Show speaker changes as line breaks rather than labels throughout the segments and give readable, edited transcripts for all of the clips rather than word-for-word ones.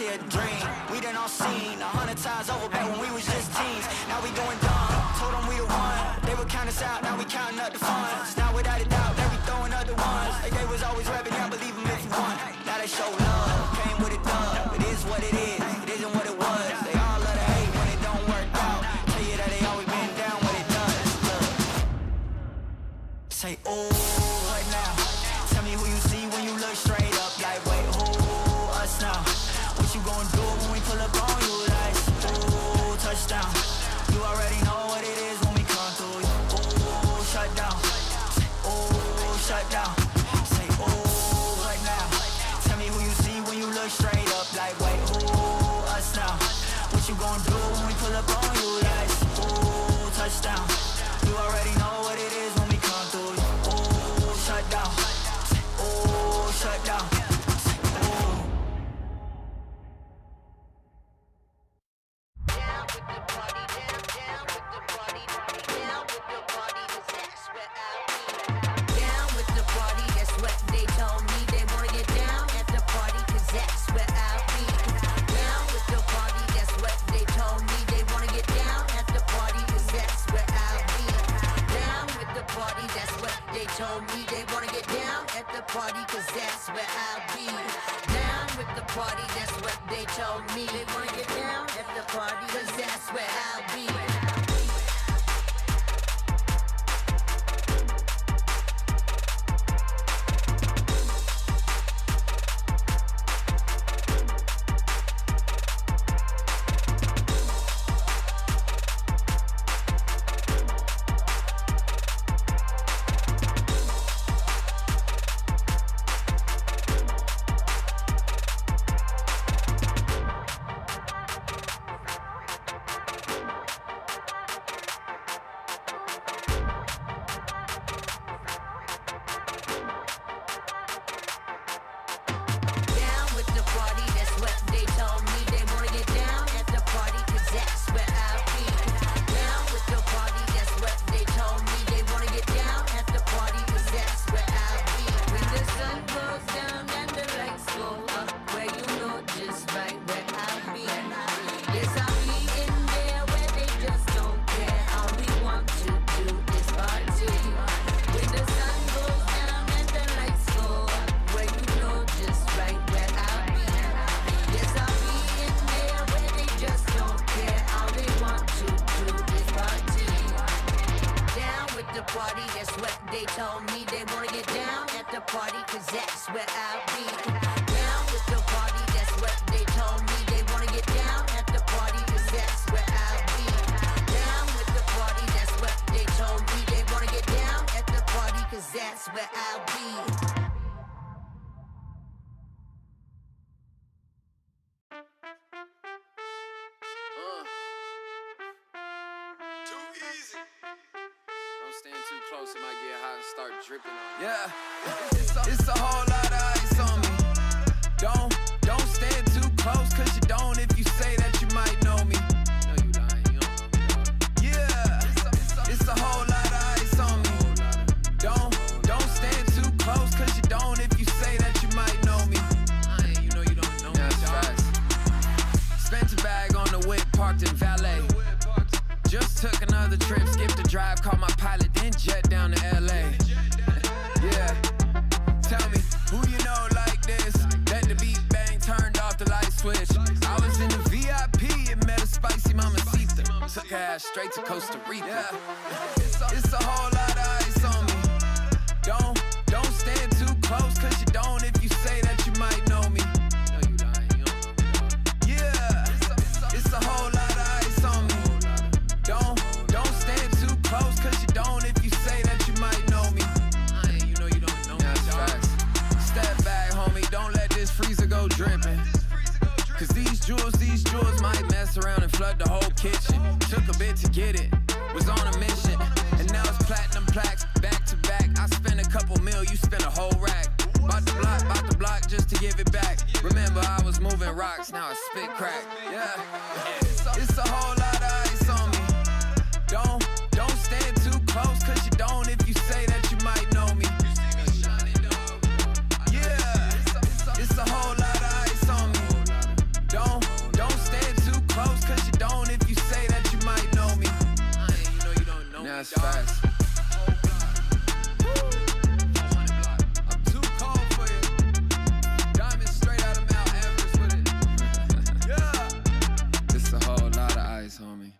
a dream. We done all seen 100 times over back when we was just teens. Now we going dumb, told them we the one. They would count us out, now we counting up the funds. Now without a doubt, they be throwing up the ones. Like they was always rapping, I believe them if you want. Now they show love, came with a dub. It is what it is, it isn't what it was. They all love to hate when it don't work out. Tell you that they always been down when it does. Look. Say, oh, what now? Tell me who you see when you look straight up. Like, wait, who us now? What you gonna do when we pull up on you? Like, ooh, touchdown. You already know what it is when we come through. Ooh, shut down. Ooh, shut down. Say, ooh, what now? Tell me who you see when you look straight up. Like, wait, who us now? What you gonna do when we pull up on you? Like, ooh, touchdown. You already know what it is when we come through. Ooh, shut down. Ooh, shut down.
Told me they wanna get down at the party, cause that's where I'll be. Down with the party, that's what they told me. They wanna get down at the party, cause that's where I'll be.
Yeah, it's a whole lot of ice on me. Don't stand too close, cause you don't if you say that you might know me. No, you lying, you don't know me, dog. Yeah, it's a whole lot of ice on me. Don't stand too close, cause you don't if you say that you might know me. You know you don't know me, dog. Spent a bag on the whip, parked in valet. Just took another trip, skipped a drive, called my pilot, then jet down to LA. Yeah, tell me, who you know like this? Let the beat bang, turned off the light switch. I was in the VIP and met a spicy mamacita. Took her ass straight to Costa Rica. Yeah. It's a whole lot of ice on me. Don't stand too close, cause you don't if you say that you might know me. No, you lying, you don't know me, dog. Yeah, it's a whole lot of ice on me. Don't stand too close, cause you don't if you say that you might know me. You know you don't know me, dog. Step back, homie, don't let this freezer go dripping. Cause these jewels might mess around and flood the whole kitchen. Took a bit to get it, was on a mission. And now it's platinum plaques, back to back. I spent a couple mil, you spent a whole rack. Bout the block just to give it back. Remember I was moving rocks, now I spit crack. Yeah, it's a whole lot of ice on me. Don't stand too close, cause you don't if you say that you might know me. Yeah, it's a whole lot of ice on me. Don't that's fast. I'm too cold for you. Diamonds straight out of Mount Everest with it. Yeah. It's a whole lot of ice, homie.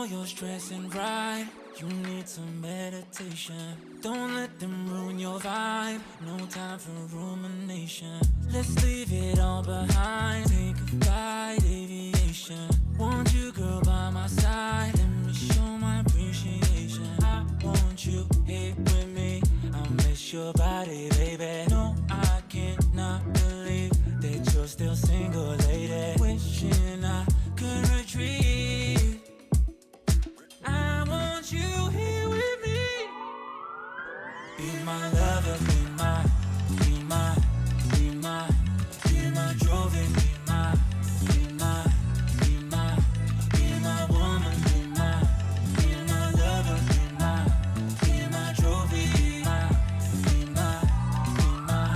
You're stressing right, you need some meditation. Don't let them ruin your vibe, no time for rumination. Let's leave it all behind, take a flight, aviation. Want you, girl, by my side, let me show my appreciation. I want you here with me, I'll miss your body, baby. No, I cannot believe that you're still single, lady. Wishing I could retrieve. I want you here with me. Be my lover, be my, be my, be my, be my trophy, be my, be my, be my, be my woman, be my lover, be my trophy, be my, be my,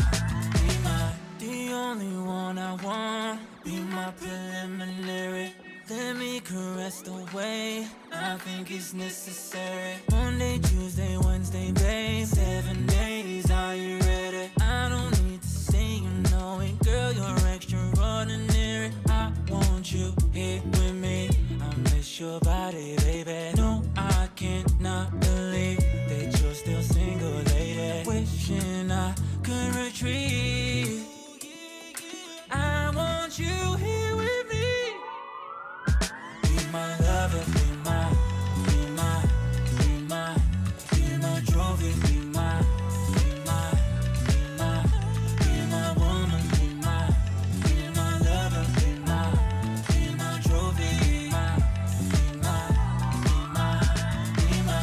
be my, the only one I want. Be my preliminary. Let me caress the way I think it's necessary. Monday, Tuesday, Wednesday, babe. 7 days, are you ready? I don't need to say you know it, girl, you're extraordinary. I want you here with me, I miss your body, baby. No, I cannot believe that you're still single, lady. Wishing I could retrieve. I want you here with me. Be my lover, be my, be my, be my, be my trophy, be my, be my, be my, be my woman, be my lover, be my trophy, be my, be my, be my,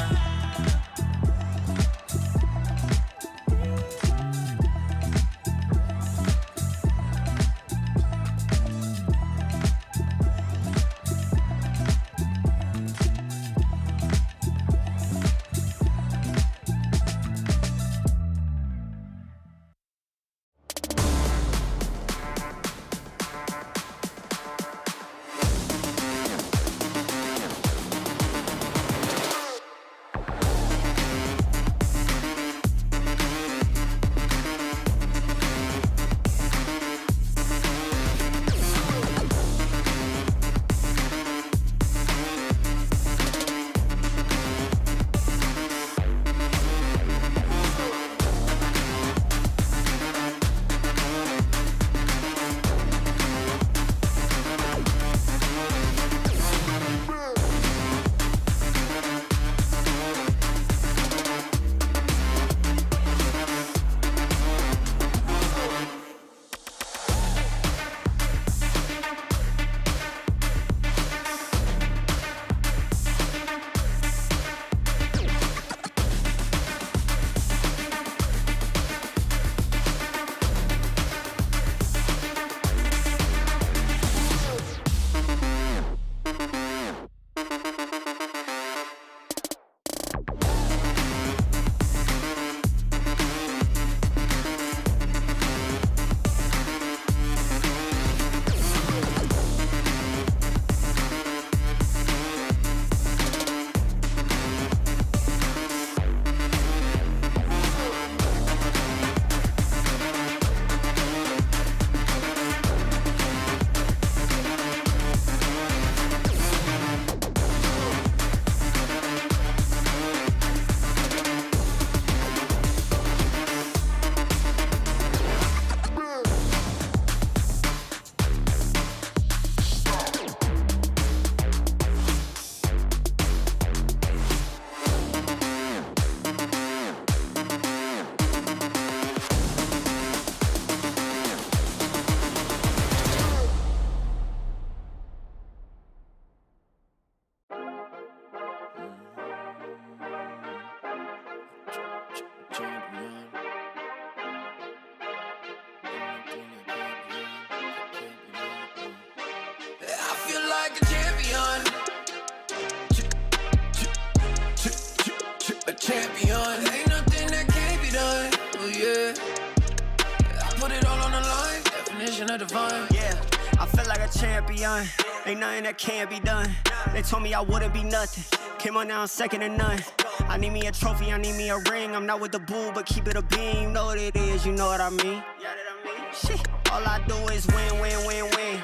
like a champion. A champion. Ain't nothing that can't be done. Oh yeah. I put it all on the line. Definition of divine.
Yeah, I feel like a champion. Ain't nothing that can't be done. They told me I wouldn't be nothing. Came on now, I'm second to none. I need me a trophy, I need me a ring. I'm not with the bull, but keep it a beam. You know what it is, you know what I mean. Shit, all I do is win, win, win, win.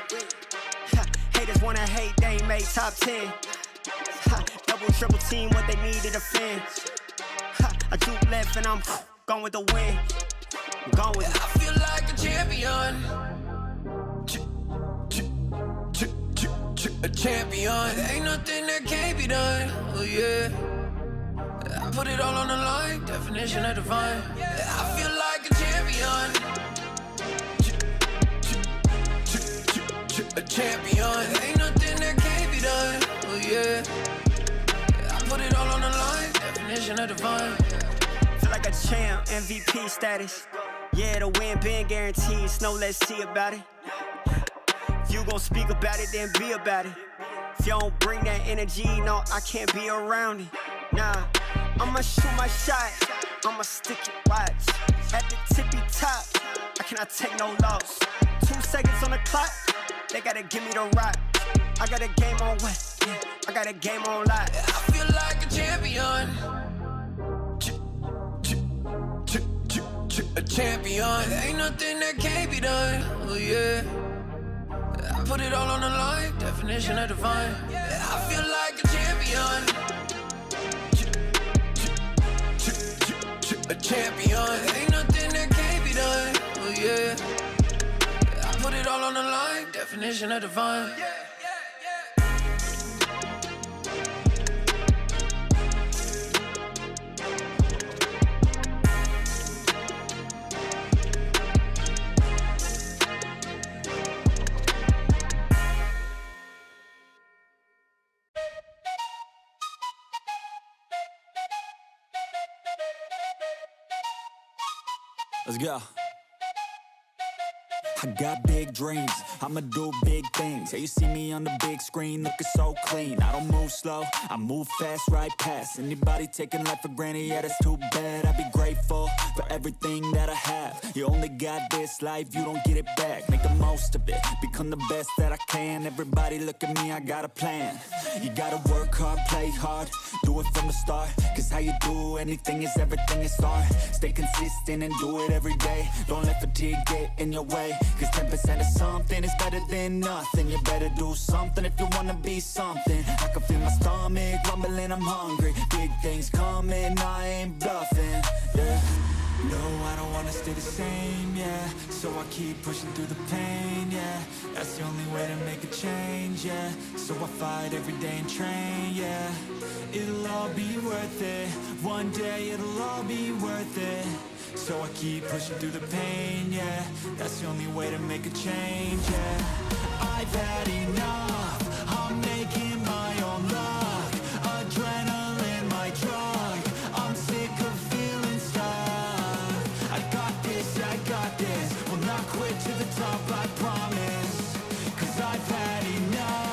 Haters wanna hate, they ain't made top 10. Double, triple team, what they need to defend. I do left and I'm gone with the win. I'm gone with it.
I feel like a champion. A champion. Ain't nothing that can't be done. Oh yeah. I put it all on the line. Definition of divine. I feel like a champion. A champion. Ain't nothing that can't be done. Oh yeah. I put it all on the line. Definition of divine.
Feel like a champ, MVP status. Yeah, the win been guaranteed. So let's see about it. If you gon' speak about it, then be about it. If you don't bring that energy, no, I can't be around it. Nah, I'ma shoot my shot. I'ma stick it, watch. At the tippy top, I cannot take no loss. 2 seconds on the clock, they gotta give me the rock. I got a game on what? Yeah, I got a game on lock.
I feel like a champion. A champion. Ain't nothing that can't be done. Oh yeah. I put it all on the line. Definition of divine. I feel like a champion. A champion. Ain't nothing that can't be done. Oh yeah. I put it all on the line. Definition of divine.
Let's go. I got big dreams, I'ma do big things. Yeah, you see me on the big screen looking so clean. I don't move slow, I move fast, right past anybody taking life for granted, yeah, that's too bad. I'd be grateful for everything that I have. You only got this life, you don't get it back. Make the most of it, become the best that I can. Everybody look at me, I got a plan. You gotta work hard, play hard, do it from the start. Cause how you do anything is everything you start. Stay consistent and do it every day. Don't let fatigue get in your way. Cause 10% of something is better than nothing. You better do something if you wanna be something. I can feel my stomach rumbling, I'm hungry. Big things coming, I ain't bluffing, yeah. No, I don't wanna stay the same, yeah. So I keep pushing through the pain, yeah. That's the only way to make a change, yeah. So I fight every day and train, yeah. It'll all be worth it. One day it'll all be worth it. So I keep pushing through the pain, yeah. That's the only way to make a change, yeah. I've had enough, I'm making my own luck. Adrenaline, my drug, I'm sick of feeling stuck. I got this, will not quit to the top, I promise. Cause I've had enough.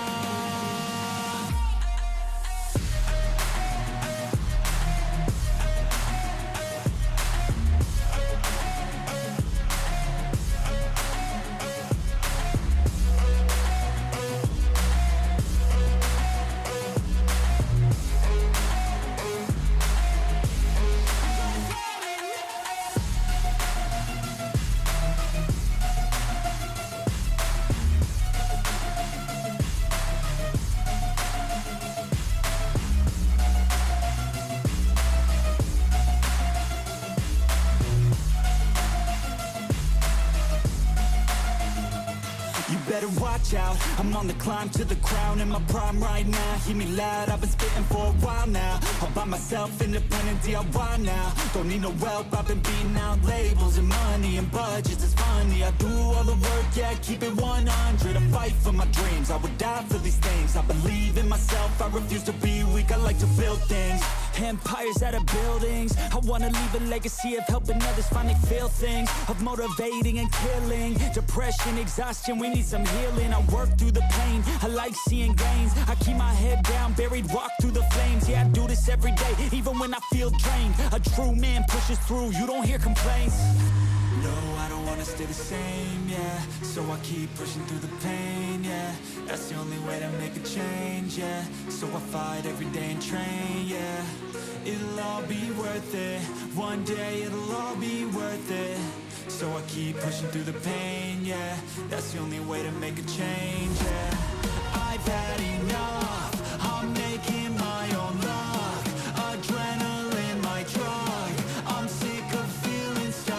Watch out, I'm on the climb to the crown. In my prime right now, hear me loud, I've been spitting for a while now. All by myself, independent DIY now. Don't need no help, I've been beating out labels and money and budgets, it's funny. I do all the work, yeah, keep it 100. I fight for my dreams, I would die for these things. I believe in myself, I refuse to be weak, I like to build things. empires out of buildings. I wanna leave a legacy of helping others finally feel things, of motivating and killing depression, exhaustion. We need some healing. I work through the pain, I like seeing gains. I keep my head down, buried, walk through the flames. Yeah, I do this every day, even when I feel drained. A true man pushes through, you don't hear complaints. No, I don't wanna stay the same, yeah. So I keep pushing through the pain, yeah. That's the only way to make a change, yeah. So I fight every day and train, yeah. It'll all be worth it. One day it'll all be worth it. So I keep pushing through the pain, yeah. That's the only way to make a change, yeah. I've had enough, I'm making my own luck. Adrenaline, my drug, I'm sick of feeling stuck.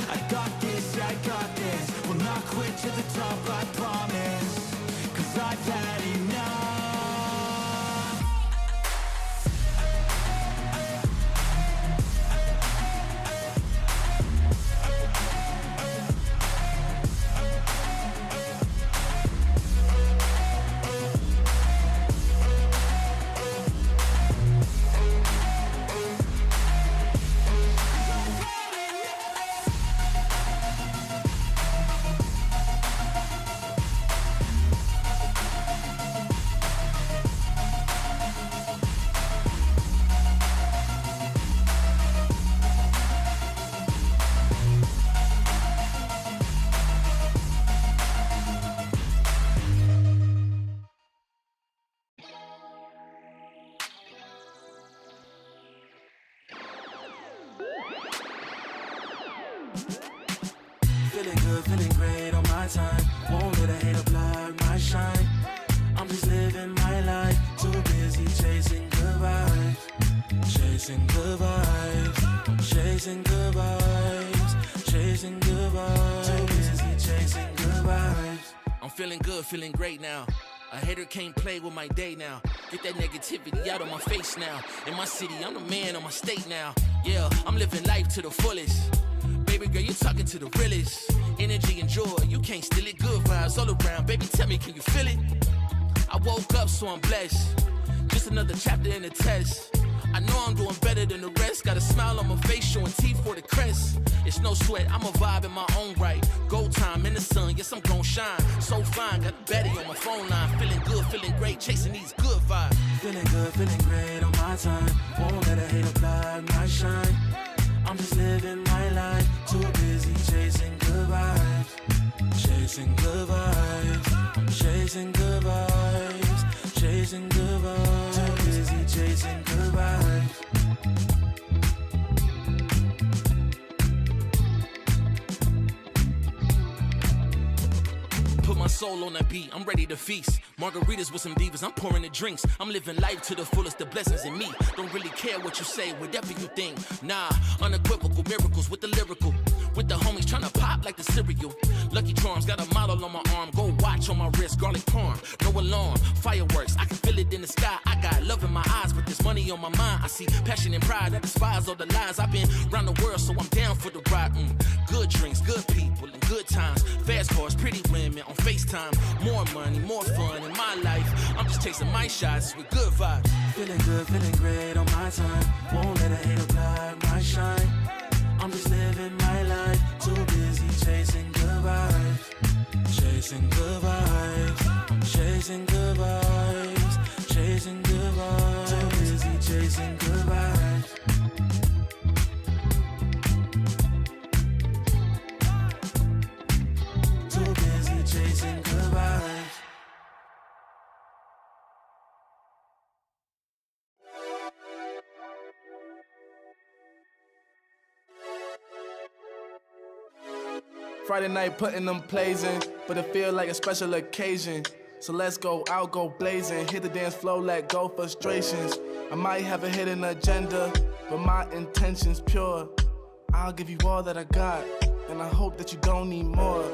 I got this, yeah, I got this. Will not quit to the top, I promise. Cause I've had enough.
Feeling good, feeling great on my time. Won't let a hater block my shine. I'm just living my life. Too busy chasing good vibes. Chasing good vibes. Chasing good vibes. Chasing good vibes. Too busy chasing good vibes.
I'm feeling good, feeling great now. A hater can't play with my day now. Get that negativity out of my face now. In my city, I'm the man on my state now. Yeah, I'm living life to the fullest. Baby girl, you're talking to the realest. Energy and joy, you can't steal it. Good vibes all around. Baby, tell me, can you feel it? I woke up, so I'm blessed. Just another chapter in the test. I know I'm doing better than the rest. Got a smile on my face, showing teeth for the crest. It's no sweat, I'm a vibe in my own right. Go time in the sun, yes, I'm gon' shine. So fine, got a baddie on my phone line. Feeling good, feeling great, chasing these good vibes.
Feeling good, feeling great on my time. Won't let a hater block my shine. I'm just living my life. Too busy chasing good vibes. Chasing good vibes. Chasing good vibes. Chasing good vibes. Too busy chasing good vibes.
Put my soul on that beat, I'm ready to feast. Margaritas with some divas, I'm pouring the drinks. I'm living life to the fullest, the blessings in me. Don't really care what you say, whatever you think. Nah, unequivocal miracles with the lyrical. With the homies tryna pop like the cereal. Lucky Charms, got a model on my arm. Go watch on my wrist, garlic parm. No alarm, fireworks, I can feel it in the sky. I got love in my eyes, but there's money on my mind. I see passion and pride that despise all the lies. I've been around the world, so I'm down for the ride. Good drinks, good people, and good times. Fast cars, pretty women on FaceTime. More money, more fun in my life. I'm just chasing my shots with good vibes.
Feeling good, feeling great on my time. Won't let a hater block my shine. I'm just living my life. Too busy chasing good vibes. Chasing good vibes. Chasing good vibes. Chasing good vibes. Too busy chasing good vibes. Too busy chasing good vibes.
Friday night putting them plays in, but it feel like a special occasion. So let's go out, go blazing, hit the dance floor, let go frustrations. I might have a hidden agenda, but my intention's pure. I'll give you all that I got, and I hope that you don't need more.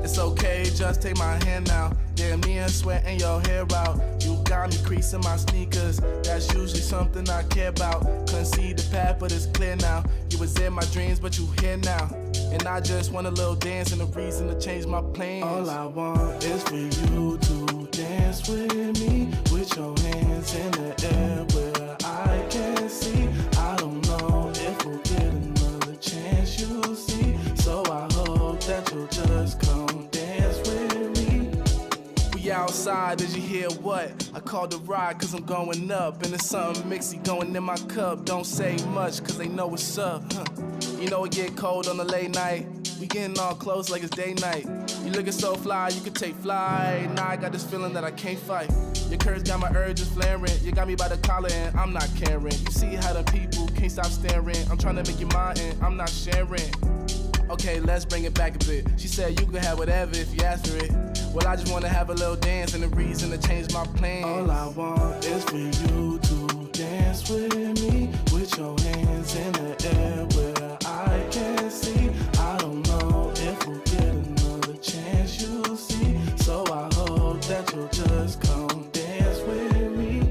It's okay, just take my hand now. Damn, me and sweating your hair out. You got me creasing my sneakers. That's usually something I care about. Couldn't see the path, but it's clear now. You was in my dreams, but you here now. And I just want a little dance and a reason to change my plans.
All I want is for you to dance with me, with your hands in the air where I can see. I don't know if we'll get another chance, you'll see. So I hope that you'll just come dance with me.
We outside, did you hear what? I called the ride cause I'm going up. And there's something mixy going in my cup. Don't say much cause they know what's up. You know it get cold on the late night. We getting all close like it's day night. You looking so fly, you could take flight. Now I got this feeling that I can't fight. Your curves got my urges flaring. You got me by the collar and I'm not caring. You see how the people can't stop staring. I'm trying to make you mine and I'm not sharing. Okay, let's bring it back a bit. She said you can have whatever if you ask for it. Well, I just want to have a little dance and a reason to change my plans.
All I want is for you to dance with me, with your hands in the air where I can see. I don't know if we'll get another chance, you'll see. So I hope that you'll just come dance with me.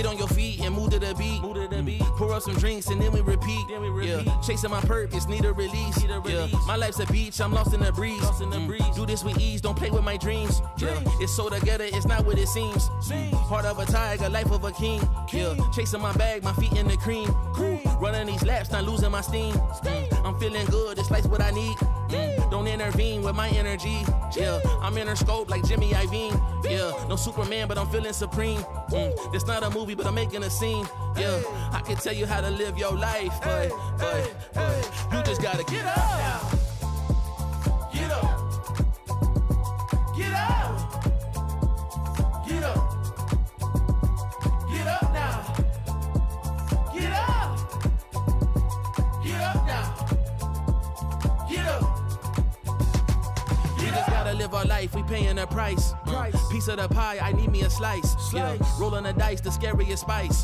Get on your feet and move to the beat. Pour up some drinks and then we repeat. Yeah, chasing my purpose, need a release. Yeah, my life's a beach, I'm lost in the breeze. Do this with ease, don't play with my dreams. Yeah, it's so together, it's not what it seems. Heart of a tiger, life of a king. Yeah, chasing my bag, my feet in the cream. Running these laps, not losing my steam. I'm feeling good, this life's what I need. Don't intervene with my energy. Yeah, I'm in her scope like Jimmy Iovine. Yeah, no Superman, but I'm feeling supreme. It's not a movie, but I'm making a scene. Yeah, I can tell you how to live your life, but you just gotta get up.
Get up. Get up. Get up. Get up now. Get up. Get up now. Get up.
We just gotta live our life, we paying a price. Piece of the pie, I need me a slice. Yeah, rolling the dice, the scariest spice.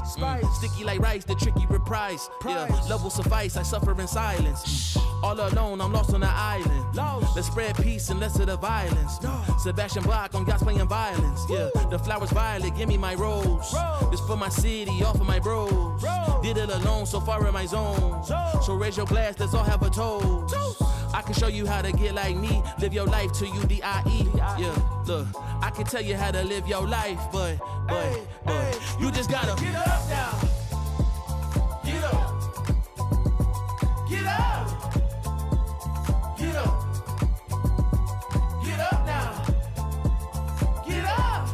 Sticky like rice, the tricky reprise. Yeah, love will suffice, I suffer in silence. All alone, I'm lost on the island. Let's spread peace and less of the violence. Sebastian Bach on yachts playing violence. Yeah, the flowers violet, give me my rose. This for my city, all for my bros. Did it alone, so far in my zone. So raise your glass, let's all have a toast. I can show you how to get like me. Live your life till you die. Yeah, look, I can tell you how to live your life, but you just gotta
get up now. Get up. Get up. Get up. Get up now. Get up.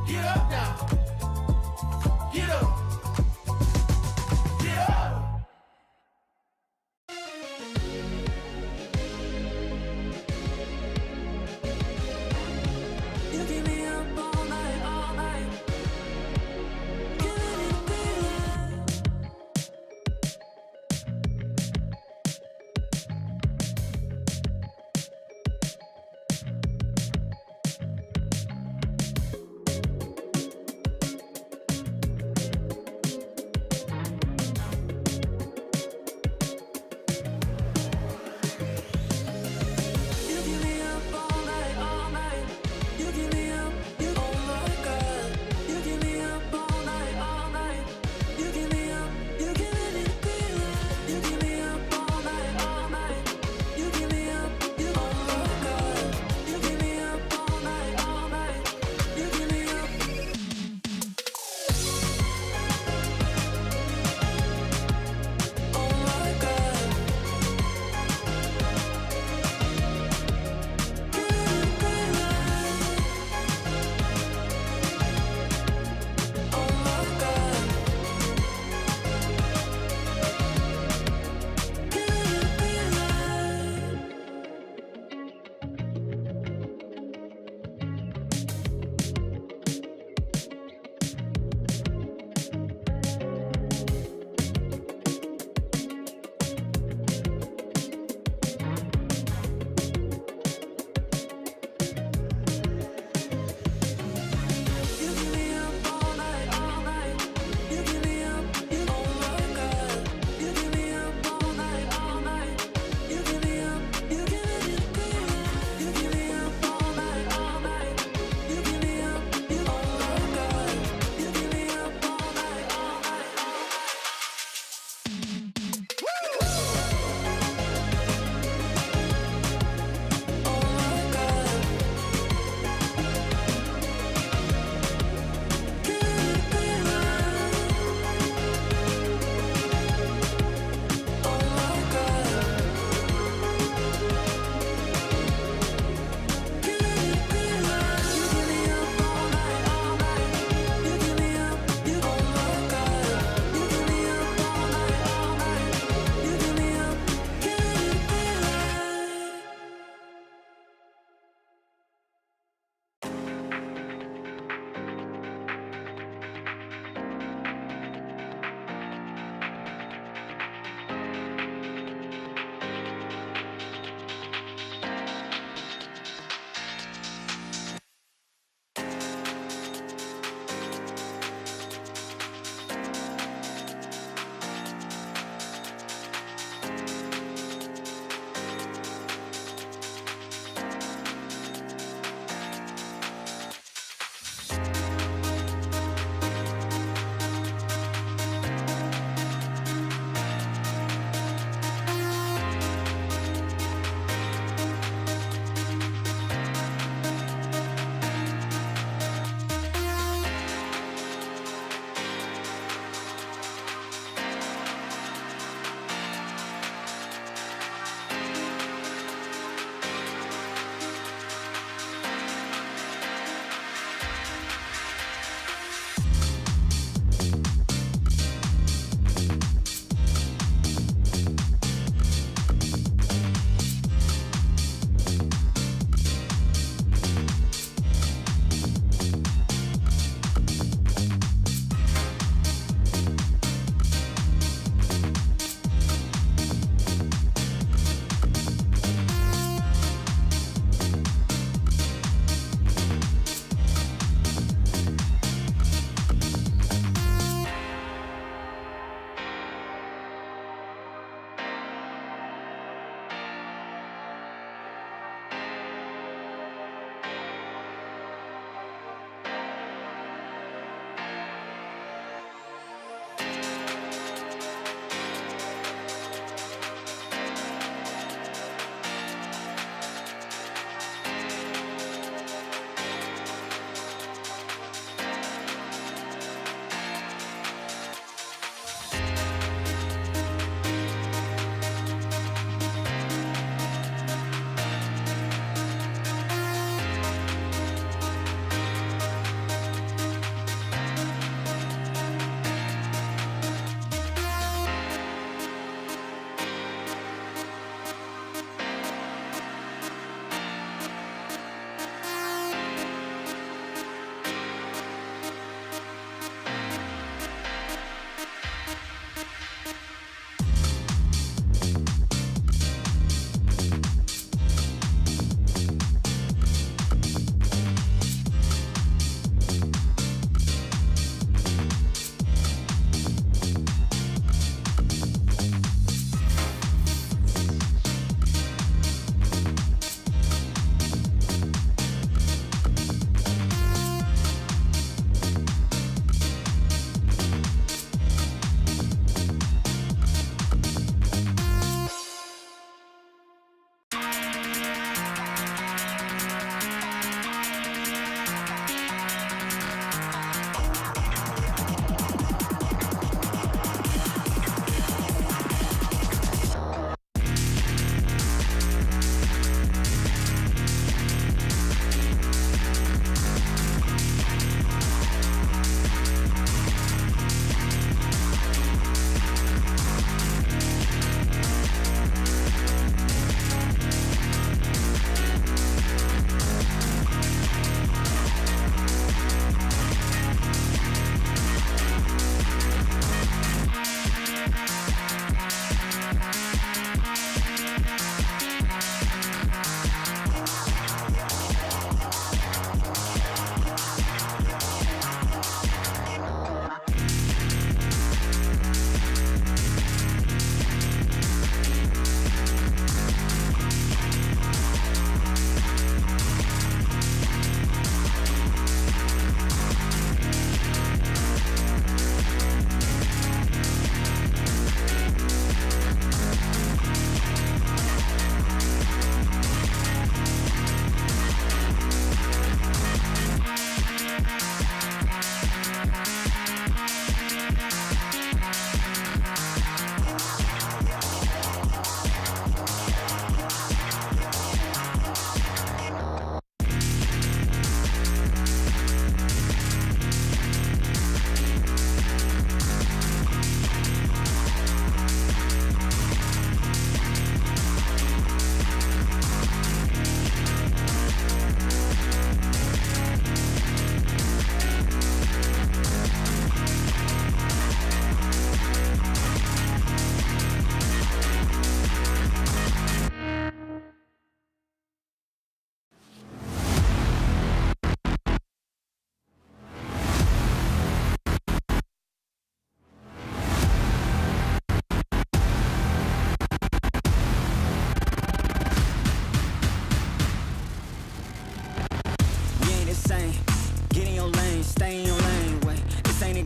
Get up now. Get up. Get up.
You keep me up all night, all night.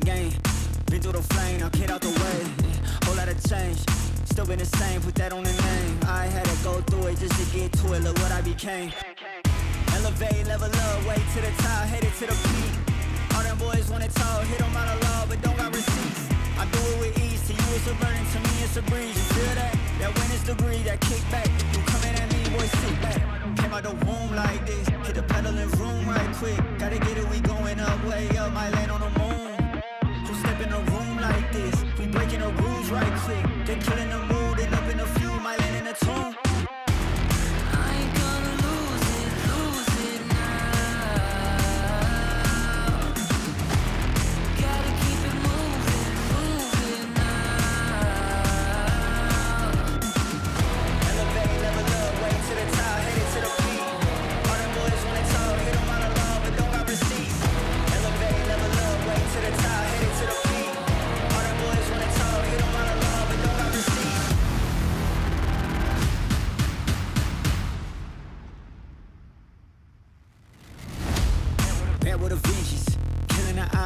game. Been through the flame, now get out the way. Whole lot of change, still been the same, put that on the name. I had to go through it just to get to it, look what I became. Elevate, level up, way to the top, headed to the peak. All them boys wanna talk, hit them monologue, but don't got receipts. I do it with ease, to you it's a burden, to me it's a breeze. You feel that? That winner's degree, that kickback. You coming at me, boy, sit back. Came out the womb like this, hit the pedal and room right quick. Gotta get it, we going up, way up, might land on the moon. Who step in the room like this? We breaking the rules right quick. They killing the mood and up in the few, might land in the tune.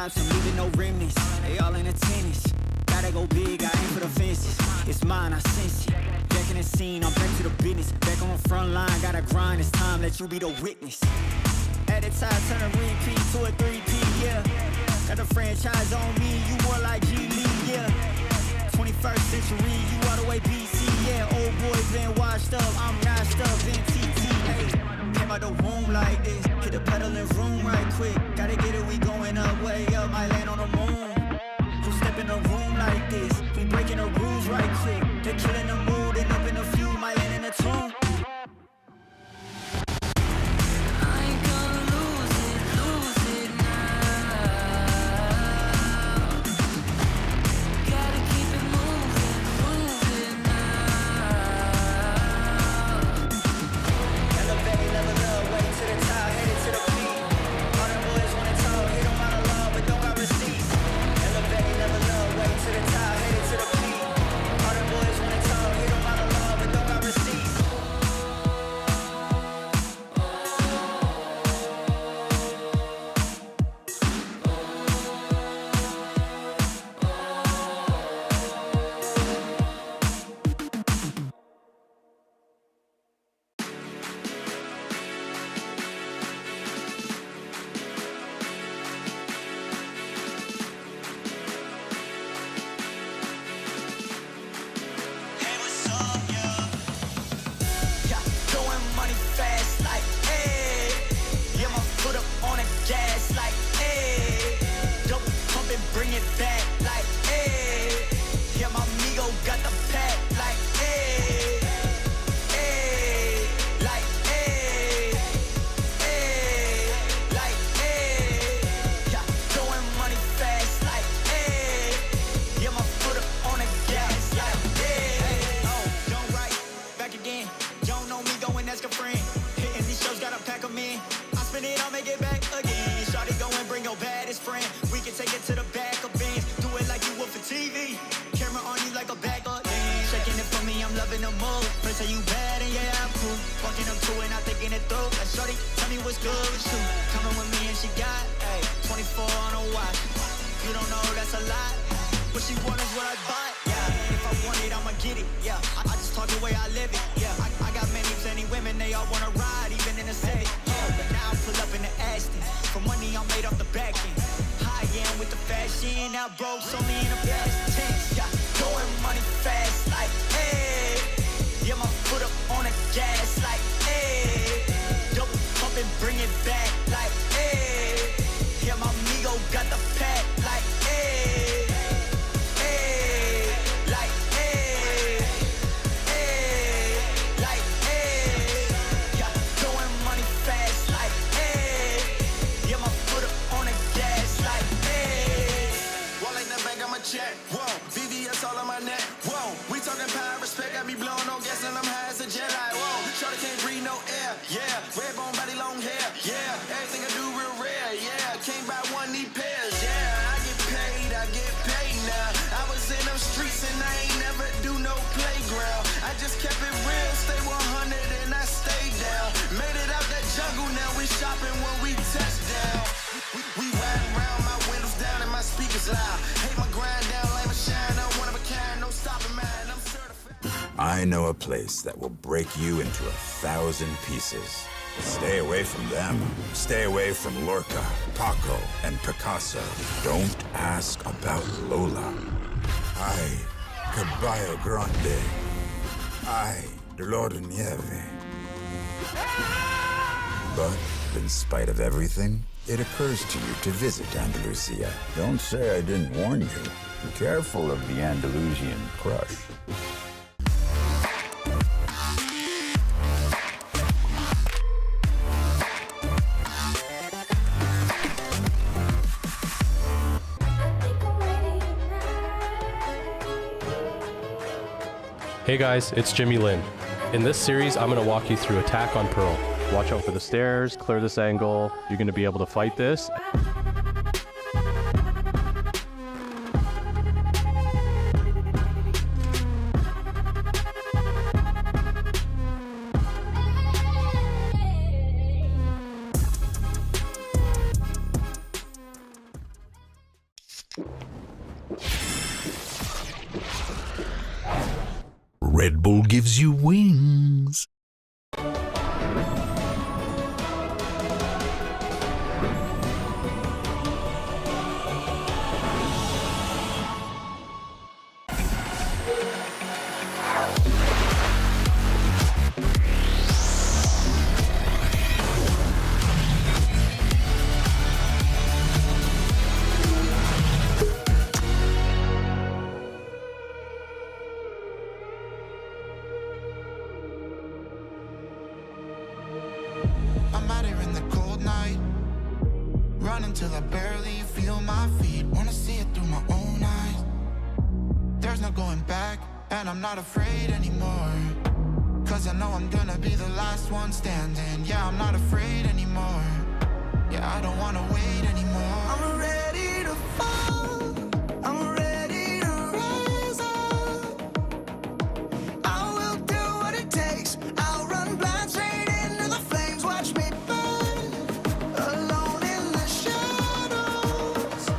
I'm leaving no remnants, they all in attendance. Gotta go big, I aim for the fences. It's mine, I sense it. Back in the scene, I'm back to the business. Back on the front line, gotta grind, it's time, let you be the witness. At the time, turn a repeat to a 3P, yeah. Got the franchise on me, you more like G Lee, yeah. 21st century, you all the way BC, yeah. Old boy been washed up, I'm notched up in TTA. Came out the womb like this, hit the pedal and room right quick. Gotta get it, we going up, way up, might land on the moon. Who step in the room like this? We breaking the rules right quick. They killing the mood and up in the few, might land in the tune.
Loud.
I know a place that will break you into 1,000 pieces. Stay away from them. Stay away from Lorca, Paco, and Picasso. Don't ask about Lola. Ay, Caballo Grande. Ay, Dolor de Nieve. But in spite of everything, it occurs to you to visit Andalusia. Don't say I didn't warn you. Be careful of the Andalusian crush.
Hey guys, it's Jimmy Lin. In this series, I'm going to walk you through Attack on Pearl. Watch out for the stairs, clear this angle. You're going to be able to fight this.
Red Bull gives you wings.
I'm out here in the cold night, running till I barely feel my feet. Wanna see it through my own eyes. There's no going back, and I'm not afraid anymore. Cause I know I'm gonna be the last one standing. Yeah, I'm not afraid anymore. Yeah, I don't wanna wait anymore. I'm ready to fall, I'm ready to rise up. I will do what it takes, I'll run blind straight into the flames. Watch me burn, alone in the shadows.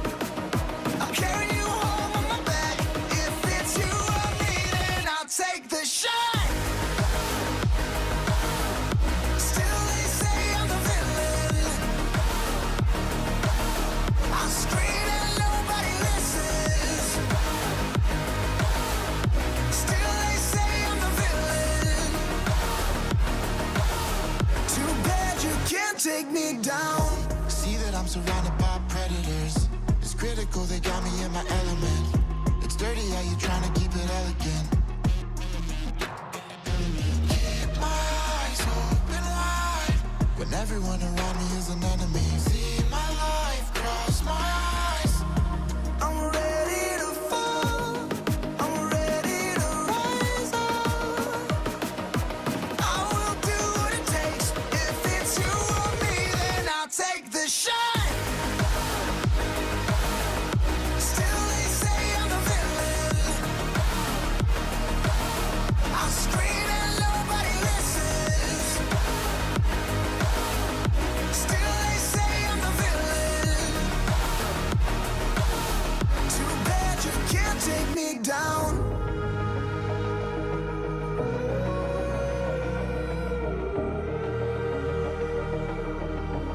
I'll carry you home on my back. If it's you or me, then I'll take the shot. Still they say I'm the villain. I scream and nobody listens. Still they say I'm the villain. Too bad you can't take me down. See that I'm surrounded by predators. It's critical, they got me in my element. It's dirty how you trying to keep it elegant. Keep my eyes open wide when everyone around me is an enemy. See my life cross my eyes. I'm ready to fall, I'm ready to rise up. I will do what it takes. If it's you or me, then I'll take the shot. Still they say I'm the villain. I scream and nobody listens. Still they say I'm the villain. Too bad you can't take me down.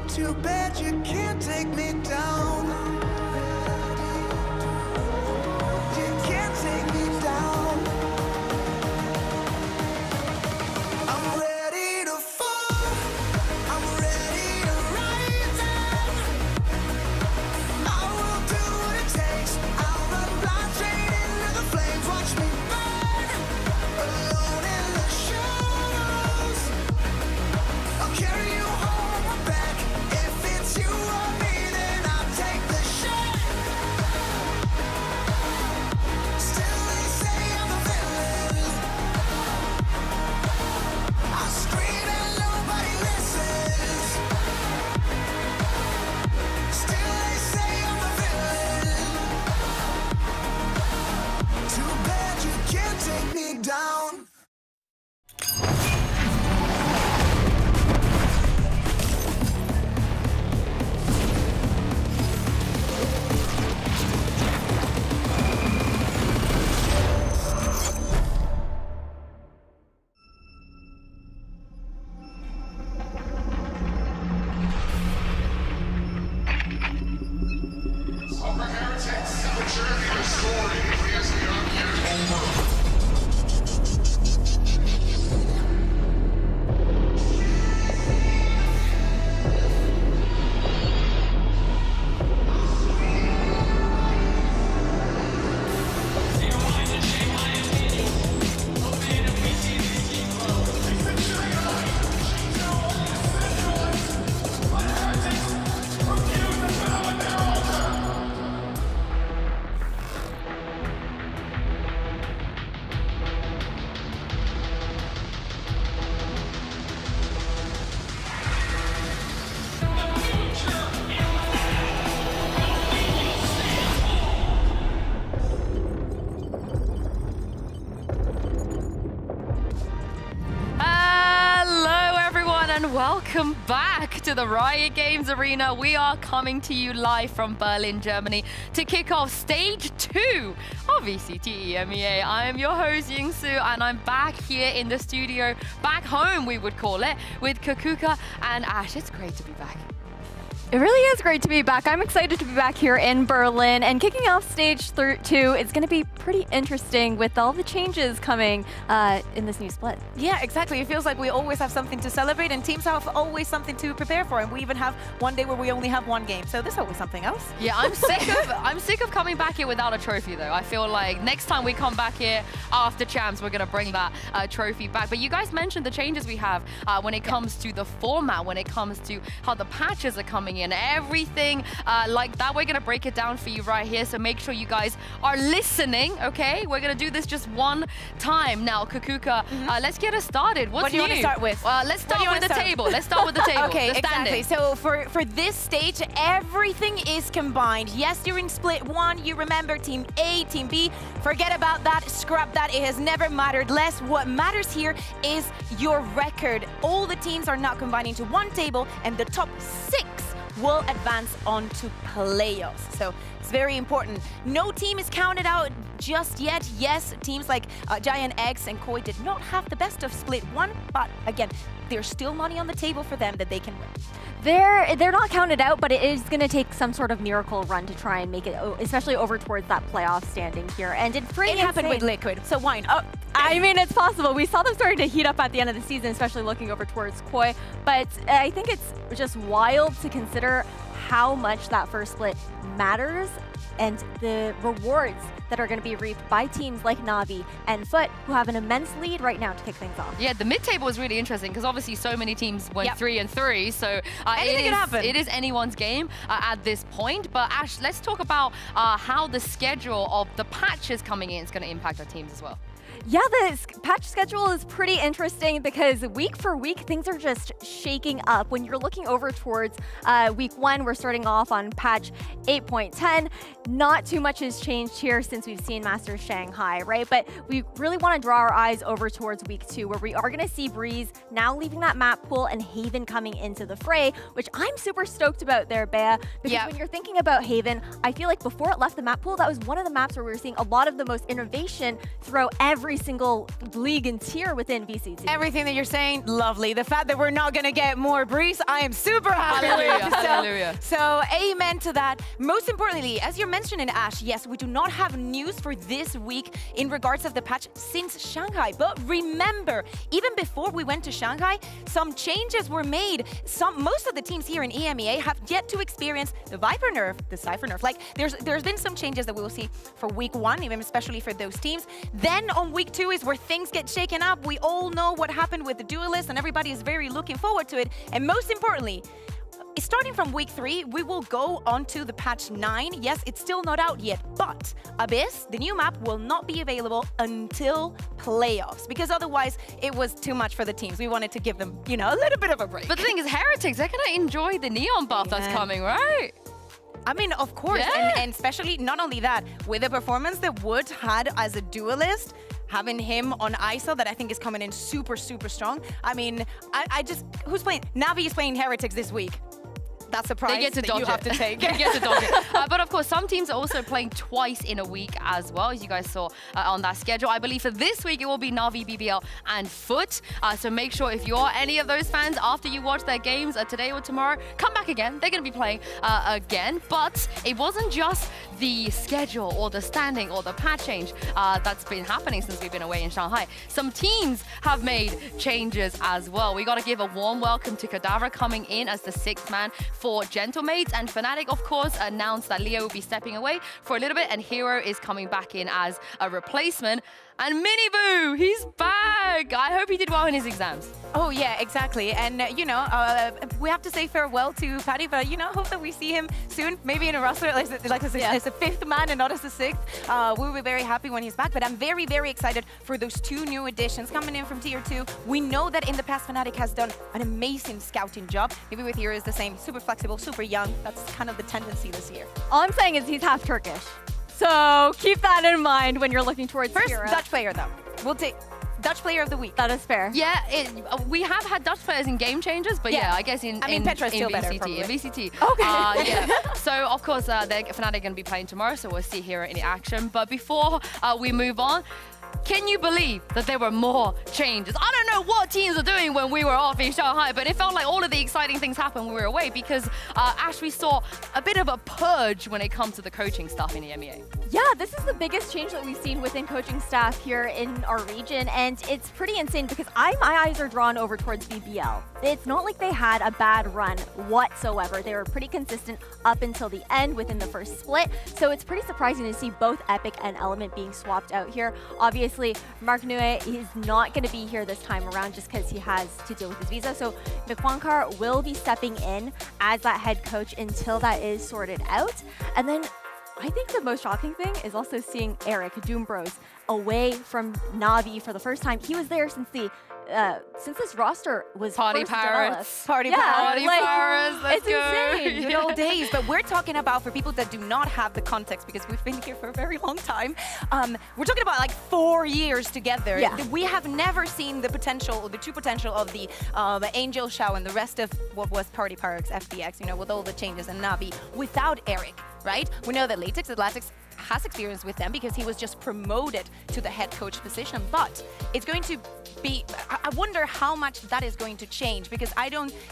Too bad you can't take me down. You can't take me down. I'm ready to fall, I'm ready to rise up. I will do what it takes, I'll run blind straight into the flames. Watch me burn, alone in the shadows. I'll carry you home on my back. If it's you or me, then I'll take the shot. Still they
Welcome back to the Riot Games Arena. We are coming to you live from Berlin, Germany to kick off stage 2 of VCT EMEA. I am your host, Yingsu, and I'm back here in the studio, back home we would call it, with Kakuka and Ash. It's great to be back.
It really is great to be back. I'm excited to be back here in Berlin, and kicking off stage 2 is going to be pretty interesting with all the changes coming in this new split.
Yeah, exactly. It feels like we always have something to celebrate, and teams have always something to prepare for, and we even have one day where we only have one game, so there's always something else.
Yeah, I'm sick of coming back here without a trophy, though. I feel like next time we come back here after champs, we're going to bring that trophy back. But you guys mentioned the changes we have when it comes to the format, when it comes to how the patches are coming in, everything like that. We're gonna break it down for you right here, so make sure you guys are listening, okay? We're gonna do this just one time. Now, Kakuka, let's get us started. What's
what do you
new?
want to start with?
Let's start with the table. Let's start with the table.
Okay,
the
exactly. So for this stage, everything is combined. Yes, during split 1, you remember Team A, Team B. Forget about that, scrap that. It has never mattered less. What matters here is your record. All the teams are now combining to one table, and the top 6 will advance on to playoffs. So it's very important. No team is counted out just yet. Yes, teams like Giant X and Koi did not have the best of split 1, but again, there's still money on the table for them that they can win.
They're not counted out, but it is going to take some sort of miracle run to try and make it, especially over towards that playoff standing here. And it's pretty
It happened with Liquid, so why not?
I mean, it's possible. We saw them starting to heat up at the end of the season, especially looking over towards Koi. But I think it's just wild to consider how much that first split matters and the rewards that are going to be reaped by teams like Na'Vi and Foot, who have an immense lead right now to kick things off.
Yeah, the mid-table is really interesting because obviously so many teams went 3-3, so
anything can happen.
It is anyone's game at this point. But Ash, let's talk about how the schedule of the patches coming in is going to impact our teams as well.
Yeah, the patch schedule is pretty interesting because week for week, things are just shaking up. When you're looking over towards week 1, we're starting off on patch 8.10. Not too much has changed here since we've seen Masters Shanghai, right? But we really want to draw our eyes over towards week 2, where we are going to see Breeze now leaving that map pool and Haven coming into the fray, which I'm super stoked about there, Bea. Because when you're thinking about Haven, I feel like before it left the map pool, that was one of the maps where we were seeing a lot of the most innovation throughout every single league and tier within VCT.
Everything that you're saying, lovely. The fact that we're not going to get more Breeze, I am super happy.
Hallelujah.
So amen to that. Most importantly, as you're mentioning, Ash, yes, we do not have news for this week in regards of the patch since Shanghai. But remember, even before we went to Shanghai, some changes were made. Most of the teams here in EMEA have yet to experience the Viper nerf, the Cypher nerf. Like there's been some changes that we will see for week 1, even especially for those teams. Then on week 2 is where things get shaken up. We all know what happened with the Duelist, and everybody is very looking forward to it. And most importantly, starting from week 3, we will go on to the patch 9. Yes, it's still not out yet, but Abyss, the new map, will not be available until playoffs, because otherwise it was too much for the teams. We wanted to give them, you know, a little bit of a break.
But the thing is, Heretics, they're going to enjoy the neon buff that's coming, right?
I mean, of course, and especially not only that, with the performance that Wood had as a Duelist, having him on ISO that I think is coming in super, super strong. I mean, I just, who's playing? Na'Vi is playing Heretics this week. That's a prize
they get to
that
dodge
you have to take.
They get to dodge it. But of course, some teams are also playing twice in a week as well, as you guys saw on that schedule. I believe for this week, it will be Na'Vi, BBL, and Foot. So make sure if you're any of those fans, after you watch their games today or tomorrow, come back again. They're going to be playing again. But it wasn't just the schedule or the standing or the patch change that's been happening since we've been away in Shanghai. Some teams have made changes as well. We got to give a warm welcome to Kadavra coming in as the 6th man for Gentlemates, and Fnatic, of course, announced that Leo will be stepping away for a little bit, and Hero is coming back in as a replacement. And Miniboo, he's back! I hope he did well in his exams.
Oh, yeah, exactly. And, we have to say farewell to Paddy, but, hope that we see him soon, maybe in a roster as a 5th man and not as a 6th. We'll be very happy when he's back, but I'm very, very excited for those 2 new additions coming in from Tier 2. We know that in the past, Fnatic has done an amazing scouting job. Maybe with Hero is the same, super flexible, super young. That's kind of the tendency this year.
All I'm saying is he's half Turkish. So keep that in mind when you're looking towards
First,
Europe.
Dutch player, though. We'll take Dutch player of the week.
That is fair.
Yeah, we have had Dutch players in game changers, but yeah, I guess in
Petra's still better,
VCT.
probably.
In VCT.
Okay.
Yeah. So, of course, Fnatic going to be playing tomorrow, so we'll see Hero in action. But before we move on, can you believe that there were more changes? I don't know what teams are doing when we were off in Shanghai, but it felt like all of the exciting things happened when we were away because, Ash, we saw a bit of a purge when it comes to the coaching stuff in the EMEA.
Yeah, this is the biggest change that we've seen within coaching staff here in our region, and it's pretty insane because my eyes are drawn over towards BBL. It's not like they had a bad run whatsoever. They were pretty consistent up until the end within the first split, so it's pretty surprising to see both Epic and Element being swapped out here. Obviously, Mark Nue is not going to be here this time around just because he has to deal with his visa, so McQuankar will be stepping in as that head coach until that is sorted out. And then I think the most shocking thing is also seeing Eric Doombros away from Na'Vi for the first time. He was there since this roster was
Party
first
Pirates.
developed.
Party Pirates. Let's
it's
go.
insane.
Good old days. But we're talking about, for people that do not have the context, because we've been here for a very long time, we're talking about like 4 years together.
Yeah.
We have never seen the potential, the true potential of the Angel Shao and the rest of what was Party Pirates, FBX, with all the changes and Na'Vi without Eric, right? We know that Latex Athletics has experience with them because he was just promoted to the head coach position, but it's going to be, I wonder how much that is going to change, because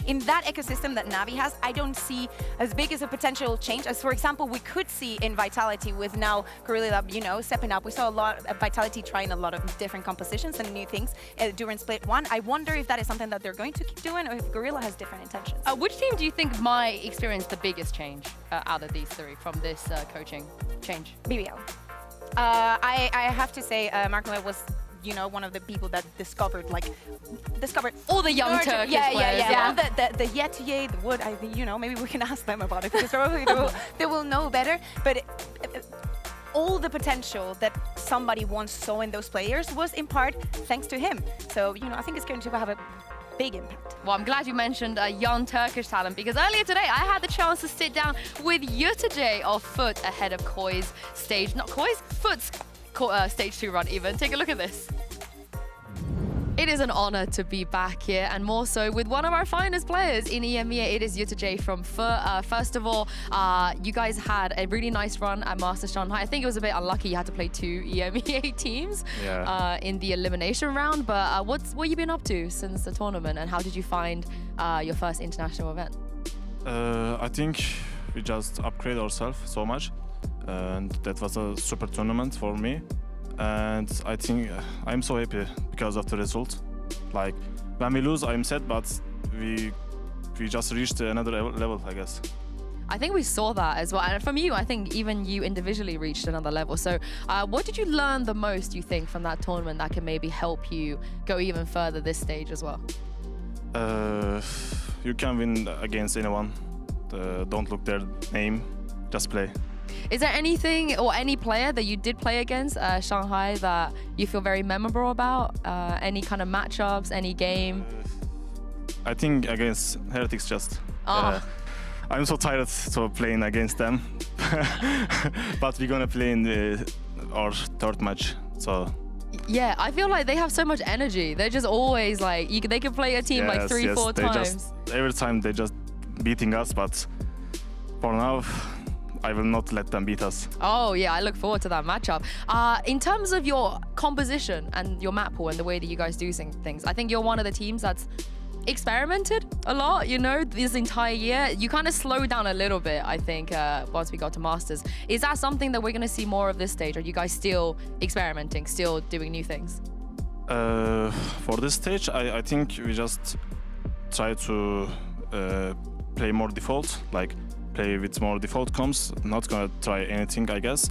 in that ecosystem that Na'Vi has, I don't see as big as a potential change as, for example, we could see in Vitality with now Gorilla, stepping up. We saw a lot of Vitality trying a lot of different compositions and new things during Split 1. I wonder if that is something that they're going to keep doing, or if Gorilla has different intentions.
Which team do you think might experience the biggest change out of these 3 from this coaching change?
BBL. I have to say, Mark Noel was, one of the people that discovered
all the young Turkish players.
Yeah. All the Yetiye, the Wood. Maybe we can ask them about it because probably they will know better. But all the potential that somebody once saw in those players was in part thanks to him. So I think it's going to have a big impact.
Well, I'm glad you mentioned a young Turkish talent, because earlier today I had the chance to sit down with Yutej of Foot ahead of Foot's stage 2 run even. Take a look at this. It is an honor to be back here, and more so with one of our finest players in EMEA. It is Yutej from Foot. First of all, you guys had a really nice run at Master Shanghai. I think it was a bit unlucky you had to play 2 EMEA teams in the elimination round, but what have you been up to since the tournament, and how did you find your first international event?
I think we just upgrade ourselves so much, and that was a super tournament for me. And I think I'm so happy because of the result. Like, when we lose, I'm sad, but we just reached another level, I guess.
I think we saw that as well. And from you, I think even you individually reached another level. So what did you learn the most, you think, from that tournament that can maybe help you go even further this stage as well?
You can win against anyone. Don't look their name, just play.
Is there anything or any player that you did play against Shanghai that you feel very memorable about? Any kind of matchups, any game?
I think against Heretics just. I'm so tired of playing against them. But we're gonna play in our 3rd match, so.
Yeah, I feel like they have so much energy. They're just always like, they can play a team like 3-4 times.
Every time they just beating us, but for now, I will not let them beat us.
Oh yeah, I look forward to that matchup. In terms of your composition and your map pool and the way that you guys do things, I think you're one of the teams that's experimented a lot, you know, this entire year. You kind of slowed down a little bit, I think, once we got to Masters. Is that something that we're going to see more of this stage? Are you guys still experimenting, still doing new things?
For this stage, I think we just try to play more default, like play with more default comps. Not gonna try anything, I guess,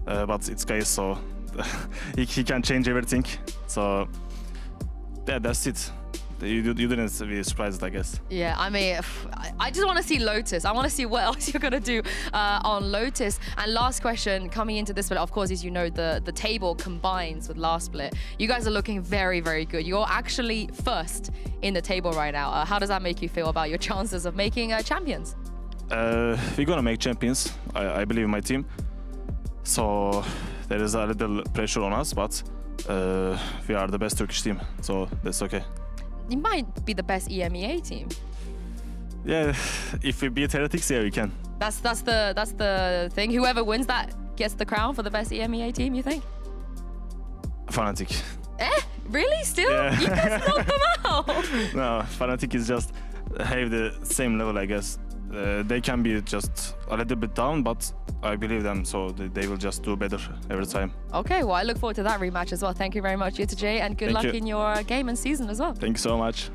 but it's Guy, so he can change everything. So yeah, that's it. You didn't be surprised, I guess.
Yeah, I mean, I just want to see Lotus. I want to see what else you're going to do on Lotus. And last question coming into this split, of course, as you know, the table combines with last split. You guys are looking very, very good. You're actually first in the table right now. How does that make you feel about your chances of making champions?
We're gonna make champions. I believe in my team. So there is a little pressure on us, but we are the best Turkish team, so that's okay.
You might be the best EMEA team.
Yeah, if we beat Heretics, yeah, we can.
That's the thing. Whoever wins that gets the crown for the best EMEA team, you think?
Fnatic.
Really? Still?
Yeah.
You guys knocked them out?
No, Fnatic is just have the same level, I guess. They can be just a little bit down, but I believe them, so they will just do better every time.
Okay, well, I look forward to that rematch as well. Thank you very much, Jay, and good luck in your game and season as well.
Thank you so much.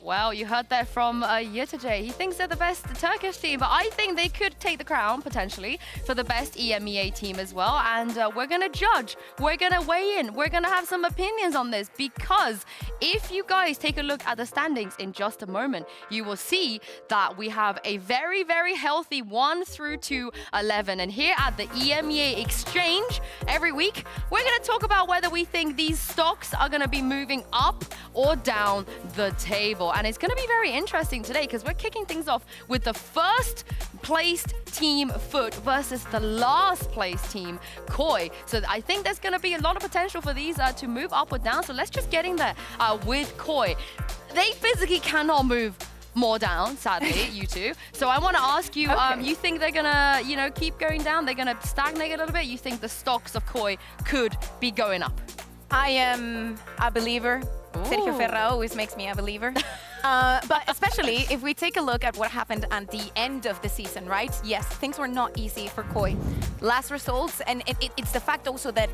Well, you heard that from Jay. He thinks they're the best Turkish team, but I think they could take the crown, potentially, for the best EMEA team as well. And we're going to judge. We're going to weigh in. We're going to have some opinions on this, because if you guys take a look at the standings in just a moment, you will see that we have a very, very healthy 1 through to 11. And here at the EMEA Exchange, every week, we're going to talk about whether we think these stocks are going to be moving up or down the table. And it's going to be very interesting today, because we're kicking things off with the first placed team Foot versus the last placed team Koi. So I think there's going to be a lot of potential for these to move up or down. So let's just get in there with Koi. They physically cannot move more down, sadly, you two. So I want to ask you, you think they're gonna, keep going down? They're gonna stagnate a little bit? You think the stocks of Koi could be going up?
I am a believer. Sergio Ferrao always makes me a believer. But especially if we take a look at what happened at the end of the season, right? Yes, things were not easy for Koi. Last results, and it's the fact also that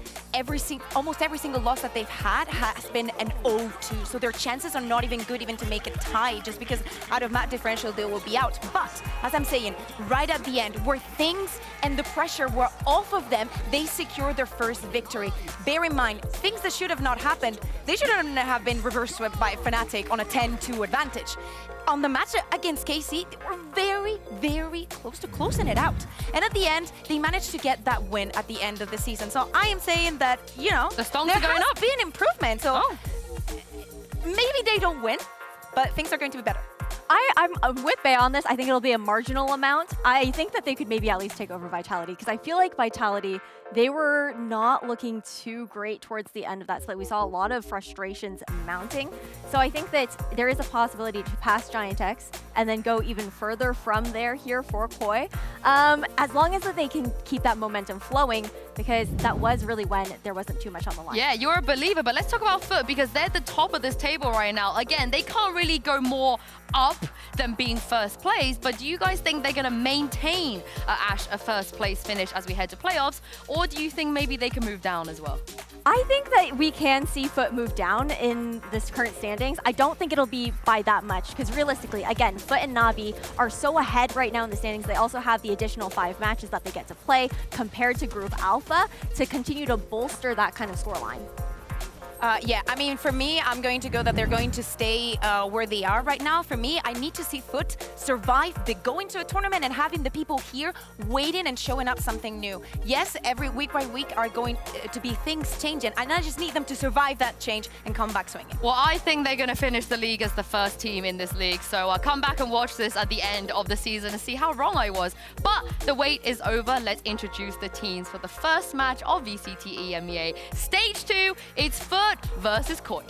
almost every single loss that they've had has been an 0-2. So their chances are not even good even to make a tie, just because out of map differential they will be out. But as I'm saying, right at the end, where things and the pressure were off of them, they secured their first victory. Bear in mind, things that should have not happened, they shouldn't have been reverse swept by Fnatic on a 10-2 advantage. On the match against KC, they were very, very close to closing it out. And at the end, they managed to get that win at the end of the season. So I am saying that,
the stonks
there
are going
has
up.
been improvement. So maybe they don't win, but things are going to be better.
I'm with Bae on this. I think it'll be a marginal amount. I think that they could maybe at least take over Vitality, because I feel like Vitality, they were not looking too great towards the end of that split. We saw a lot of frustrations mounting. So I think that there is a possibility to pass Giant X and then go even further from there here for Koi. As long as they can keep that momentum flowing, because that was really when there wasn't too much on the line.
Yeah, you're a believer, but let's talk about Foot, because they're at the top of this table right now. Again, they can't really go more up than being first place, but do you guys think they're going to maintain a first place finish as we head to playoffs, or do you think maybe they can move down as well?
I think that we can see Foot move down in this current standings. I don't think it'll be by that much, because realistically, again, Foot and Navi are so ahead right now in the standings. They also have the additional 5 matches that they get to play compared to Group Alpha to continue to bolster that kind of scoreline.
Yeah, I mean, for me, I'm going to go that they're going to stay where they are right now. For me, I need to see Foot survive the going to a tournament and having the people here waiting and showing up something new. Yes, every week by week are going to be things changing, and I just need them to survive that change and come back swinging.
Well, I think they're going to finish the league as the first team in this league. So come back and watch this at the end of the season and see how wrong I was. But the wait is over. Let's introduce the teams for the first match of VCT EMEA. Stage 2, it's Foot versus Koi.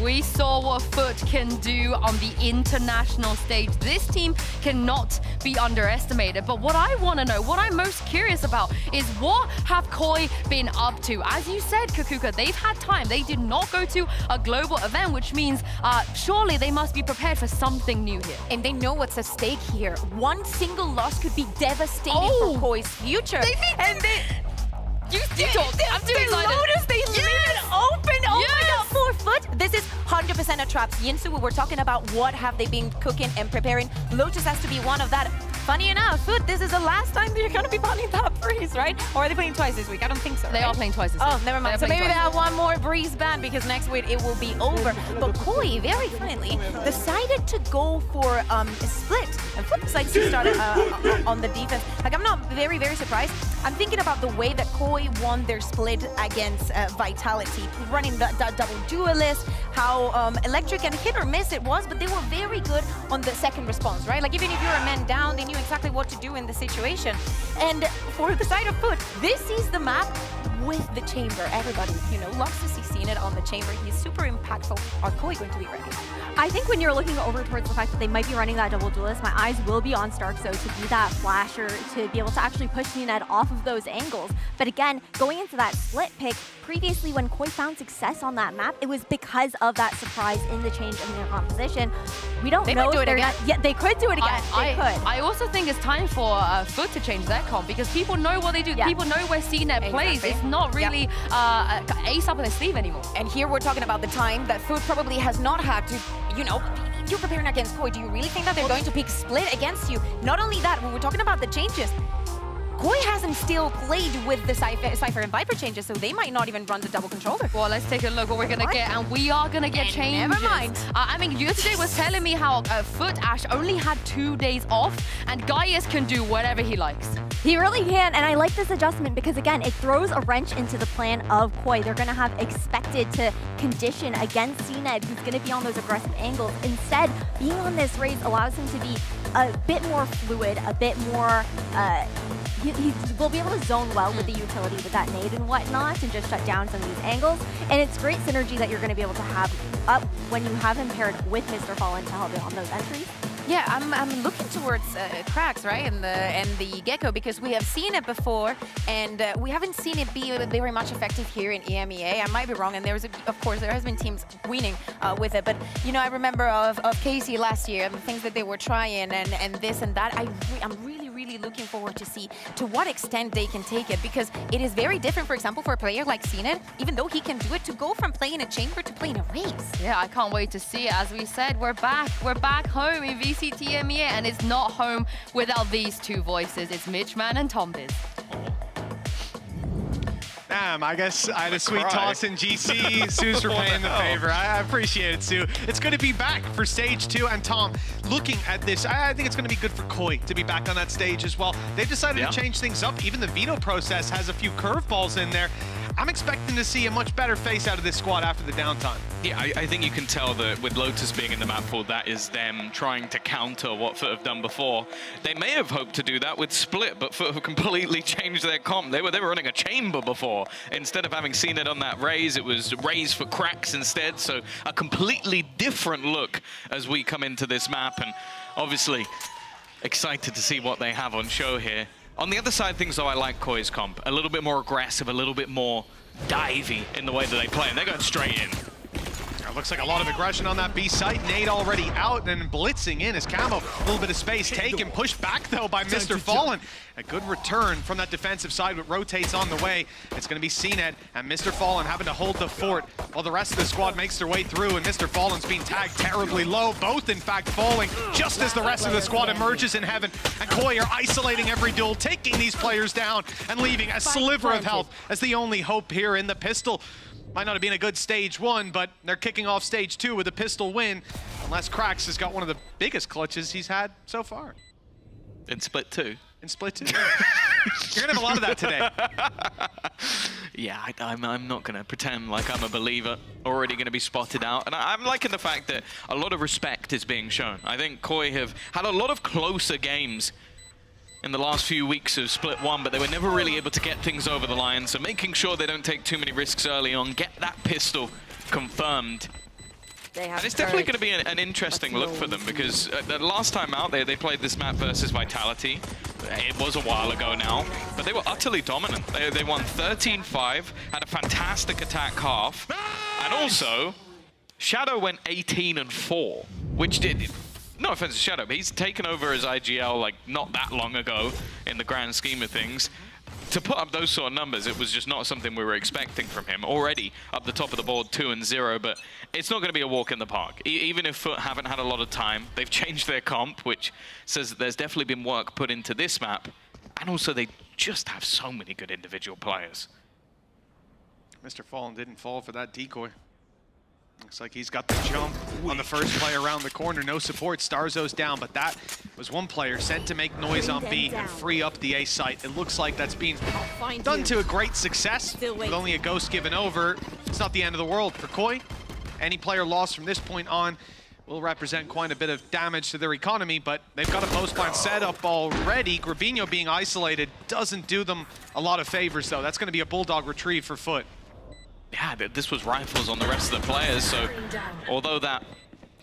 We saw what Foot can do on the international stage. This team cannot be underestimated. But what I want to know, what I'm most curious about, is what have Koi been up to? As you said, Kakuka, they've had time. They did not go to a global event, which means surely they must be prepared for something new here.
And they know what's at stake here. One single loss could be devastating for Koi's future.
You talk. I'm too excited.
Lotus, they leave it open. Oh my god, 4 foot. This is 100% a trap. Yinsu, we were talking about what have they been cooking and preparing. Lotus has to be one of that. Funny enough, Foot, this is the last time that you're going to be playing that Breeze, right? Or are they playing twice this week? I don't think so.
They are playing twice this week.
Oh, never mind. So maybe they have one more Breeze ban because next week it will be over. But Koi, very finally, decided to go for a split. And Foot decided to start on the defense. Like, I'm not very, very surprised. I'm thinking about the way that Koi won their split against Vitality, running that double duelist, how electric and hit or miss it was, but they were very good on the second response, right? Like, even if you're a man down, they knew exactly what to do in the situation. And for the side of Foot, this is the map with the chamber. Everybody, loves to see CNET on the chamber. He's super impactful. Are Koi going to be ready?
I think when you're looking over towards the fact that they might be running that double duelist, my eyes will be on Starkzo to be that flasher, to be able to actually push CNET off of those angles. But again, going into that split pick, previously when Koi found success on that map, it was because of that surprise in the change in their composition. We don't know if they're not. Yeah, they could do it again. They could.
I also think it's time for Foot to change their comp because people know what they do. Yeah. People know where CNET plays. It's not really ace up in their sleeve anymore.
And here we're talking about the time that Foot probably has not had to, you're preparing against Koi. Do you really think that they're going to pick split against you? Not only that, when we're talking about the changes, Koi hasn't still played with the Cypher and Viper changes, so they might not even run the double controller.
Well, let's take a look what we're going to get, and we are going to get changes.
Never mind.
I mean, you today was telling me how Foot Ash only had 2 days off, and Gaius can do whatever he likes.
He really can, and I like this adjustment because, again, it throws a wrench into the plan of Koi. They're going to have expected to condition against CNET, who's going to be on those aggressive angles. Instead, being on this raise allows him to be a bit more fluid, a bit more... He will be able to zone well with the utility with that nade and whatnot and just shut down some of these angles. And it's great synergy that you're going to be able to have up when you have him paired with Mr. Fallen to help him on those entries.
Yeah, I'm looking towards Cracks, right, and the Gecko, because we have seen it before, and we haven't seen it be very much effective here in EMEA. I might be wrong, and of course, there has been teams winning with it, but I remember of Casey last year and the things that they were trying, and this and that. I'm really looking forward to see to what extent they can take it, because it is very different, for example, for a player like CNET, even though he can do it, to go from playing a chamber to playing a race.
Yeah, I can't wait to see it. As we said, we're back home in VCT EMEA, and it's not home without these two voices. It's Mitchman and Tombiz.
Damn, I guess I had a sweet toss in GC. Sue's for paying the favor. I appreciate it, Sue. It's good to be back for stage 2. And Tom, looking at this, I think it's going to be good for Koi to be back on that stage as well. They've decided to change things up. Even the veto process has a few curveballs in there. I'm expecting to see a much better face out of this squad after the downtime.
Yeah, I think you can tell that with Lotus being in the map pool, that is them trying to counter what Foot have done before. They may have hoped to do that with Split, but Foot have completely changed their comp. They were running a chamber before. Instead of having seen it on that raise, it was raise for Cracks instead. So a completely different look as we come into this map, and obviously excited to see what they have on show here. On the other side of things, though, I like Koi's comp. A little bit more aggressive, a little bit more divey in the way that they play, and they're going straight in.
It looks like a lot of aggression on that B site. Nade already out and blitzing in as Camo. A little bit of space taken, pushed back though by Mr. Fallen. A good return from that defensive side, but rotates on the way. It's going to be CNET and Mr. Fallen having to hold the fort while the rest of the squad makes their way through, and Mr. Fallen's being tagged terribly low. Both, in fact, falling just as the rest of the squad emerges in heaven. And Koi are isolating every duel, taking these players down and leaving a sliver of health as the only hope here in the pistol. Might not have been a good stage 1, but they're kicking off stage 2 with a pistol win. Unless Cracks has got one of the biggest clutches he's had so far.
In Split 2.
In Split 2. You're gonna have a lot of that today.
Yeah, I'm not gonna pretend like I'm a believer. Already gonna be spotted out. And I'm liking the fact that a lot of respect is being shown. I think Koi have had a lot of closer games in the last few weeks of Split 1, but they were never really able to get things over the line, so making sure they don't take too many risks early on, get that pistol confirmed. And it's definitely going to be an interesting look for them, because the last time out they played this map versus Vitality. It was a while ago now, but they were utterly dominant. They won 13-5, had a fantastic attack half, and also Shadow went 18-4, which did, no offense to Shadow, but he's taken over as IGL like not that long ago in the grand scheme of things. To put up those sort of numbers, it was just not something we were expecting from him. Already up the top of the board, 2-0, but it's not going to be a walk in the park. Even if Foot haven't had a lot of time, they've changed their comp, which says that there's definitely been work put into this map. And also, they just have so many good individual players.
Mr. Fallen didn't fall for that decoy. Looks like he's got the jump on the first play around the corner. No support, Starzo's down, but that was one player sent to make noise on B and free up the A site. It looks like that's been done to a great success, with only a ghost given over. It's not the end of the world for Koi. Any player lost from this point on will represent quite a bit of damage to their economy, but they've got a post plant set up already. Grabinho being isolated doesn't do them a lot of favors, though. That's going to be a Bulldog retrieve for Foot.
Yeah, this was rifles on the rest of the players, so although that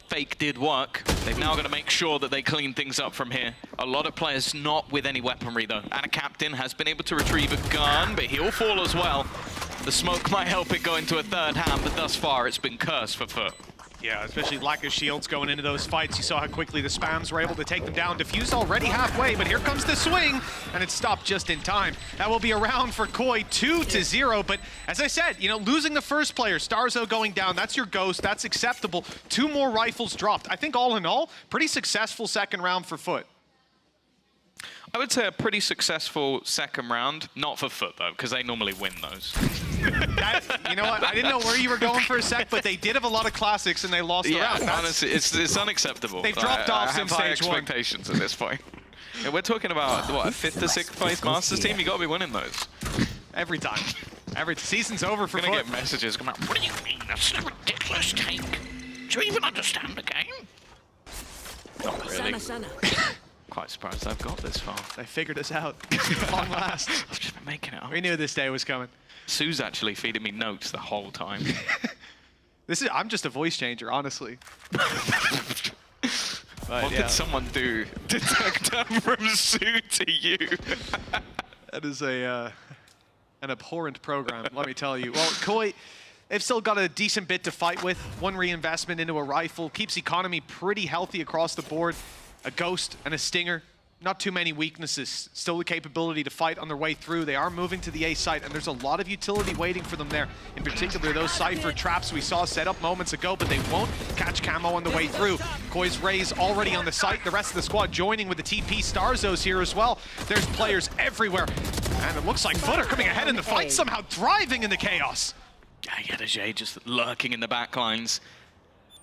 fake did work, they've now got to make sure that they clean things up from here. A lot of players not with any weaponry, though. And a captain has been able to retrieve a gun, but he'll fall as well. The smoke might help it go into a third hand, but thus far it's been cursed for Foot.
Yeah, especially lack of shields going into those fights. You saw how quickly the spams were able to take them down. Diffused already halfway, but here comes the swing, and it stopped just in time. That will be a round for Koi, 2-0. But as I said, you know, losing the first player, Starzo going down, that's your ghost, that's acceptable. 2 more rifles dropped. I think all in all, pretty successful second round for Foot.
I would say a pretty successful second round, not for Foot though, because they normally win those.
You know what, I didn't know where you were going for a sec, but they did have a lot of classics and they lost the round.
Honestly, it's unacceptable.
They've dropped off
I have
since
high
stage 1.
expectations at this point. Yeah, we're talking about, what, a 5th to 6th place Masters team? You got to be winning those.
Every time. Every season's over for Foot.
Gonna get messages come out. What do you mean? That's a ridiculous take. Do you even understand the game? Not really. Quite surprised I've got this far.
They figured us out. Long last.
I've just been making it up.
We knew this day was coming.
Sue's actually feeding me notes the whole time.
I'm just a voice changer, honestly.
What did someone do to turn from Sue to you?
That is an abhorrent program, let me tell you. Well, Koi, they've still got a decent bit to fight with. 1 reinvestment into a rifle. Keeps economy pretty healthy across the board. A ghost and a stinger. Not too many weaknesses. Still the capability to fight on their way through. They are moving to the A site, and there's a lot of utility waiting for them there. In particular, those Cypher traps we saw set up moments ago, but they won't catch Camo on the way through. Koi's Rays already on the site. The rest of the squad joining with the TP. Starzo's here as well. There's players everywhere. And it looks like Foot are coming ahead in the fight, somehow thriving in the chaos.
Yeah, Yedajay just lurking in the back lines.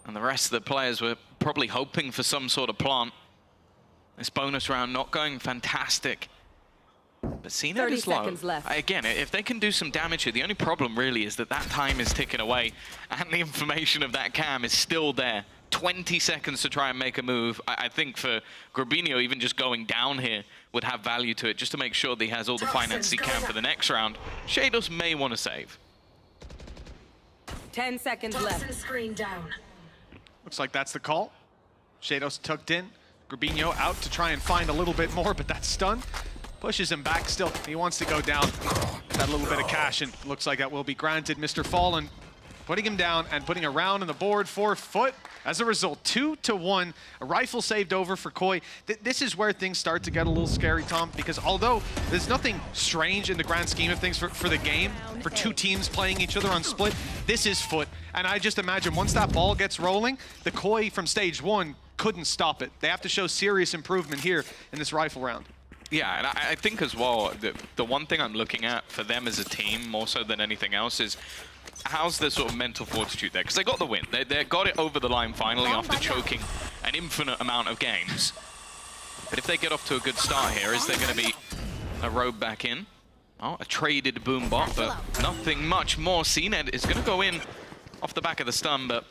And the rest of the players were probably hoping for some sort of plant. This bonus round not going fantastic. But CNED is low. Again, if they can do some damage here, the only problem really is that time is ticking away and the information of that cam is still there. 20 seconds to try and make a move. I think for Grabinho, even just going down here would have value to it, just to make sure that he has all the finance he can for the next round. Shados may want to save.
10 seconds left.
Screen down.
Looks like that's the call. Shados tucked in. Grabinho out to try and find a little bit more, but that stun pushes him back still. He wants to go down. That little bit of cash, and looks like that will be granted. Mr. Fallen putting him down and putting a round on the board for Foot. As a result, 2-1. A rifle saved over for Koi. This is where things start to get a little scary, Tom, because although there's nothing strange in the grand scheme of things for the game, for 2 teams playing each other on split, this is Foot. And I just imagine once that ball gets rolling, the Koi from stage 1 couldn't stop it. They have to show serious improvement here in this rifle round.
Yeah, and I think as well, the one thing I'm looking at for them as a team, more so than anything else, is how's their sort of mental fortitude there? Because they got the win. They got it over the line finally after choking an infinite amount of games. But if they get off to a good start here, is there going to be a road back in? Oh, a traded boom bot, but nothing much more. CNED is going to go in off the back of the stun, but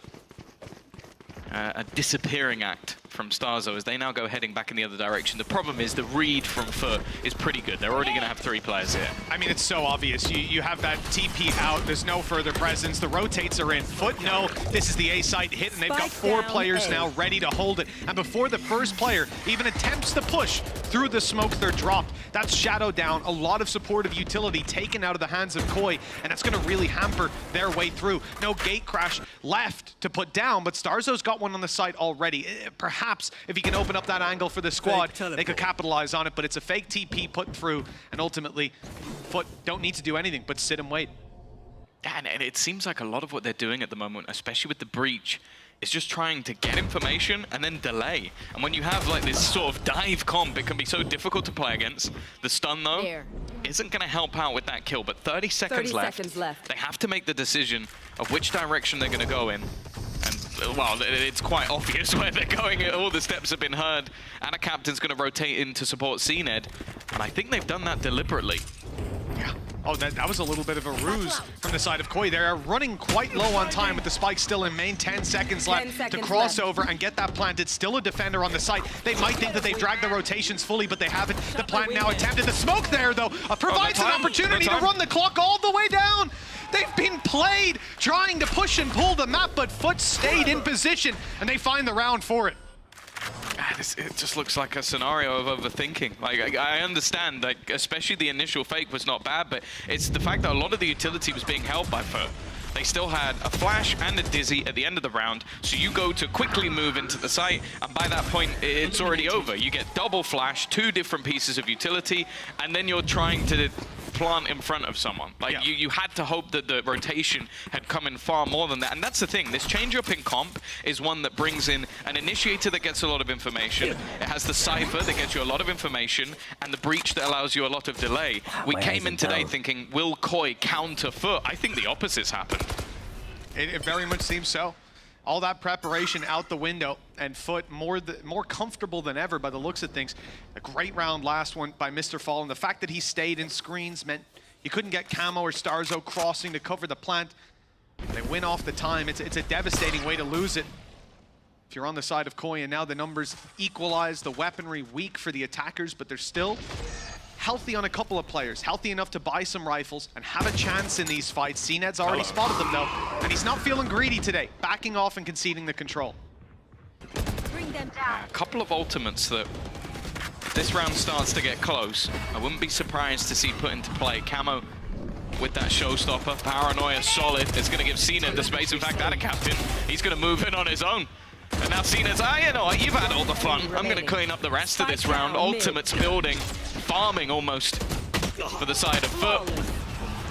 a disappearing act from Starzo as they now go heading back in the other direction. The problem is the read from Foot is pretty good. They're already going to have 3 players here.
I mean, it's so obvious. You have that TP out. There's no further presence. The rotates are in. Foot, no. This is the A site hit, and they've got 4 players now ready to hold it. And before the first player even attempts to push through the smoke, they're dropped. That's Shadow down. A lot of supportive utility taken out of the hands of Koi, and that's going to really hamper their way through. No gate crash left to put down, but Starzo's got one on the site already. Perhaps if he can open up that angle for the squad, they could capitalize on it, but it's a fake TP put through, and ultimately, Foot don't need to do anything but sit and wait.
And it seems like a lot of what they're doing at the moment, especially with the breach, is just trying to get information and then delay. And when you have like this sort of dive comp, it can be so difficult to play against. The stun though isn't going to help out with that kill, but 30 seconds left. They have to make the decision of which direction they're going to go in. And well, it's quite obvious where they're going. All the steps have been heard, and a captain's going to rotate in to support CNED. And I think they've done that deliberately.
Yeah. Oh, that was a little bit of a ruse from the side of Koi. They're running quite low on time with the spike still in main. 10 seconds left to cross over and get that planted. Still a defender on the site. They might think that they've dragged the rotations fully, but they haven't. The plant now attempted. The smoke there, though, provides an opportunity to run the clock all the way down. They've been played trying to push and pull the map, but Foot stayed in position, and they find the round for it.
It just looks like a scenario of overthinking. Like, I understand, like, especially the initial fake was not bad, but it's the fact that a lot of the utility was being held by Foot. They still had a flash and a dizzy at the end of the round, so you go to quickly move into the site, and by that point, it's already over. You get double flash, 2 different pieces of utility, and then you're trying to plant in front of someone. Like, you had to hope that the rotation had come in far more than that. And that's the thing, this change up in comp is one that brings in an initiator that gets a lot of information. It has the Cypher that gets you a lot of information, and the breach that allows you a lot of delay. We came in today thinking, will Koi counter Foot? I think the opposite's happened.
It very much seems so. All that preparation out the window, and Foot more comfortable than ever by the looks of things. A great round last one by Mr. Fallen. The fact that he stayed in screens meant you couldn't get Camo or Starzo crossing to cover the plant. They win off the time. It's a devastating way to lose it. If you're on the side of Koi, and now the numbers equalize, the weaponry weak for the attackers, but they're still healthy on a couple of players, healthy enough to buy some rifles and have a chance in these fights. CNED's already spotted them though, and he's not feeling greedy today, backing off and conceding the control.
Bring them down.
A couple of ultimates that this round starts to get close. I wouldn't be surprised to see put into play. Camo with that showstopper. Paranoia solid. It's going to give CNED the space. In fact, that a captain. He's going to move in on his own. And now CNED's, you know what, you've had all the fun. I'm going to clean up the rest of this round. Ultimates building, farming almost for the side of Foot.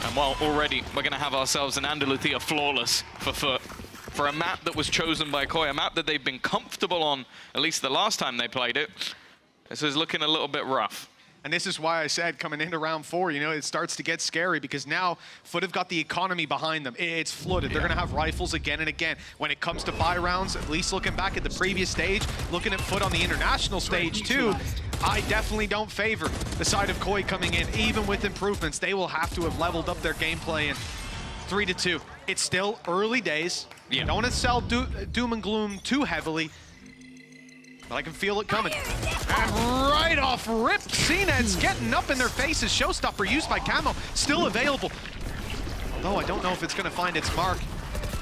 And well, already we're going to have ourselves an Andaluthia flawless for Foot. For a map that was chosen by Koi, a map that they've been comfortable on, at least the last time they played it. This is looking a little bit rough.
And this is why I said coming into round 4, you know, it starts to get scary because now Foot have got the economy behind them. It's flooded. They're going to have rifles again and again. When it comes to buy rounds, at least looking back at the previous stage, looking at Foot on the international stage too, I definitely don't favor the side of Koi coming in. Even with improvements, they will have to have leveled up their gameplay in 3-2. It's still early days. Don't want to sell doom and gloom too heavily. But I can feel it coming. And right off rip, CNED's getting up in their faces. Showstopper used by Camo, still available. Although I don't know if it's going to find its mark.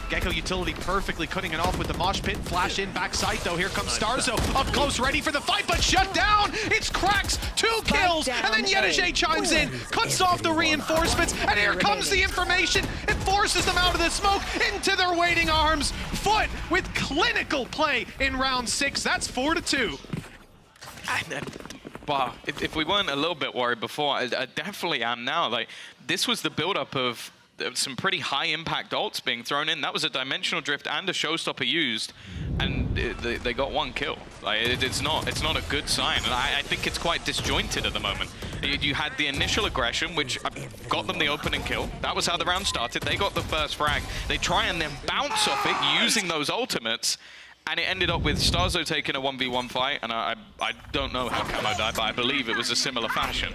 Gecko utility perfectly cutting it off with the mosh pit. Flash in, backside though. Here comes Starzo up close, ready for the fight, but shut down. It's Cracks, 2 kills, and then Yedege chimes in, cuts off the reinforcements, and here comes the information. It forces them out of the smoke into their waiting arms. Foot with clinical play in round 6. That's 4-2.
Wow, if we weren't a little bit worried before, I definitely am now. Like, this was the build-up of some pretty high impact ults being thrown in. That was a dimensional drift and a showstopper used, and they got 1 kill. Like, it's not a good sign, and I think it's quite disjointed at the moment. You had the initial aggression, which got them the opening kill. That was how the round started. They got the first frag. They try and then bounce off it using those ultimates, and it ended up with Starzo taking a 1v1 fight, and I don't know how Camo died, but I believe it was a similar fashion.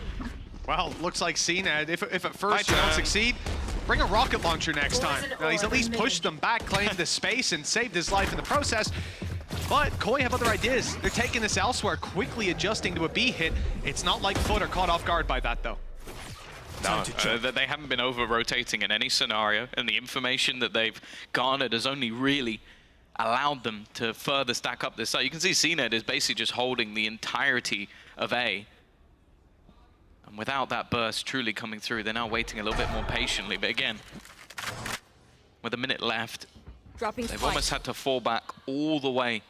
Well, looks like CNED, if at first you don't succeed, bring a rocket launcher next time. Now, he's at least pushed them back, claimed the space, and saved his life in the process. But Koi have other ideas. They're taking this elsewhere, quickly adjusting to a B hit. It's not like Foot are caught off guard by that, though.
No, they haven't been over-rotating in any scenario, and the information that they've garnered has only really allowed them to further stack up this site. You can see CNED is basically just holding the entirety of A. And without that burst truly coming through, they're now waiting a little bit more patiently. But again, with a minute left, they've almost had to fall back all the way.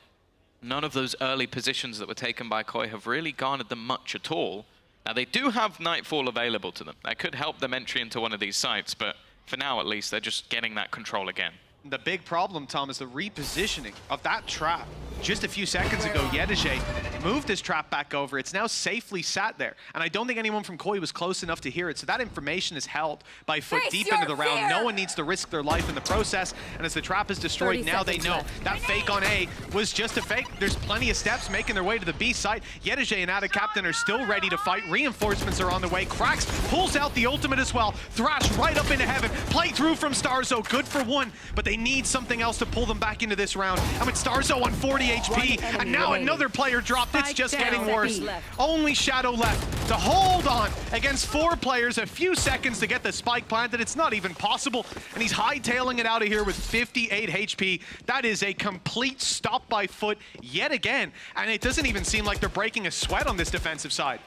None of those early positions that were taken by Koi have really garnered them much at all. Now, they do have Nightfall available to them. That could help them entry into one of these sites, but for now, at least, they're just getting that control again.
The big problem, Tom, is the repositioning of that trap. Just a few seconds ago, Yedege moved his trap back over. It's now safely sat there. And I don't think anyone from Koi was close enough to hear it. So that information is held by Foot deep into the round. No one needs to risk their life in the process. And as the trap is destroyed, now they know that fake on A was just a fake. There's plenty of steps making their way to the B site. Yedege and AdaCaptain are still ready to fight. Reinforcements are on the way. Krax pulls out the ultimate as well. Thrash right up into heaven. Play through from Starzo. Good for one, but they need something else to pull them back into this round. And with Starzo on 40 HP, and now another player dropped. It's just getting worse. Only Shadow left to hold on against 4 players. A few seconds to get the spike planted. It's not even possible. And he's hightailing it out of here with 58 HP. That is a complete stop by Foot yet again. And it doesn't even seem like they're breaking a sweat on this defensive side.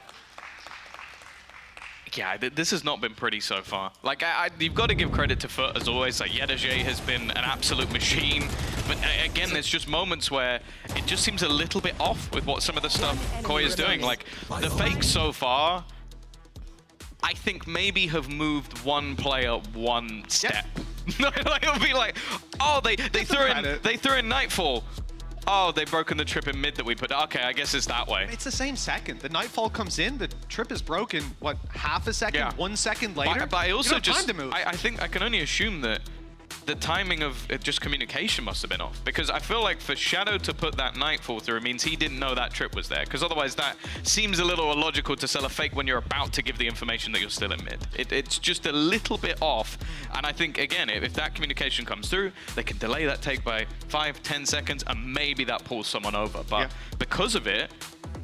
Yeah, this has not been pretty so far. Like, you've got to give credit to Foot, as always. Like, Yedege has been an absolute machine. But again, there's just moments where it just seems a little bit off with what some of the stuff Koi is doing. Like, the fakes so far, I think maybe have moved one player one step. Like, it'll be like, oh, they threw in Nightfall. Oh, they've broken the trip in mid that we put. Okay, I guess it's that way.
It's the same second. The Nightfall comes in, the trip is broken, what, half a second, 1 second later?
But I also
just, time to move.
I think I can only assume that the timing of just communication must have been off, because I feel like for Shadow to put that Nightfall through means he didn't know that trip was there, because otherwise that seems a little illogical to sell a fake when you're about to give the information that you're still in mid. It's just a little bit off, and I think, again, if that communication comes through, they can delay that take by 5-10 seconds, and maybe that pulls someone over. But because of it,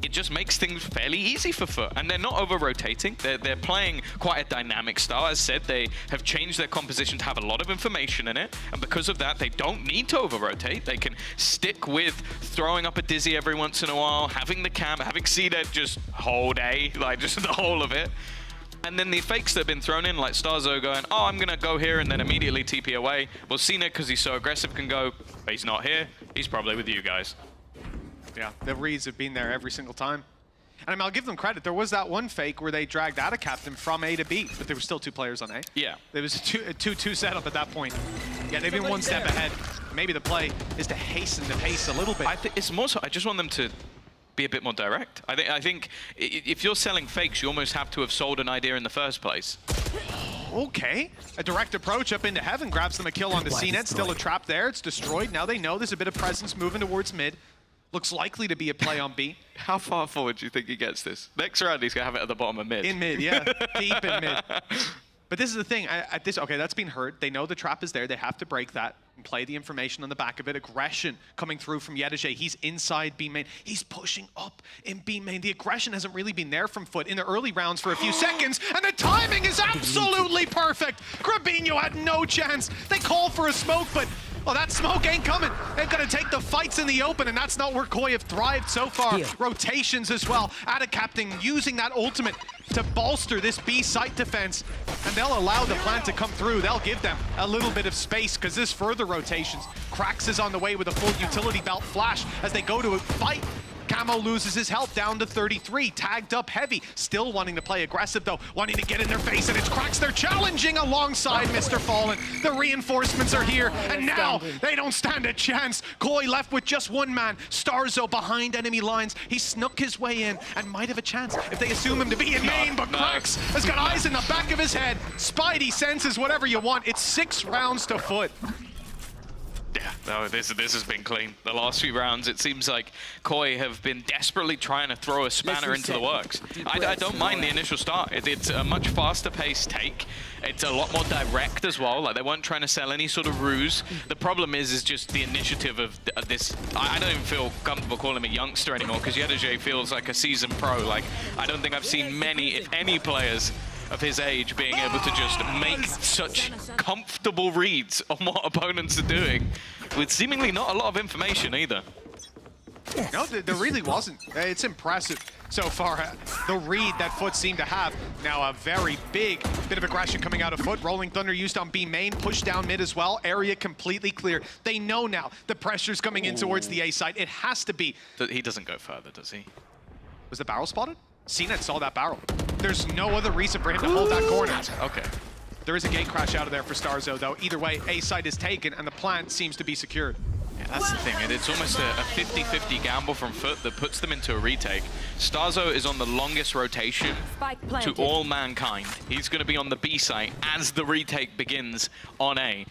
it just makes things fairly easy for Foot. And they're not over-rotating. They're playing quite a dynamic style. As said, they have changed their composition to have a lot of information in it. And because of that, they don't need to over-rotate. They can stick with throwing up a dizzy every once in a while, having the camp, having CNED just hold A, like just the whole of it. And then the fakes that have been thrown in, like Starzo going, oh, I'm going to go here and then immediately TP away. Well, CNED, because he's so aggressive, can go, he's not here. He's probably with you guys.
Yeah, the reads have been there every single time. And I mean, I'll give them credit. There was that one fake where they dragged AdaCaptain from A to B, but there were still 2 players on A.
Yeah.
There was a 2-2 setup at that point. Yeah, they've been 1 step ahead. Maybe the play is to hasten the pace a little bit.
I think it's more so, I just want them to be a bit more direct. I think if you're selling fakes, you almost have to have sold an idea in the first place.
Okay. A direct approach up into heaven, grabs them a kill on the CNED. Still a trap there. It's destroyed. Now they know there's a bit of presence moving towards mid. Looks likely to be a play on B.
How far forward do you think he gets this? Next round, he's going to have it at the bottom of mid.
In mid, yeah. Deep in mid. But this is the thing. Okay, that's been heard. They know the trap is there. They have to break that and play the information on the back of it. Aggression coming through from Yedege. He's inside B main. He's pushing up in B main. The aggression hasn't really been there from Foot in the early rounds for a few seconds, and the timing is absolutely perfect. Grabinho had no chance. They call for a smoke, but well, that smoke ain't coming. They're going to take the fights in the open, and that's not where Koi have thrived so far. Rotations as well. AdaCaptain using that ultimate to bolster this B site defense, and they'll allow the plant to come through. They'll give them a little bit of space because this further rotations. Krax is on the way with a full utility belt flash as they go to a fight. Camo loses his health down to 33, tagged up heavy, still wanting to play aggressive though, wanting to get in their face, and it's Krax. They're challenging alongside Mr. Fallen. The reinforcements are here, and now they don't stand a chance. Koi left with just 1 man, Starzo behind enemy lines. He snuck his way in and might have a chance if they assume him to be in main, but Krax has got eyes in the back of his head. Spidey senses whatever you want. It's 6 rounds to Foot.
No, this has been clean. The last few rounds, it seems like Koi have been desperately trying to throw a spanner into the works. I don't mind the initial start. It's a much faster paced take. It's a lot more direct as well. Like, they weren't trying to sell any sort of ruse. The problem is just the initiative of this. I don't even feel comfortable calling him a youngster anymore, because Yedajay feels like a seasoned pro. Like, I don't think I've seen many, if any, players of his age being able to just make such comfortable reads on what opponents are doing with seemingly not a lot of information either.
No, there really wasn't. It's impressive so far, the read that Foot seemed to have. Now a very big bit of aggression coming out of Foot. Rolling Thunder used on B main, push down mid as well. Area completely clear. They know now the pressure's coming in towards the A side. It has to be.
He doesn't go further, does he?
Was the barrel spotted? CNET saw that barrel. There's no other reason for him to hold that corner.
Okay.
There is a gate crash out of there for Starzo, though. Either way, A side is taken, and the plant seems to be secured.
Yeah, that's the thing. It's almost a 50-50 gamble from Foot that puts them into a retake. Starzo is on the longest rotation to all mankind. He's going to be on the B site as the retake begins on A.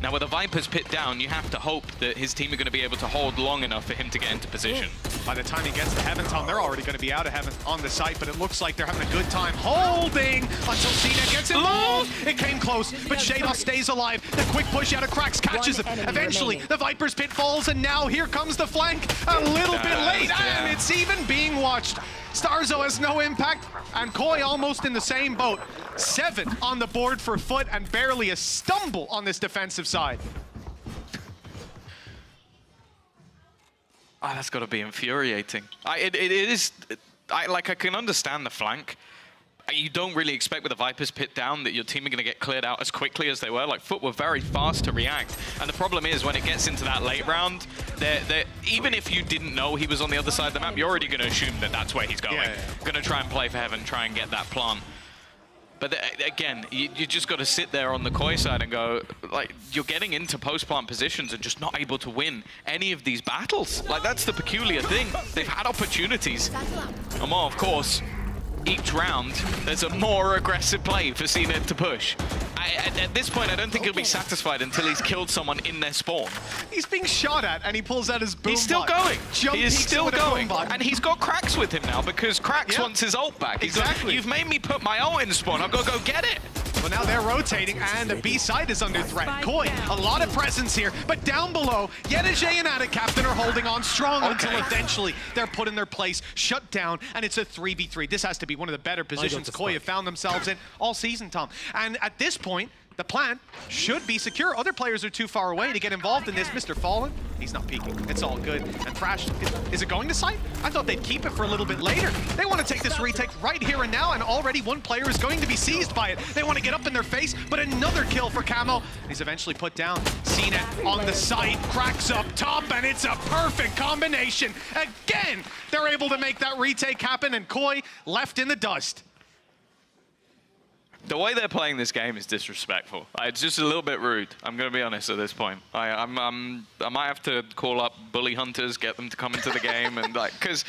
Now, with the Viper's pit down, you have to hope that his team are going to be able to hold long enough for him to get into position.
By the time he gets to Heaven, Tom, they're already going to be out of Heaven on the site, but it looks like they're having a good time holding until CNET gets involved. It came close, but Shadow stays alive. The quick push out of Krax catches him. Eventually, the Viper's pit falls, and now here comes the flank. A little bit late, and it's even being watched. Starzo has no impact, and Koi almost in the same boat. 7 on the board for Foot, and barely a stumble on this defensive side.
Oh, that's got to be infuriating. It is. I can understand the flank. You don't really expect with the Viper's pit down that your team are going to get cleared out as quickly as they were. Like, Foot were very fast to react. And the problem is, when it gets into that late round, even if you didn't know he was on the other side of the map, you're already going to assume that that's where he's going. Going to try and play for Heaven, try and get that plant. But again, you just got to sit there on the Koi side and go, like, you're getting into post-plant positions and just not able to win any of these battles. Like, that's the peculiar thing. They've had opportunities. And well, of course, each round, there's a more aggressive play for CNET to push. At this point, I don't think he'll be satisfied until he's killed someone in their spawn.
He's being shot at, and he pulls out his boom.
He's still going. He is still going. And he's got Krax with him now, because Krax wants his ult back.
Exactly.
You've made me put my ult in spawn. I've got to go get it.
Well, now they're rotating, and the B side is under threat. Koi, a lot of presence here, but down below, Yedajay and Attic Captain are holding on strong until eventually they're put in their place, shut down, and it's a 3v3. This has to be one of the better positions Koi have found themselves in all season, Tom. And at this point, the plant should be secure. Other players are too far away to get involved in this. Mr. Fallen, he's not peeking. It's all good. And Thrash, is it going to site? I thought they'd keep it for a little bit later. They want to take this retake right here and now, and already one player is going to be seized by it. They want to get up in their face, but another kill for Camo. He's eventually put down. CNET on the site, Cracks up top, and it's a perfect combination. Again, they're able to make that retake happen, and Koi left in the dust.
The way they're playing this game is disrespectful. It's just a little bit rude. I'm going to be honest at this point. I might have to call up bully hunters, get them to come into the game, and like, because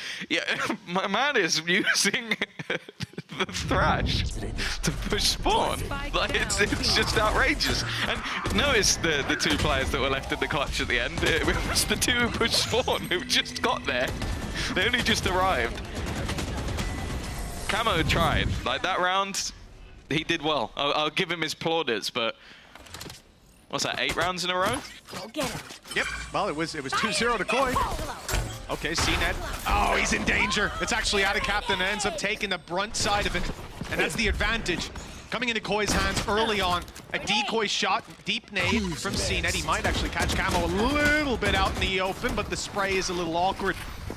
my man is using the Thrash to push spawn. Like, it's just outrageous. And notice the 2 players that were left in the clutch at the end. It was the 2 who pushed spawn who just got there. They only just arrived. Camo tried. Like, that round, he did well. I'll give him his plaudits, but what's that, 8 rounds in a row?
Go get him.
Yep, well, it was 2-0 to Koi. Okay, CNET. Oh, he's in danger. It's actually Attic Captain that ends up taking the brunt side of it, and that's the advantage. Coming into Koi's hands early on, a decoy shot, deep nade from CNET. He might actually catch Camo a little bit out in the open, but the spray is a little awkward.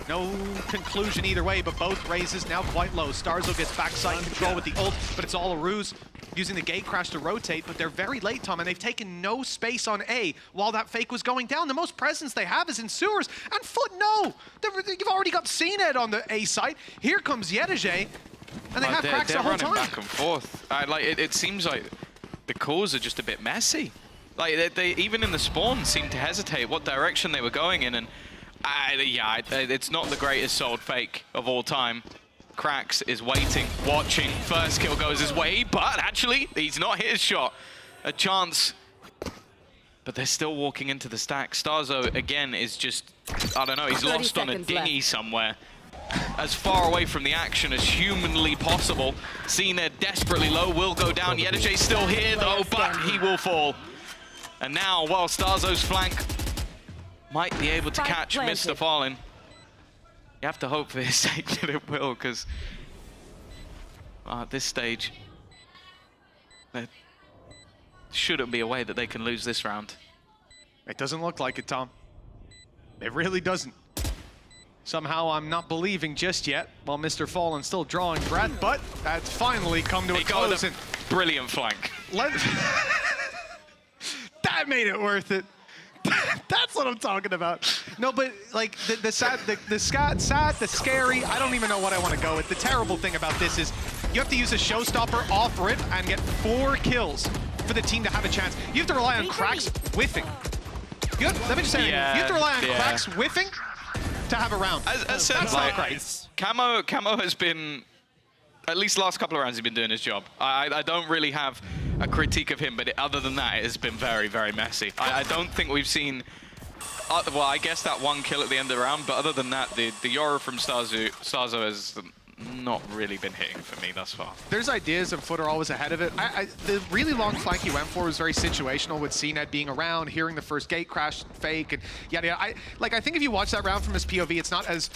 No conclusion either way, but both raises now quite low. Starzo gets backside control with the ult, but it's all a ruse. Using the gate crash to rotate, but they're very late, Tom, and they've taken no space on A while that fake was going down. The most presence they have is in sewers, and Foot, no! You've already got CNET on the A site. Here comes Yedajay, and they have Cracks the whole time.
They're running back and forth. It seems like the calls are just a bit messy. Like, they even in the spawn seem to hesitate what direction they were going in, and it's not the greatest sold fake of all time. Krax is waiting, watching. First kill goes his way, but actually, he's not hit his shot. A chance But they're still walking into the stack. Starzo, again, is just, I don't know, he's lost on a dinghy somewhere. As far away from the action as humanly possible. Cena desperately low, will go down. Yedejay's still here though, but he will fall. And now, while Starzo's flank might be able to catch Mr. Fallen, you have to hope for his sake that it will, because at this stage, there shouldn't be a way that they can lose this round.
It doesn't look like it, Tom. It really doesn't. Somehow I'm not believing just yet, while Mr. Fallen's still drawing breath, but that's finally come to a close.
Brilliant flank.
That made it worth it. That's what I'm talking about. No, but like the scary, I don't even know what I want to go with. The terrible thing about this is you have to use a showstopper off rip and get 4 kills for the team to have a chance. You have to rely on cracks whiffing. Let me just say, you have to rely on cracks whiffing to have a round.
As said, like, Camo has been, at least last couple of rounds, he's been doing his job. I don't really have a critique of him, but other than that, it has been very, very messy. I don't think we've seen, well, I guess that 1 kill at the end of the round, but other than that, the Yoru from Starzo has not really been hitting for me thus far.
There's ideas, and Foot are always ahead of it. The really long flank he went for was very situational with CNET being around, hearing the first gate crash fake, and yada yada. I think if you watch that round from his POV, it's not as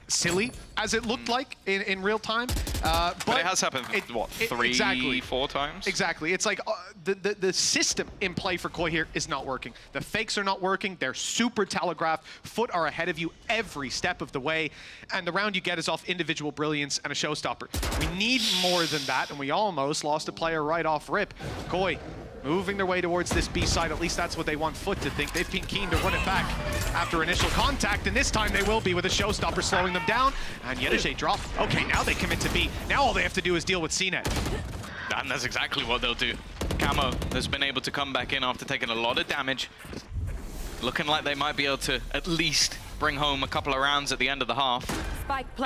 silly as it looked like in real time.
But it has happened, what, 3, 4 times?
Exactly. It's like the system in play for Koi here is not working. The fakes are not working. They're super telegraphed. Foot are ahead of you every step of the way. And the round you get is off individual brilliance and a showstopper. We need more than that, and we almost lost a player right off rip. Koi moving their way towards this B side. At least that's what they want Foot to think. They've been keen to run it back after initial contact, and this time they will be with a showstopper slowing them down. And Yedejay drop. Okay, now they commit to B. Now all they have to do is deal with CNET.
And that's exactly what they'll do. Camo has been able to come back in after taking a lot of damage. Looking like they might be able to at least bring home a couple of rounds at the end of the half.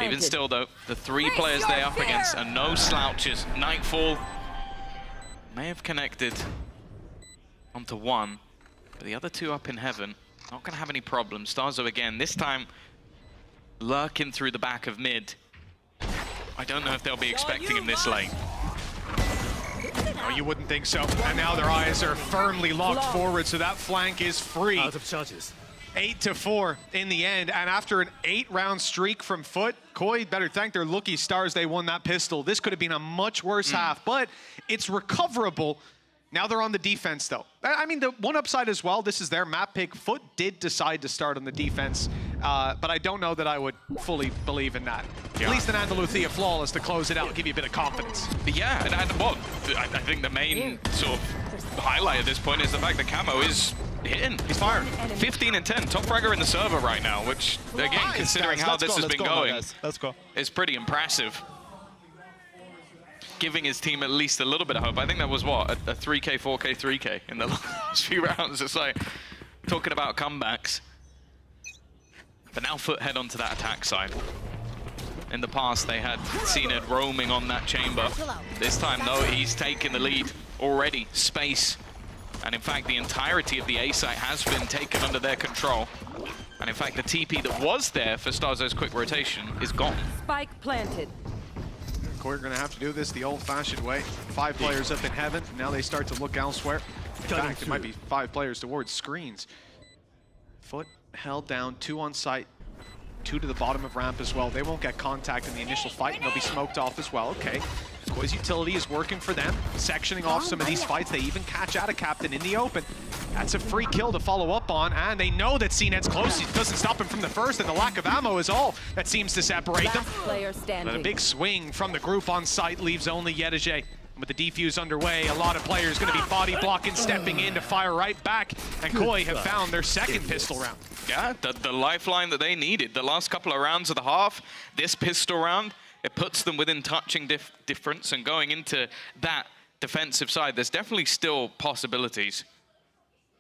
Even still though, the 3 players they're up against are no slouches. Nightfall may have connected onto 1, but the other 2 up in heaven, not going to have any problems. Starzo again, this time lurking through the back of mid. I don't know if they'll be expecting him this late.
No, you wouldn't think so. And now their eyes are firmly locked forward, so that flank is free.
Out of charges.
8-4 in the end, and after an 8-round streak from Foot, Koi better thank their lucky stars they won that pistol. This could have been a much worse half, but it's recoverable. Now they're on the defense, though. I mean, the one upside as well, this is their map pick. Foot did decide to start on the defense, but I don't know that I would fully believe in that. Yeah. At least an Andalucia flawless to close it out and give you a bit of confidence.
Yeah, and well, I think the main sort of highlight at this point is the fact that Camo is hitting.
He's firing.
15 and 10, top fragger in the server right now, which, again, considering how this has been going, is pretty impressive. Giving his team at least a little bit of hope. I think that was, what, a 3K, 4K, 3K in the last few rounds. It's like, talking about comebacks. But now Foot head onto that attack side. In the past, they had seen it roaming on that chamber. This time, though, he's taken the lead already. Space. And in fact, the entirety of the A site has been taken under their control. And in fact, the TP that was there for Starzo's quick rotation is gone.
Spike planted.
Koi are going to have to do this the old-fashioned way. 5 players up in heaven. Now they start to look elsewhere. In fact, it might be 5 players towards screens. Foot held down, 2 on site, 2 to the bottom of ramp as well. They won't get contact in the initial fight, and they'll be smoked off as well. Okay. Koi's utility is working for them, sectioning off some of these fights. They even catch out a captain in the open. That's a free kill to follow up on, and they know that CNET's close. It doesn't stop him from the first, and the lack of ammo is all that seems to separate them. But a big swing from the group on site leaves only Yedejay. With the defuse underway, a lot of players going to be body blocking, stepping in to fire right back, and Koi have found their second pistol round.
Yeah, the lifeline that they needed. The last couple of rounds of the half, this pistol round, it puts them within touching difference, and going into that defensive side, there's definitely still possibilities.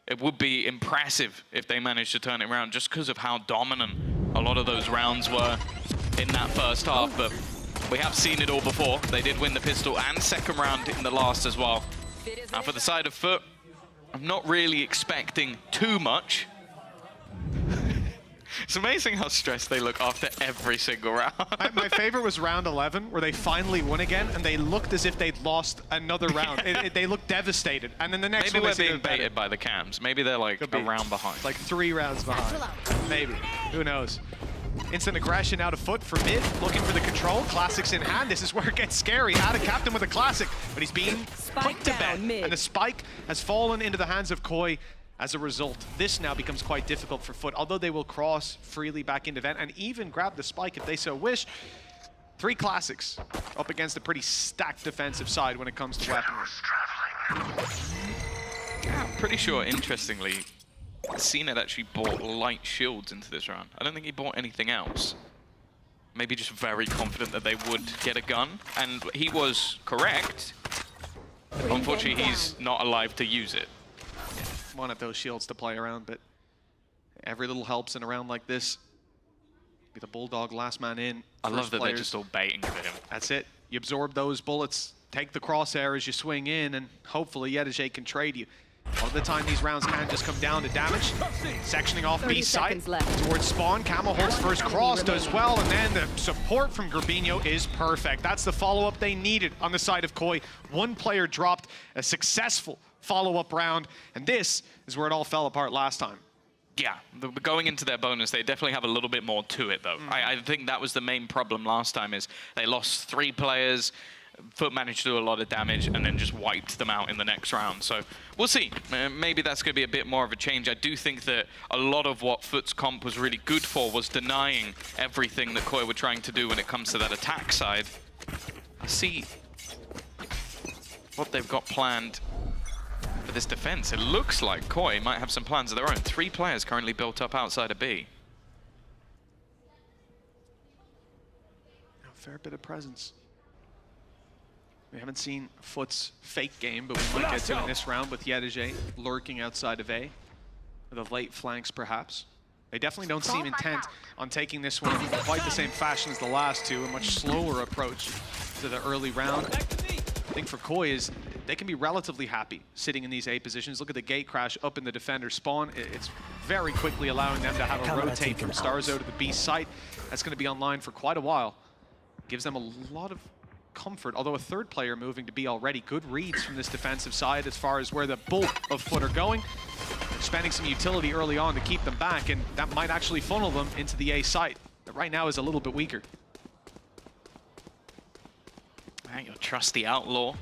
It would be impressive if they managed to turn it around just because of how dominant a lot of those rounds were in that first half, but we have seen it all before. They did win the pistol and second round in the last as well. And for the side of Foot, I'm not really expecting too much. It's amazing how stressed they look after every single round.
My favorite was round 11, where they finally won again, and they looked as if they'd lost another round. They looked devastated. And then the next
Maybe
one,
we're being baited by the cams. Maybe they're like a round behind.
Like 3 rounds behind. Maybe. Who knows? Instant aggression out of foot for mid, looking for the control. Classics in hand. This is where it gets scary. Out of captain with a classic, but he's being put to bed. And the spike has fallen into the hands of Koi. As a result, this now becomes quite difficult for Foot, although they will cross freely back into vent and even grab the spike if they so wish. 3 classics up against a pretty stacked defensive side when it comes to weaponry.
Yeah, I'm pretty sure, interestingly, CNET actually bought light shields into this round. I don't think he bought anything else. Maybe just very confident that they would get a gun, and he was correct. Unfortunately, he's not alive to use it.
One of those shields to play around, but every little helps in a round like this. Be the Bulldog last man in.
I love that they're just all baiting for him.
That's it. You absorb those bullets, take the crosshair as you swing in, and hopefully Yedajay can trade you. A lot of the time these rounds can just come down to damage. Sectioning off B site towards spawn. Camo holds first cross, does well, and then the support from Gerbino is perfect. That's the follow-up they needed on the side of Koi. One player dropped a successful follow-up round, and this is where it all fell apart last time.
Yeah, going into their bonus, they definitely have a little bit more to it, though. I think that was the main problem last time, is they lost 3 players, Foot managed to do a lot of damage, and then just wiped them out in the next round. So we'll see. Maybe that's going to be a bit more of a change. I do think that a lot of what Foot's comp was really good for was denying everything that Koi were trying to do when it comes to that attack side. I see what they've got planned for this defense. It looks like Koi might have some plans of their own. 3 players currently built up outside of B.
A fair bit of presence. We haven't seen Foot's fake game, but we might get to in this round with Yedajay lurking outside of A. With the late flanks, perhaps. They definitely don't seem intent on taking this one in quite the same fashion as the last 2, a much slower approach to the early round. I think for Koi is they can be relatively happy sitting in these A positions. Look at the gate crash up in the defender spawn. It's very quickly allowing them to have a rotate from Starzo to the B site. That's going to be online for quite a while. Gives them a lot of comfort, although a 3rd player moving to B already. Good reads from this defensive side as far as where the bulk of Foot are going. Spending some utility early on to keep them back, and that might actually funnel them into the A site. That right now is a little bit weaker.
Right, your trusty Outlaw.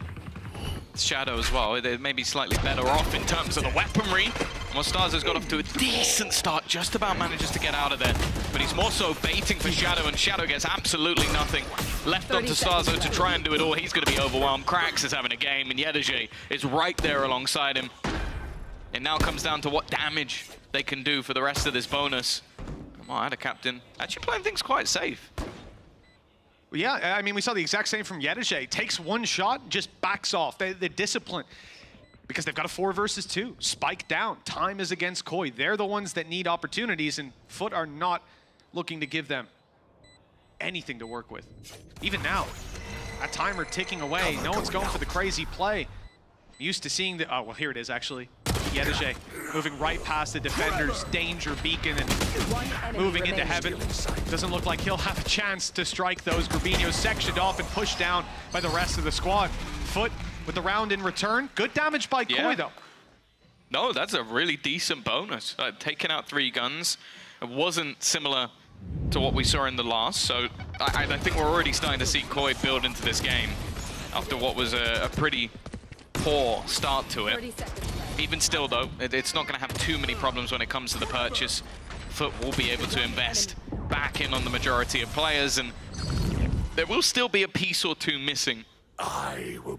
Shadow as well. They may be slightly better off in terms of the weaponry. Mostazo's got off to a decent start, just about manages to get out of there. But he's more so baiting for Shadow, and Shadow gets absolutely nothing. Left up to Stazo to try and do it all. He's going to be overwhelmed. Krax is having a game, and Yedajay is right there alongside him. It now comes down to what damage they can do for the rest of this bonus. Come on, Captain. Actually playing things quite safe.
Yeah, I mean, we saw the exact same from Yedajay. Takes 1 shot, just backs off. They're disciplined because they've got a 4 versus 2. Spike down. Time is against Koi. They're the ones that need opportunities, and Foot are not looking to give them anything to work with. Even now, a timer ticking away. No one's going for the crazy play. Used to seeing the... Oh, well, here it is, actually. Yedajay moving right past the defender's danger beacon and moving into heaven. Doesn't look like he'll have a chance to strike those. Gerbino's sectioned off and pushed down by the rest of the squad. Foot with the round in return. Good damage by Koi, though.
No, that's a really decent bonus. Taking out 3 guns. It wasn't similar to what we saw in the last, so I think we're already starting to see Koi build into this game after what was a pretty poor start to it. Even still, though, it's not going to have too many problems when it comes to the purchase. Foot will be able to invest back in on the majority of players, and there will still be a piece or 2 missing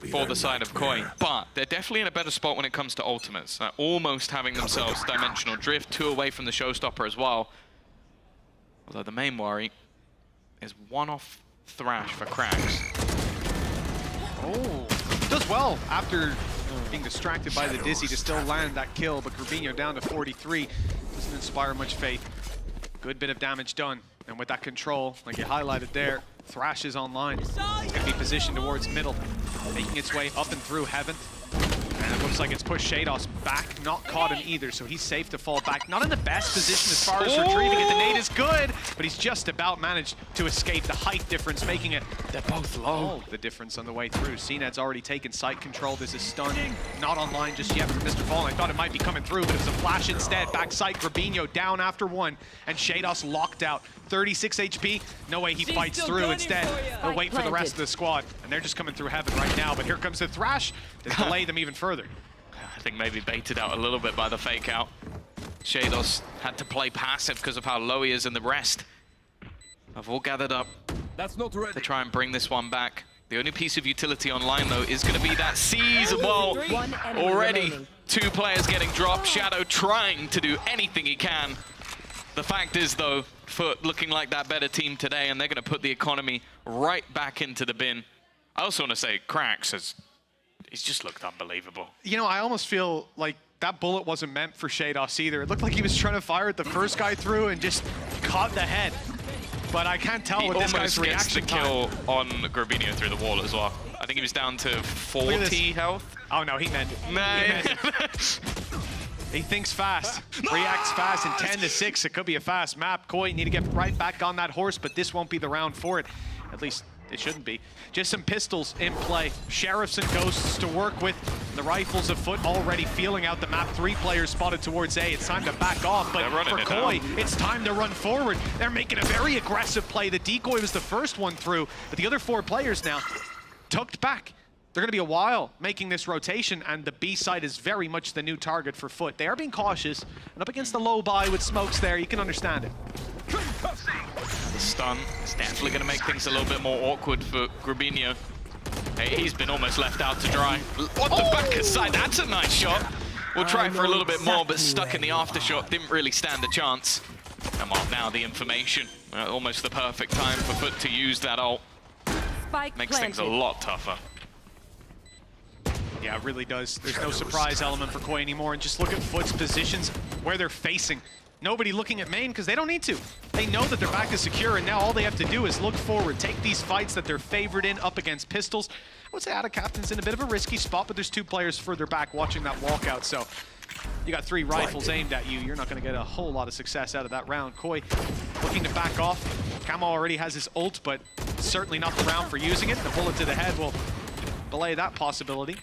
for the side of Koi. But they're definitely in a better spot when it comes to ultimates. They're almost having themselves dimensional drift, 2 away from the showstopper as well. Although the main worry is 1 off Thrash for Krax.
Oh, does well after being distracted by the Dizzy to still land that kill, but Gerbino down to 43 doesn't inspire much faith. Good bit of damage done, and with that control, like you highlighted there, Thrash is online. It's going to be positioned towards middle, making its way up and through heaven. And looks like it's pushed Shados back, not caught him either, so he's safe to fall back. Not in the best position as far as retrieving it. The nade is good, but he's just about managed to escape. The height difference making it.
They're both low.
The difference on the way through. CNED's already taken site control. There's a stun not online just yet for Mr. Fallen. I thought it might be coming through, but it was a flash instead. Backside, Grabinho down after one, and Shados locked out. 36 HP, no way he fights through. Instead, they'll wait for the rest of the squad, and they're just coming through heaven right now. But here comes the Thrash to delay them even further.
I think maybe baited out a little bit by the fake out. Shados had to play passive because of how low he is, and the rest have all gathered up to try and bring this one back. The only piece of utility online, though, is going to be that Seize. Well, already 2 players getting dropped. Shadow trying to do anything he can. The fact is, though, Foot looking like that better team today, and they're going to put the economy right back into the bin. I also want to say, Krax he's just looked unbelievable.
You know, I almost feel like that bullet wasn't meant for Shados either. It looked like he was trying to fire at the first guy through and just caught the head. But I can't tell what this guy's reaction
time. He almost gets the kill on Grabinho through the wall as well. I think he was down to 40 health.
Oh no, he meant it. He thinks fast, reacts fast, and 10-6, it could be a fast map. Koi need to get right back on that horse, but this won't be the round for it. At least it shouldn't be. Just some pistols in play. Sheriffs and Ghosts to work with. The Rifles of Foot already feeling out the map. 3 players spotted towards A. It's time to back off, but for Koi, it's time to run forward. They're making a very aggressive play. The decoy was the first one through, but the other 4 players now tucked back. They're going to be a while making this rotation, and the B side is very much the new target for Foot. They are being cautious, and up against the low buy with smokes there, you can understand it.
The stun is definitely going to make things a little bit more awkward for Grabinho. Hey, he's been almost left out to dry. What the back side? That's a nice shot. We'll try for a little bit more, but stuck in the aftershock. Didn't really stand a chance. Come on, now the information. Almost the perfect time for Foot to use that ult. Makes things a lot tougher.
Yeah, it really does. There's no surprise element for Koi anymore, and just look at Foot's positions, where they're facing. Nobody looking at main because they don't need to. They know that their back is secure, and now all they have to do is look forward, take these fights that they're favored in up against pistols. I would say Captain's in a bit of a risky spot, but there's 2 players further back watching that walkout, so you got 3 rifles aimed at you. You're not going to get a whole lot of success out of that round. Koi looking to back off. Camo already has his ult, but certainly not the round for using it. The bullet to the head will delay that possibility.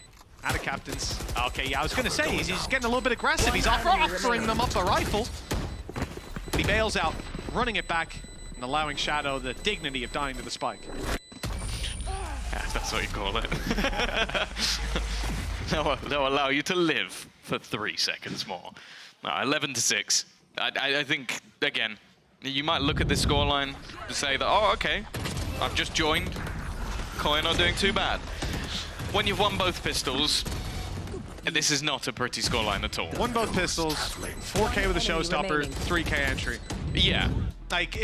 Captain's. Okay, yeah, I was going to say, he's getting a little bit aggressive. He's offering them up a rifle. But he bails out, running it back, and allowing Shadow the dignity of dying to the spike.
That's what you call it. They'll allow you to live for 3 seconds more. 11-6. I think, again, you might look at this scoreline to say that, oh, okay, I've just joined. Koi not doing too bad. When you've won both pistols, this is not a pretty scoreline at all.
Won both pistols, 4K with a showstopper, 3K entry.
Yeah.
Like,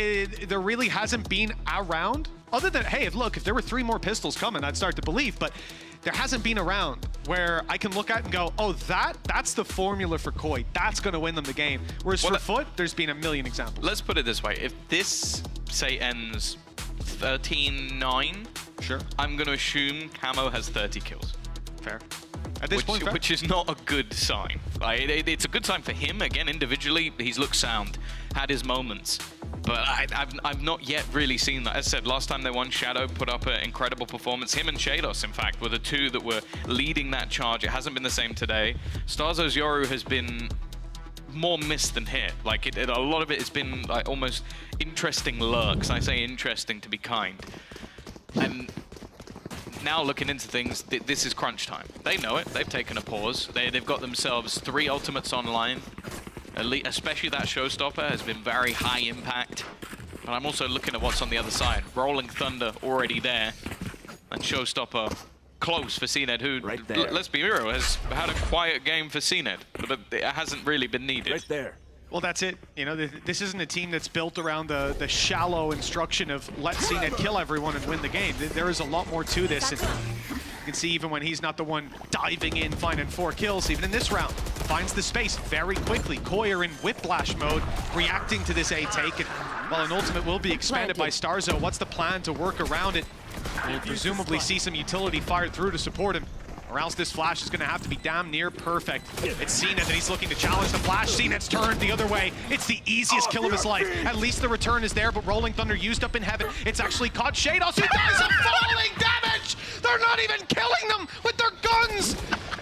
there really hasn't been a round, other than, hey, look, if there were 3 more pistols coming, I'd start to believe, but there hasn't been a round where I can look at and go, oh, that's the formula for Koi. That's going to win them the game. Whereas for Foot, there's been a million examples.
Let's put it this way. If this, say, ends 13-9,
sure,
I'm going to assume Camo has 30 kills.
Fair. At this point,
which is not a good sign. It's a good sign for him. Again, individually, he's looked sound, had his moments. But I've not yet really seen that. As I said, last time they won, Shadow put up an incredible performance. Him and Shados, in fact, were the 2 that were leading that charge. It hasn't been the same today. Starzo's Yoru has been more missed than hit. Like, a lot of it has been like almost interesting lurks. I say interesting to be kind. And now looking into things, this is crunch time. They know it. They've taken a pause. They've got themselves 3 ultimates online. Especially that showstopper has been very high impact. But I'm also looking at what's on the other side. Rolling Thunder already there. And showstopper close for CNED, who, let's be real, has had a quiet game for CNED. But it hasn't really been needed.
Right there.
Well, that's it. You know, this isn't a team that's built around the shallow instruction of let CNED kill everyone and win the game. There is a lot more to this. And you can see even when he's not the one diving in, finding 4 kills, even in this round, finds the space very quickly. Koi are in whiplash mode, reacting to this A take. And while an ultimate will be expanded by Starzo, what's the plan to work around it? We'll presumably see some utility fired through to support him. or else this flash is going to have to be damn near perfect. It's Cena that he's looking to challenge the flash. Cena's turned the other way. It's the easiest kill of his life. At least the return is there, but Rolling Thunder used up in heaven. It's actually caught Shados, who dies of falling damage! They're not even killing them with their guns!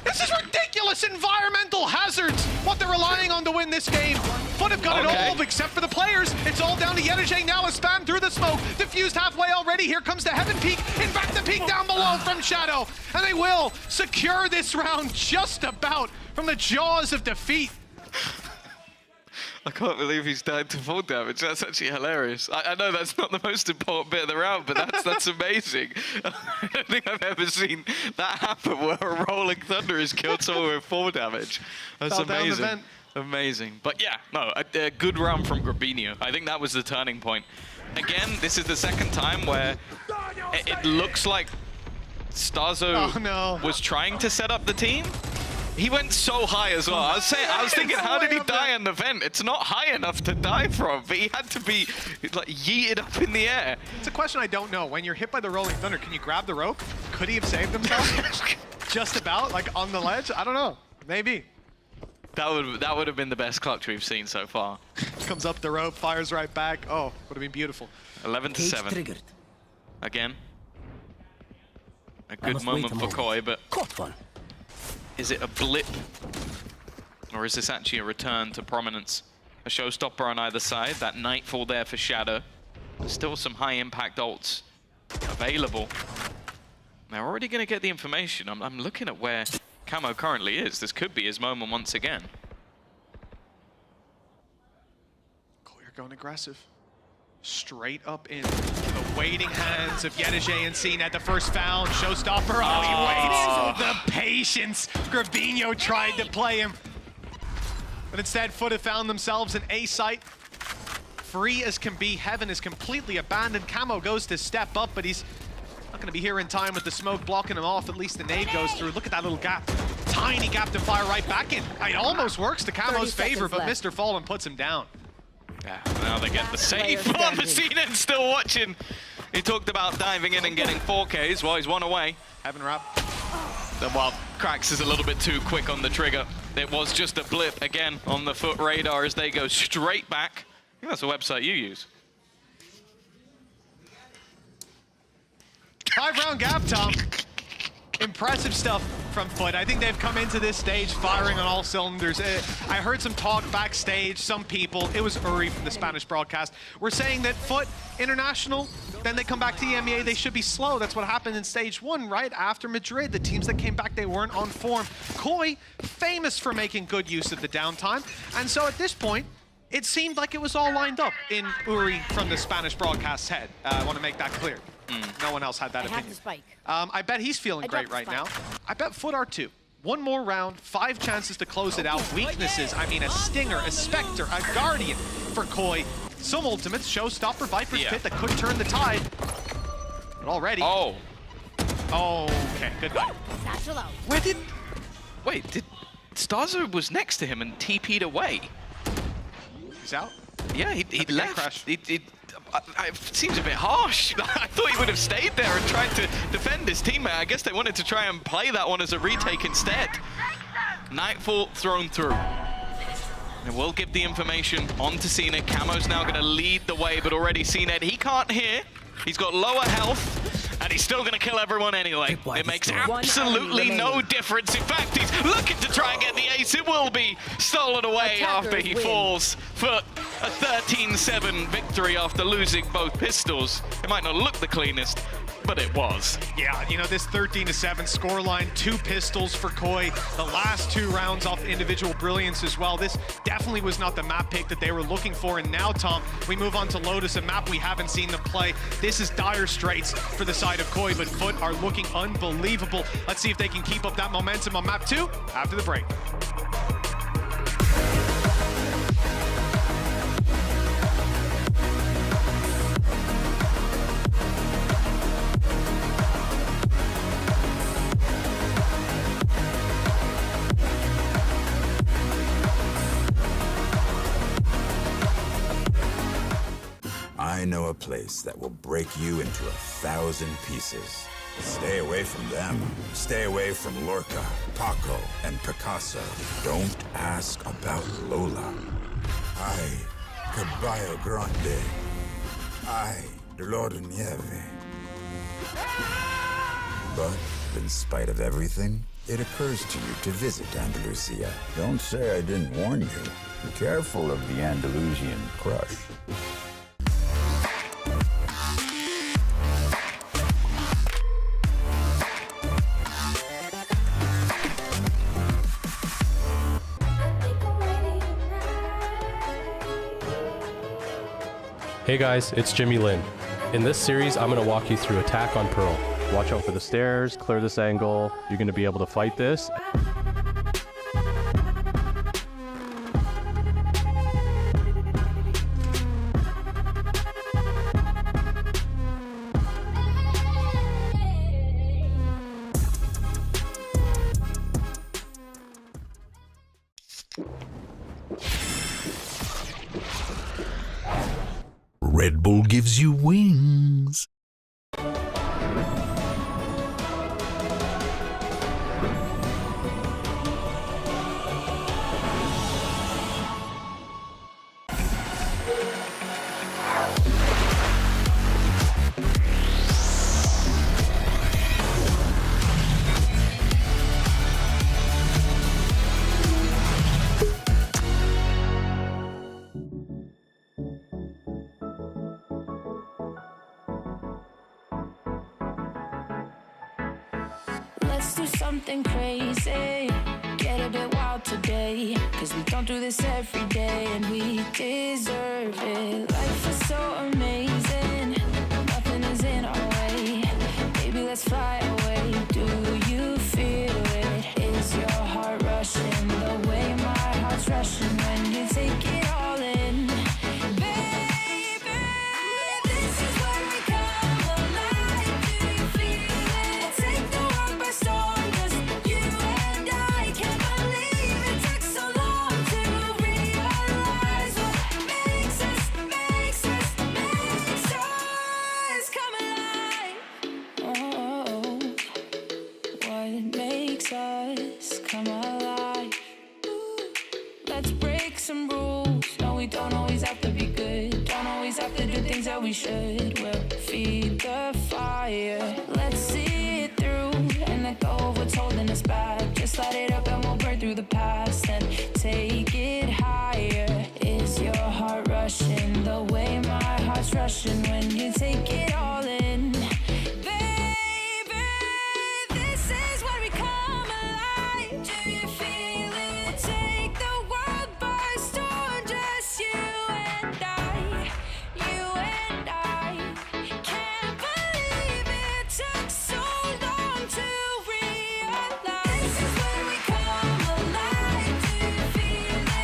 This is ridiculous environmental hazards, what they're relying on to win this game. Foot have got it all except for the players. It's all down to Yedajay now, a spam through the smoke. Diffused halfway already. Here comes the Heaven Peak. In fact, the peak down below from Shadow. And they will secure this round just about from the jaws of defeat.
I can't believe he's died to full damage. That's actually hilarious. I know that's not the most important bit of the round, but that's amazing. I don't think I've ever seen that happen where a Rolling Thunder has killed someone with full damage. That's amazing. Amazing. But yeah, no, a good round from Grabinho. I think that was the turning point. Again, this is the second time where it looks like Starzo was trying to set up the team. He went so high as well. I was thinking, how did he die on the vent? It's not high enough to die from, but he had to be like yeeted up in the air.
It's a question I don't know. When you're hit by the Rolling Thunder, can you grab the rope? Could he have saved himself? Just about, like on the ledge? I don't know. Maybe.
That would have been the best clutch we've seen so far.
Comes up the rope, fires right back. Oh, would have been beautiful.
11-7. Again. A good moment for Koi, but is it a blip? Or is this actually a return to prominence? A showstopper on either side, that Nightfall there for Shadow. Still some high impact ults available. They're already going to get the information. I'm looking at where Camo currently is. This could be his moment once again.
Koi are going aggressive. Straight up in the waiting hands of Yedajay and Cena at the first found. Showstopper. Oh, he waits. The patience. Grabinho tried to play him. But instead, Foot have found themselves an A site. Free as can be. Heaven is completely abandoned. Camo goes to step up, but he's not going to be here in time with the smoke blocking him off. At least the nade goes through. Look at that little gap. Tiny gap to fire right back in. It almost works to Camo's favor, but Mr. Fallen puts him down.
Yeah, now they get the save. Cena's still watching. He talked about diving in and getting 4Ks while he's one away.
Heaven wrap.
Well, Krax is a little bit too quick on the trigger. It was just a blip again on the Foot radar as they go straight back. I think that's a website you use.
5-round gap, Tom. Impressive stuff from Foot. I think they've come into this stage firing on all cylinders. I heard some talk backstage, some people, it was Uri from the Spanish broadcast, were saying that Foot International, then they come back to the EMEA, they should be slow. That's what happened in stage 1, right after Madrid. The teams that came back, they weren't on form. Koi, famous for making good use of the downtime. And so at this point, it seemed like it was all lined up in Uri from the Spanish broadcast's head. I want to make that clear. No one else had that opinion. I bet he's feeling great right now. I bet Foot are too. One more round, 5 chances to close it out. Weaknesses, I mean a Stinger, a Spectre, a Guardian for Koi. Some ultimates, Showstopper, Viper's Pit that could turn the tide. But already. Oh. Okay, good night.
Where did... Wait, did... Starzo was next to him and TP'd away.
He's out?
Yeah, he left. It seems a bit harsh. I thought he would have stayed there and tried to defend his teammate. I guess they wanted to try and play that one as a retake instead. Nightfall thrown through. And we'll give the information on to Cena. Camo's now going to lead the way, but already Cena, he can't hear. He's got lower health, and he's still going to kill everyone anyway. It makes absolutely no difference. In fact, he's looking to try and get the ace. It will be stolen away after he falls for a 13-7 victory after losing both pistols. It might not look the cleanest, but it was.
Yeah, you know, this 13-7 scoreline, 2 pistols for Koi. The last 2 rounds off individual brilliance as well. This definitely was not the map pick that they were looking for. And now, Tom, we move on to Lotus, a map we haven't seen them play. This is dire straits for the side of Koi, but Foot are looking unbelievable. Let's see if they can keep up that momentum on map 2 after the break.
I know a place that will break you into 1,000 pieces. Stay away from them. Stay away from Lorca, Paco, and Picasso. Don't ask about Lola. Ay, Caballo Grande. Ay, Dolor de Nieve. But in spite of everything, it occurs to you to visit Andalusia.
Don't say I didn't warn you. Be careful of the Andalusian crush.
Hey guys, it's Jimmy Lin. In this series, I'm going to walk you through Attack on Pearl. Watch out for the stairs, clear this angle. You're going to be able to fight this.
Red Bull gives you wings.
Let's do something crazy, get a bit wild today, 'cause we don't do this every day and we deserve it. Life is so amazing, nothing is in our way. Baby, let's fly away. Do you feel it? Is your heart rushing the way my heart's rushing when you take it all in? We should, we'll feed the fire. Let's see it through and let go of what's holding us back. Just light it up and we'll burn through the past and take it higher. Is your heart rushing the way my heart's rushing when you take it all in? Baby, this is when we come alive. Do you feel it? Take the world by storm, just you and I. You and I can't believe it took so long to realize. This is when we come alive. Do you feel it?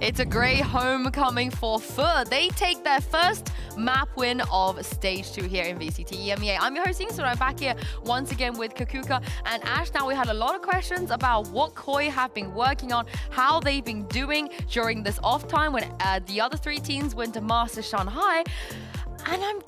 It's a great homecoming for Foot. They take their first map win of Stage 2 here in VCT EMEA. I'm your host, Ingsu, and I'm back here once again with Kakuka and Ash. Now, we had a lot of questions about what Koi have been working on, how they've been doing during this off time when the other 3 teams went to Master Shanghai. And I'm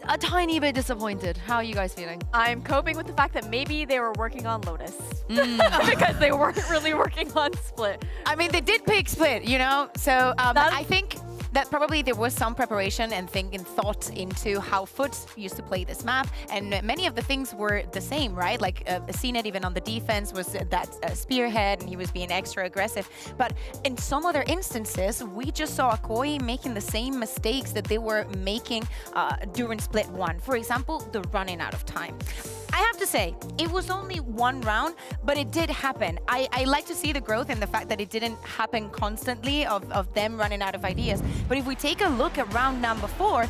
a tiny bit disappointed. How are you guys feeling?
I'm coping with the fact that maybe they were working on Lotus because they weren't really working on Split.
I mean, they did pick Split, you know? So I think that probably there was some preparation and thought into how Foot used to play this map, and many of the things were the same, right? Like CNET even on the defense was that spearhead, and he was being extra aggressive. But in some other instances, we just saw Koi making the same mistakes that they were making during Split 1. For example, the running out of time. I have to say, it was only 1 round, but it did happen. I like to see the growth in the fact that it didn't happen constantly of them running out of ideas. But if we take a look at round number 4,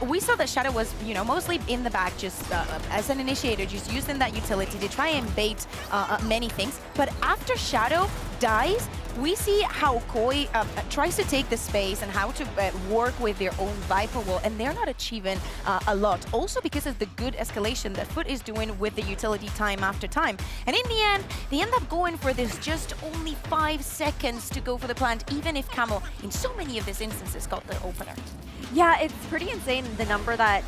we saw that Shadow was, mostly in the back, just as an initiator, just using that utility to try and bait many things. But after Shadow dies, we see how Koi tries to take the space and how to work with their own Viper wall, and they're not achieving a lot. Also because of the good escalation that Foot is doing with the utility time after time. And in the end, they end up going for this just only 5 seconds to go for the plant, even if Camo, in so many of these instances, got the opener.
Yeah, it's pretty insane the number that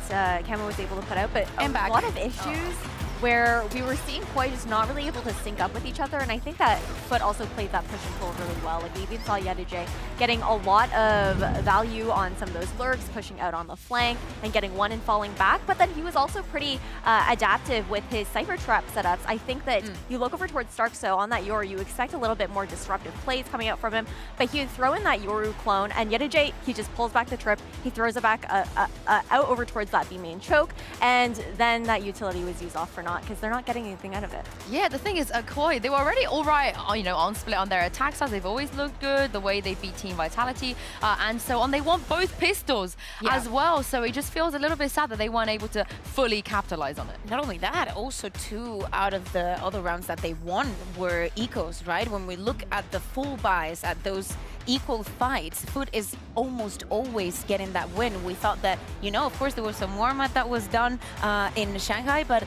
Camo was able to put out, but a lot of issues where we were seeing Koi just not really able to sync up with each other, and I think that Foot also played that push and pull really well. Like, we even saw Yedijay getting a lot of value on some of those lurks, pushing out on the flank and getting one and falling back, but then he was also pretty adaptive with his Cypher Trap setups. I think that you look over towards Stark, so on that Yoru, you expect a little bit more disruptive plays coming out from him, but he would throw in that Yoru clone, and Yedijay, he just pulls back the trip, he throws it back out over towards that B main choke, and then that utility was used off for because they're not getting anything out of it.
Yeah, the thing is, Koi, they were already all right, on Split on their attack sides. They've always looked good, the way they beat Team Vitality and so on. They want both pistols as well, so it just feels a little bit sad that they weren't able to fully capitalize on it.
Not only that, also 2 out of the other rounds that they won were ecos, right? When we look at the full buys, at those equal fights, Foot is almost always getting that win. We thought that, of course there was some warm-up that was done in Shanghai, but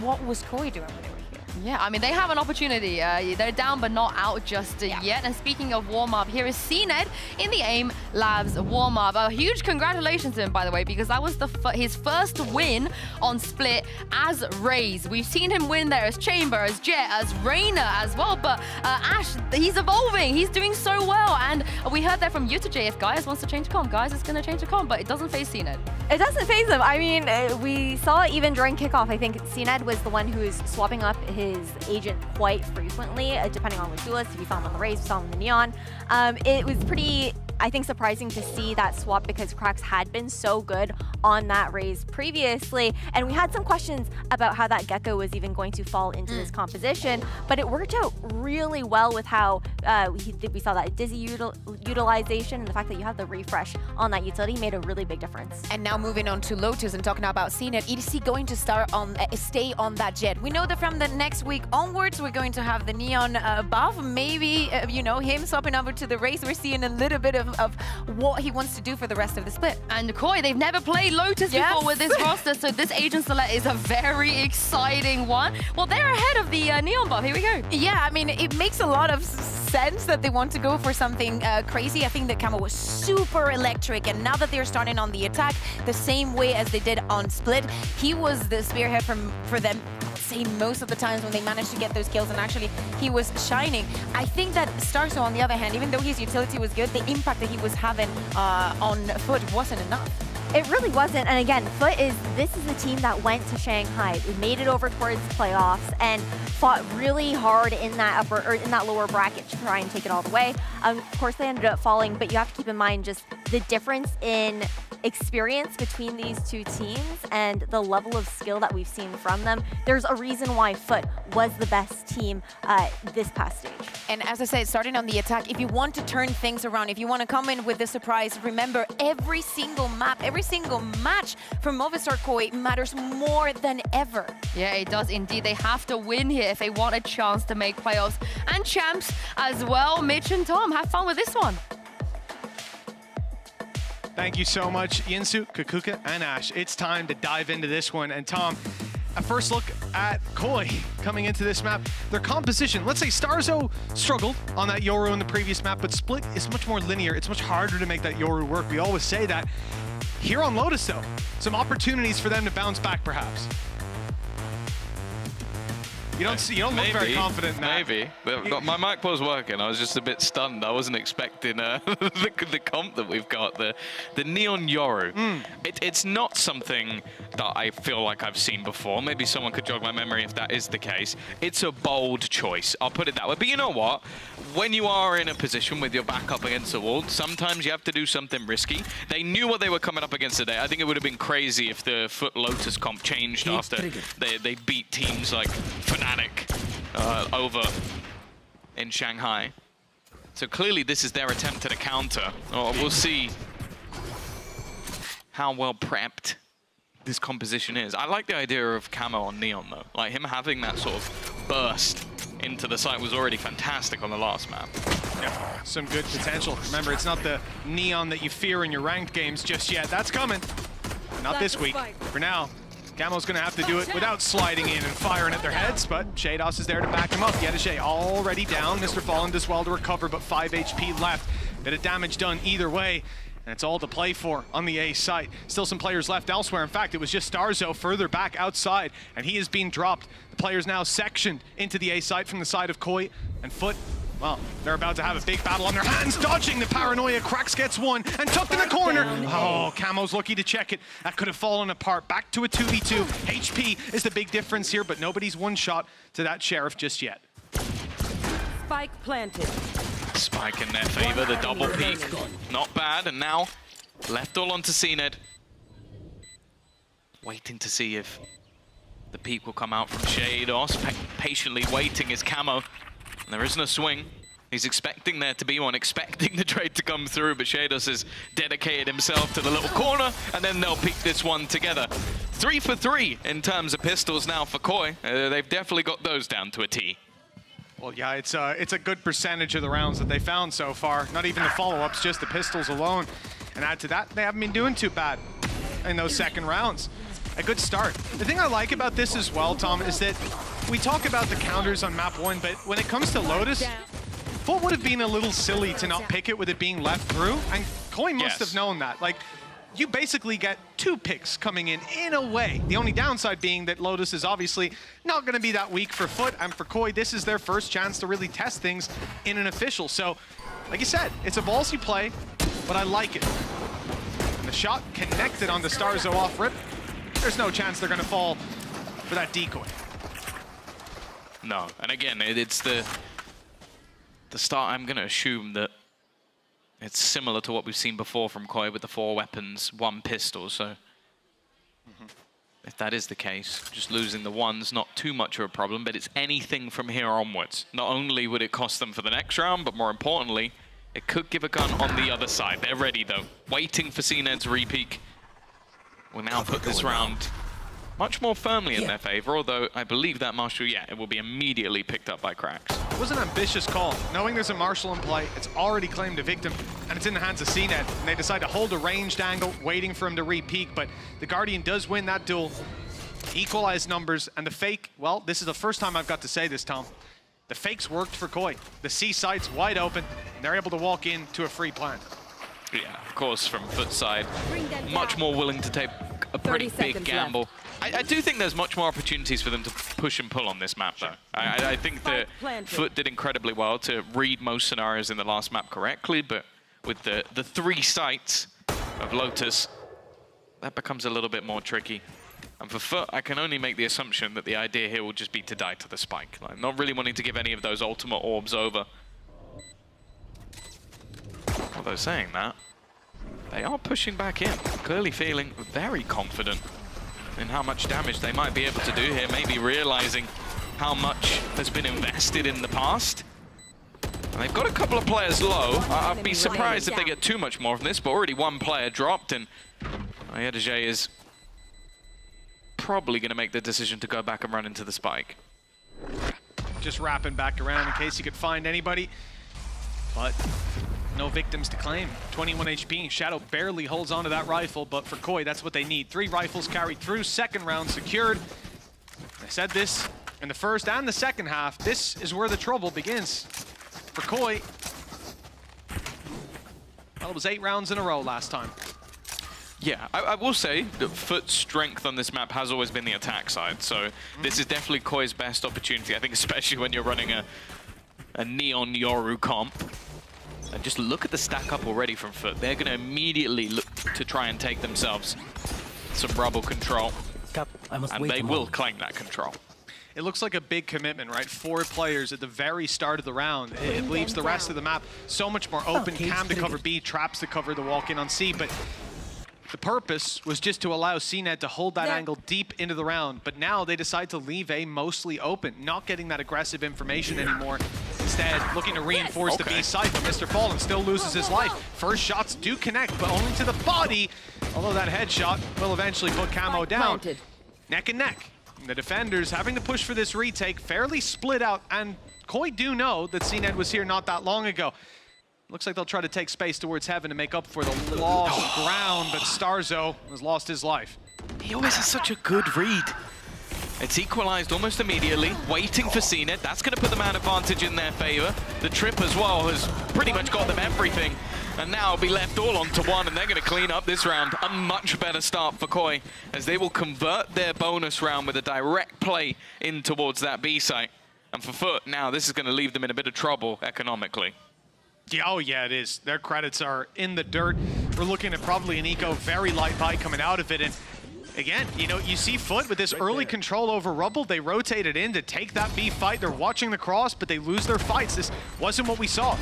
what was Koi doing when they were here?
Yeah, I mean, they have an opportunity. They're down but not out just yet. And speaking of warm-up, here is CNED in the AIM Labs warm-up. A huge congratulations to him, by the way, because that was his first win on Split as Raze. We've seen him win there as Chamber, as Jet, as Reina as well. But Ash, he's evolving. He's doing so well. And we heard that from Yedijay. If Gaius wants to change the comp, Gaius is going to change the comp, but it doesn't phase CNED.
It doesn't phase him. I mean, we saw even during kickoff, I think CNED was the one who was swapping up his agent quite frequently, depending on which duelist. We saw him on the Raze, we saw him on the Neon. It was pretty, I think, surprising to see that swap because Krax had been so good on that Raze previously, and we had some questions about how that Gecko was even going to fall into this composition, but it worked out really well with how we saw that Dizzy utilization, and the fact that you have the refresh on that utility made a really big difference.
And now moving on to Lotus and talking about CNET, is he going to stay on that Jet? We know that from the next week onwards, we're going to have the Neon buff. Maybe, him swapping over to the Raze. We're seeing a little bit of what he wants to do for the rest of the split.
And Koi, they've never played Lotus before with this roster, so this agent select is a very exciting one. Well, they're ahead of the Neon buff. Here we go.
Yeah, I mean, it makes a lot of sense that they want to go for something crazy. I think that Camo was super electric, and now that they're starting on the attack the same way as they did on Split, he was the spearhead for them. Say most of the times when they managed to get those kills, and actually he was shining. I think that Starso, on the other hand, even though his utility was good, the impact that he was having on Foot wasn't enough.
It really wasn't, and again, this is a team that went to Shanghai. We made it over towards playoffs and fought really hard in that lower bracket to try and take it all the way. Of course, they ended up falling, but you have to keep in mind just the difference in experience between these 2 teams and the level of skill that we've seen from them. There's a reason why Foot was the best team this past stage.
And as I said, starting on the attack, if you want to turn things around, if you want to come in with the surprise, remember every single map, every single match from Movistar Koi matters more than ever.
Yeah, it does indeed. They have to win here if they want a chance to make playoffs and champs as well. Mitch and Tom, have fun with this one.
Thank you so much, Yinsu, Kukuka, and Ash. It's time to dive into this one. And Tom, a first look at Koi coming into this map. Their composition, let's say Starzo struggled on that Yoru in the previous map, but Split is much more linear. It's much harder to make that Yoru work. We always say that. Here on Lotus, though, some opportunities for them to bounce back, perhaps. You don't look very confident in that.
Maybe. My mic was working. I was just a bit stunned. I wasn't expecting the comp that we've got, the Neon Yoru. It's not something that I feel like I've seen before. Maybe someone could jog my memory if that is the case. It's a bold choice. I'll put it that way. But you know what? When you are in a position with your back up against the wall, sometimes you have to do something risky. They knew what they were coming up against today. I think it would have been crazy if the Foot Lotus comp changed after they beat teams like Fnatic over in Shanghai. So clearly this is their attempt at a counter. We'll see how well prepped this composition is. I like the idea of Camo on Neon though. Like him having that sort of burst into the site was already fantastic on the last map.
Yeah, some good potential. Remember, it's not the Neon that you fear in your ranked games just yet. That's coming. Not this week. For now, Camo's going to have to do it without sliding in and firing at their heads, but Shados is there to back him up. Yedajay already down. Mr. Fallen does well to recover, but 5 HP left. Bit of damage done either way, and it's all to play for on the A site. Still some players left elsewhere. In fact, it was just Starzo further back outside, and he is being dropped. The players now sectioned into the A site from the side of Koi and Foot. Well, they're about to have a big battle on their hands, dodging the paranoia. Krax gets one and tucked in the corner. Oh, Camo's lucky to check it. That could have fallen apart. Back to a 2v2. HP is the big difference here, but nobody's one shot to that Sheriff just yet.
Spike planted.
Spike in their favor, the double peek. Not bad, and now left all onto CNED. Waiting to see if the peek will come out from Shados. Patiently waiting is Camo. And there isn't a swing. He's expecting there to be one, expecting the trade to come through, but Shados has dedicated himself to the little corner, and then they'll pick this one together. 3 for 3 in terms of pistols now for Koi. They've definitely got those down to a T.
Well, yeah, it's a good percentage of the rounds that they found so far. Not even the follow-ups, just the pistols alone. And add to that, they haven't been doing too bad in those second rounds. A good start. The thing I like about this as well, Tom, is that we talk about the counters on map 1, but when it comes to Lotus, Foot would have been a little silly to not pick it with it being left through, and Koi must have known that. Like, you basically get 2 picks coming in a way. The only downside being that Lotus is obviously not going to be that weak for Foot, and for Koi, this is their first chance to really test things in an official. So, like you said, it's a ballsy play, but I like it. And the shot connected on the Starzo off rip. There's no chance they're going to fall for that decoy.
No, and again, it's the start. I'm going to assume that it's similar to what we've seen before from Koi with the 4 weapons, 1 pistol. So if that is the case, just losing the ones, not too much of a problem, but it's anything from here onwards. Not only would it cost them for the next round, but more importantly, it could give a gun on the other side. They're ready though, waiting for CNED's repeak. We'll now put this round much more firmly in their favor, although I believe that Marshall, it will be immediately picked up by Krax.
It was an ambitious call. Knowing there's a Marshall in play, it's already claimed a victim, and it's in the hands of CNED. And they decide to hold a ranged angle, waiting for him to re-peek, but the Guardian does win that duel. Equalized numbers, and the fake, well, this is the first time I've got to say this, Tom. The fakes worked for Koi. The C site's wide open, and they're able to walk in to a free plant.
Yeah, of course, from Foot side, much more willing to take a pretty big gamble. I do think there's much more opportunities for them to push and pull on this map, though. I think that Foot did incredibly well to read most scenarios in the last map correctly, but with the 3 sites of Lotus, that becomes a little bit more tricky. And for Foot, I can only make the assumption that the idea here will just be to die to the spike. Like, not really wanting to give any of those ultimate orbs over. Although saying that, they are pushing back in, clearly feeling very confident in how much damage they might be able to do here, maybe realizing how much has been invested in the past. And they've got a couple of players low. I'd be surprised if they get too much more from this, but already 1 player dropped, and Yedajay is probably going to make the decision to go back and run into the spike.
Just wrapping back around in case you could find anybody. But No victims to claim. 21 HP. Shadow barely holds onto that rifle, but for Koi, that's what they need. 3 rifles carried through. Second round secured. I said this in the first and the second half. This is where the trouble begins. For Koi, well, it was 8 rounds in a row last time.
Yeah, I will say that Foot's strength on this map has always been the attack side, so this is definitely Koi's best opportunity, I think, especially when you're running a Neon Yoru comp. And just look at the stack up already from Foot. They're going to immediately look to try and take themselves some rubble control, and they will claim that control.
It looks like a big commitment, right? 4 players at the very start of the round. It leaves the rest of the map so much more open. Cam to cover B, traps to cover the walk-in on C, but the purpose was just to allow CNED to hold that angle deep into the round, but now they decide to leave A mostly open, not getting that aggressive information anymore. Instead, looking to reinforce the B side, but Mr. Fallen still loses his life. First shots do connect, but only to the body, although that headshot will eventually put Camo down. Neck and neck. The defenders having to push for this retake, fairly split out, and Koi do know that CNED was here not that long ago. Looks like they'll try to take space towards heaven to make up for the loss of ground, but Starzo has lost his life.
He always has such a good read. It's equalized almost immediately, waiting for CNED. That's going to put the man advantage in their favor. The trip as well has pretty much got them everything. And now it'll be left all onto one, and they're going to clean up this round. A much better start for Koi, as they will convert their bonus round with a direct play in towards that B site. And for Foot, now this is going to leave them in a bit of trouble economically.
Yeah, oh yeah, it is. Their credits are in the dirt. We're looking at probably an eco very light buy coming out of it. And again, you know, you see Foot with this early control over Rubble. They rotated in to take that B fight. They're watching the cross, but they lose their fights. This wasn't what we saw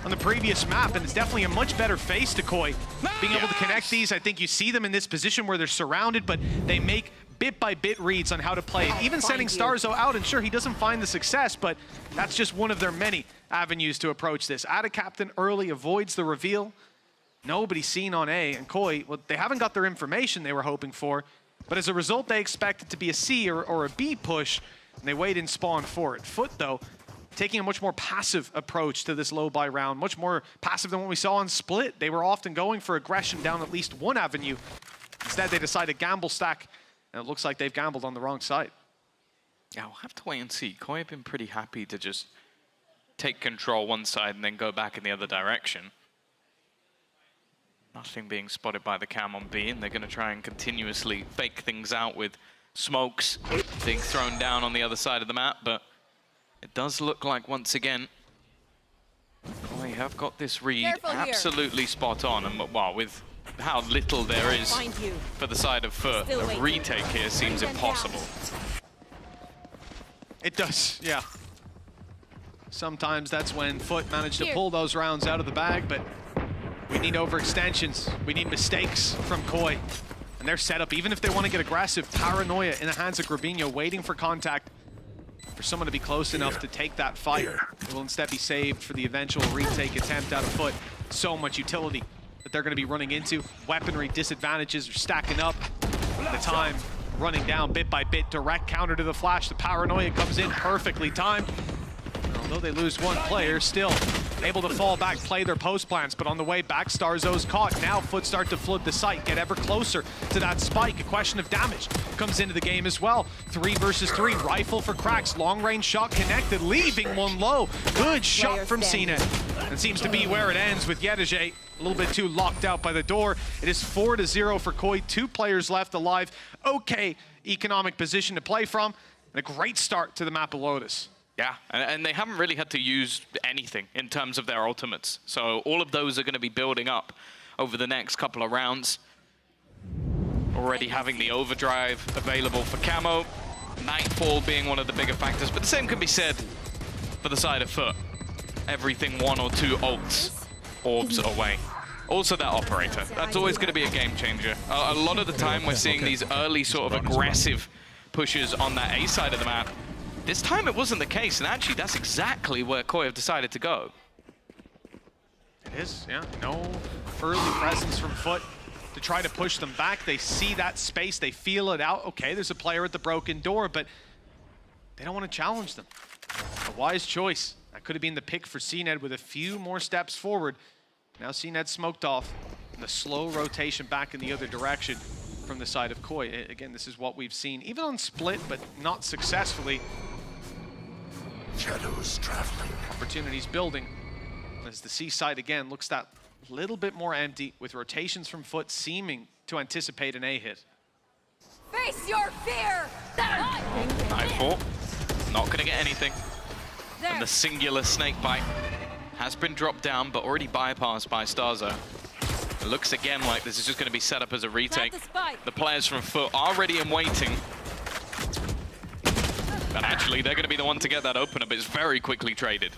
on the previous map, and it's definitely a much better face to Koi. Being able to connect these, I think you see them in this position where they're surrounded, but they make bit-by-bit reads on how to play it. Even sending Starzo out, and sure, he doesn't find the success, but that's just one of their many avenues to approach this. Add a captain early, avoids the reveal. Nobody seen on A, and Koi, well, they haven't got their information they were hoping for, but as a result, they expect it to be a C or a B push, and they wait in spawn for it. Foot, though, taking a much more passive approach to this low buy round, much more passive than what we saw on Split. They were often going for aggression down at least one avenue. Instead, they decided gamble stack, and it looks like they've gambled on the wrong side.
Yeah, we'll have to wait and see. Koi have been pretty happy to just take control one side and then go back in the other direction. Nothing being spotted by the cam on B, and they're going to try and continuously fake things out with smokes being thrown down on the other side of the map, but it does look like, once again, Koi have got this read absolutely spot on, and well, with how little there is for the side of Foot, a retake here seems impossible.
It does, yeah. Sometimes that's when Foot managed to pull those rounds out of the bag, but we need overextensions. We need mistakes from Koi. And their setup, even if they want to get aggressive, paranoia in the hands of Grabinho, waiting for contact, for someone to be close enough to take that fight. It will instead be saved for the eventual retake attempt out of Foot. So much utility that they're going to be running into. Weaponry disadvantages are stacking up. The time running down bit by bit. Direct counter to the flash. The paranoia comes in perfectly timed. Although they lose one player, still able to fall back, play their post plans, but on the way back, Starzo's caught. Now Foot start to flood the site, get ever closer to that spike. A question of damage comes into the game as well. 3 versus 3, rifle for cracks, long range shot connected, leaving one low. Good shot from CNED. It seems to be where it ends with Yedege a little bit too locked out by the door. It is 4-0 for Koi, 2 players left alive. Okay economic position to play from, and a great start to the map of Lotus.
Yeah, and they haven't really had to use anything in terms of their ultimates. So all of those are going to be building up over the next couple of rounds. Already having the overdrive available for Camo. Nightfall being one of the bigger factors, but the same can be said for the side of Foot. Everything 1 or 2 ults, orbs away. Also that operator, that's always going to be a game changer. A lot of the time we're seeing these early sort of aggressive pushes on that A side of the map. This time it wasn't the case, and actually that's exactly where Koi have decided to go.
It is, yeah. No early presence from Foot to try to push them back. They see that space, they feel it out. Okay, there's a player at the broken door, but they don't want to challenge them. A wise choice. That could have been the pick for CNED with a few more steps forward. Now CNED smoked off. And the slow rotation back in the other direction from the side of Koi. Again, this is what we've seen, even on Split, but not successfully.
Shadows traveling.
Opportunities building. As the C side again looks that little bit more empty, with rotations from Foot seeming to anticipate an A hit.
Face your fear!
Nightfall, not gonna get anything. And the singular snake bite has been dropped down, but already bypassed by Starzo. It looks again like this is just gonna be set up as a retake. The players from Foot are ready and waiting. And actually, they're gonna be the one to get that opener, but it's very quickly traded.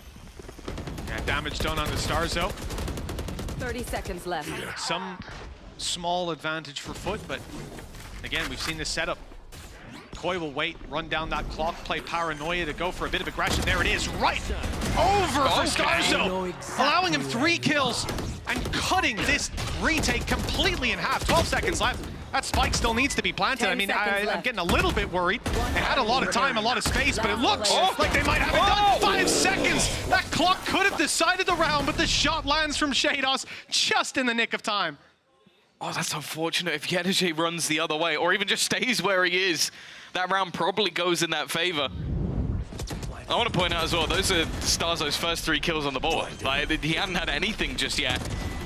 Yeah, damage done on the Starzo.
30 seconds left.
Some small advantage for Foot, but again, we've seen this setup. Koi will wait, run down that clock, play Paranoia to go for a bit of aggression. There it is, right over for Starzo, allowing him 3 kills and cutting this retake completely in half. 12 seconds left. That spike still needs to be planted. I mean, I'm getting a little bit worried. They had a lot of time, a lot of space, but it looks like they might have it done. 5 seconds. That clock could have decided the round, but the shot lands from Shados just in the nick of time.
Oh, that's unfortunate. If Yedeje runs the other way, or even just stays where he is, that round probably goes in that favor. I want to point out as well, those are Starzo's first 3 kills on the board. Like, he hadn't had anything just yet.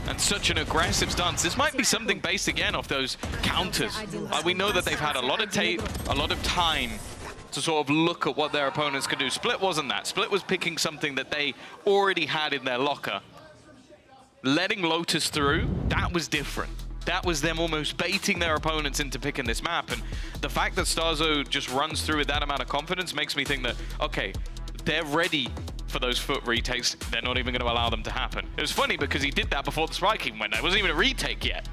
And such an aggressive stance. This might be something based again off those counters. We know that they've had a lot of tape, a lot of time to sort of look at what their opponents could do. Split wasn't that. Split was picking something that they already had in their locker. Letting Lotus through, that was different. That was them almost baiting their opponents into picking this map. And the fact that Starzo just runs through with that amount of confidence makes me think that, okay, they're ready for those Foot retakes. They're not even going to allow them to happen. It was funny because he did that before the striking went. It wasn't even a retake yet.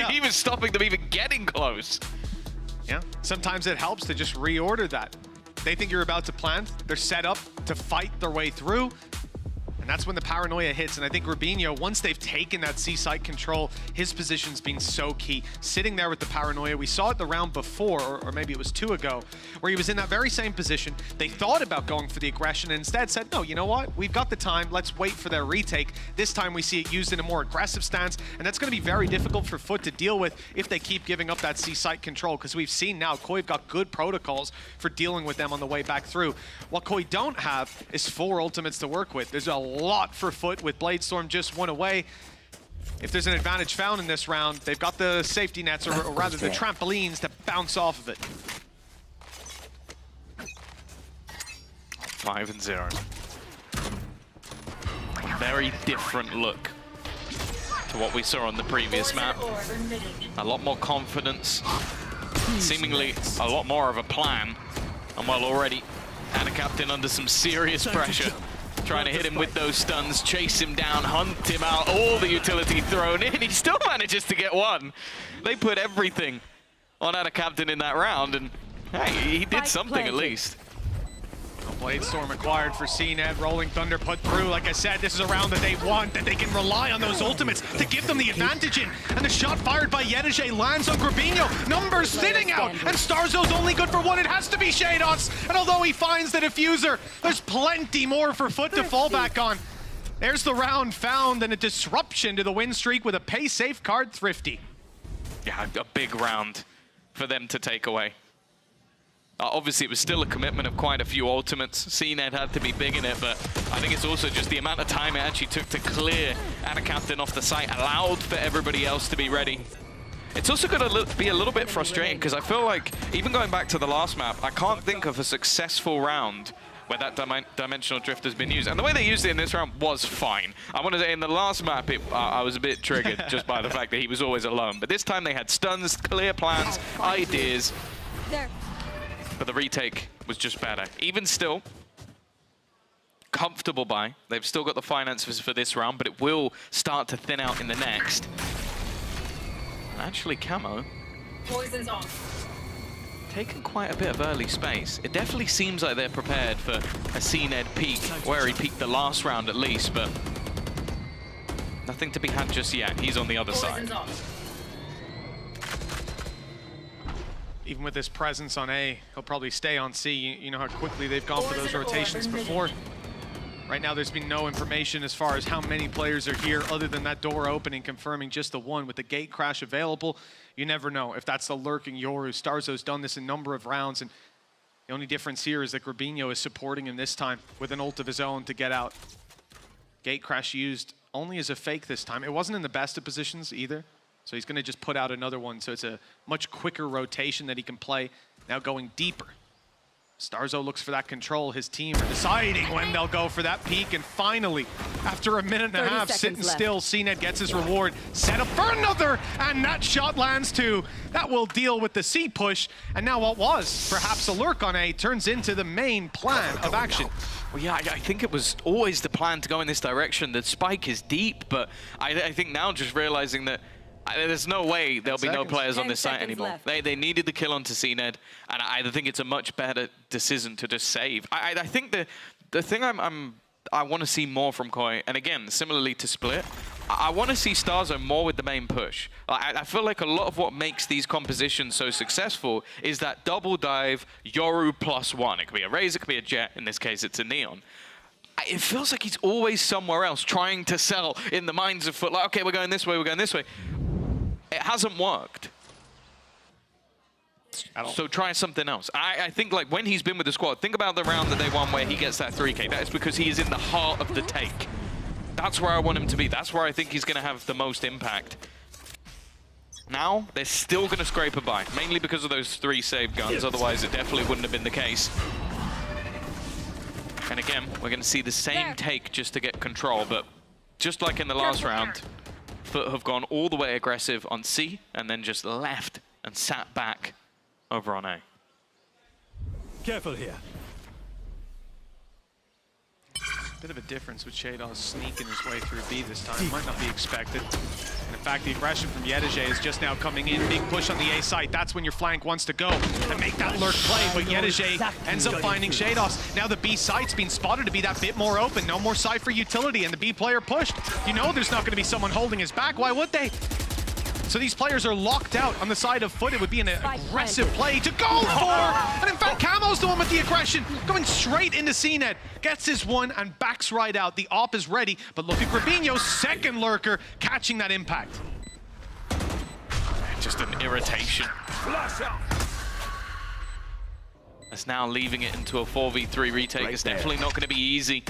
He was stopping them even getting close.
Yeah, sometimes it helps to just reorder that. They think you're about to plant. They're set up to fight their way through. And that's when the Paranoia hits. And I think Rubinho, once they've taken that C-site control, his position's been so key. Sitting there with the Paranoia, we saw it the round before, or maybe it was 2 ago, where he was in that very same position. They thought about going for the aggression and instead said, no, you know what? We've got the time. Let's wait for their retake. This time we see it used in a more aggressive stance. And that's going to be very difficult for Foot to deal with if they keep giving up that C-site control. Because we've seen now Koi have got good protocols for dealing with them on the way back through. What Koi don't have is 4 ultimates to work with. There's a lot for Foot with Bladestorm just 1 away. If there's an advantage found in this round, they've got the safety nets, or rather the trampolines, to bounce off of it.
5-0. Very different look to what we saw on the previous map. A lot more confidence, seemingly a lot more of a plan. And well, already had a captain under some serious pressure. Trying to hit him with those stuns, chase him down, hunt him out, all the utility thrown in. He still manages to get 1. They put everything on Ada Captain in that round, and hey, he did something at least.
Bladestorm acquired for CNED, Rolling Thunder put through. Like I said, this is a round that they want, that they can rely on those ultimates to give them the advantage in. And the shot fired by Yedeje lands on Grabinho. Numbers thinning out, and Starzo's only good for 1. It has to be Shados. And although he finds the diffuser, there's plenty more for Foot to fall back on. There's the round found, and a disruption to the win streak with a pay-safe card, Thrifty.
Yeah, a big round for them to take away. Obviously, it was still a commitment of quite a few ultimates. CNED had to be big in it, but I think it's also just the amount of time it actually took to clear Ada Captain off the site, allowed for everybody else to be ready. It's also going to be a little bit frustrating, because I feel like, even going back to the last map, I can't think of a successful round where that dimensional drift has been used. And the way they used it in this round was fine. I want to say in the last map, I was a bit triggered just by the fact that he was always alone. But this time they had stuns, clear plans, ideas. But the retake was just better. Even still, comfortable buy. They've still got the finances for this round, but it will start to thin out in the next. Actually, Camo
Poison's off.
Taken quite a bit of early space. It definitely seems like they're prepared for a CNED peak, where he peaked the last round at least, but nothing to be had just yet. He's on the other side.
Even with this presence on A, he'll probably stay on C. You know how quickly they've gone for those rotations before. Right now, there's been no information as far as how many players are here other than that door opening, confirming just the one with the gate crash available. You never know if that's the lurking Yoru. Starzo's done this a number of rounds, and the only difference here is that Grabinho is supporting him this time with an ult of his own to get out. Gate crash used only as a fake this time. It wasn't in the best of positions either, so he's going to just put out another one, so it's a much quicker rotation that he can play, now going deeper. Starzo looks for that control. His team are deciding when they'll go for that peak, and finally, after a minute and a half sitting still, CNED gets his reward. Set up for another, and that shot lands too. That will deal with the C push, and now what was perhaps a lurk on A turns into the main plan of action.
Well, yeah, I think it was always the plan to go in this direction. The spike is deep, but I think now just realizing that there's no way there'll be no players on this site anymore. They needed the kill onto CNED, and I think it's a much better decision to just save. I think the thing I want to see more from Koi, and again, similarly to Split, I want to see Starzo more with the main push. I feel like a lot of what makes these compositions so successful is that double dive Yoru +1. It could be a Raze, it could be a Jet. In this case, it's a Neon. It feels like he's always somewhere else trying to sell in the minds of Foot. Like, okay, we're going this way, we're going this way. It hasn't worked. So try something else. I think like when he's been with the squad, think about the round that they won where he gets that 3K. That is because he is in the heart of the take. That's where I want him to be. That's where I think he's going to have the most impact. Now, they're still going to scrape a buy, mainly because of those 3 save guns. Otherwise, it definitely wouldn't have been the case. And again, we're going to see the same take just to get control. But just like in the last round, Foot have gone all the way aggressive on C and then just left and sat back over on A.
Careful here.
Bit of a difference with Shadow sneaking his way through B this time. Might not be expected. And in fact, the aggression from Yedige is just now coming in. Big push on the A site. That's when your flank wants to go and make that lurk play. But Yedige ends up finding Shados. Now the B site's been spotted to be that bit more open. No more Cypher utility, and the B player pushed. You know there's not going to be someone holding his back. Why would they? So these players are locked out on the side of Foot. It would be an aggressive play to go for. And in fact, Camo's the one with the aggression, going straight into CNED. Gets his one and backs right out. The op is ready, but look at Grabinho's second lurker catching that impact.
Just an irritation. That's now leaving it into a 4v3 retake. It's definitely not going to be easy.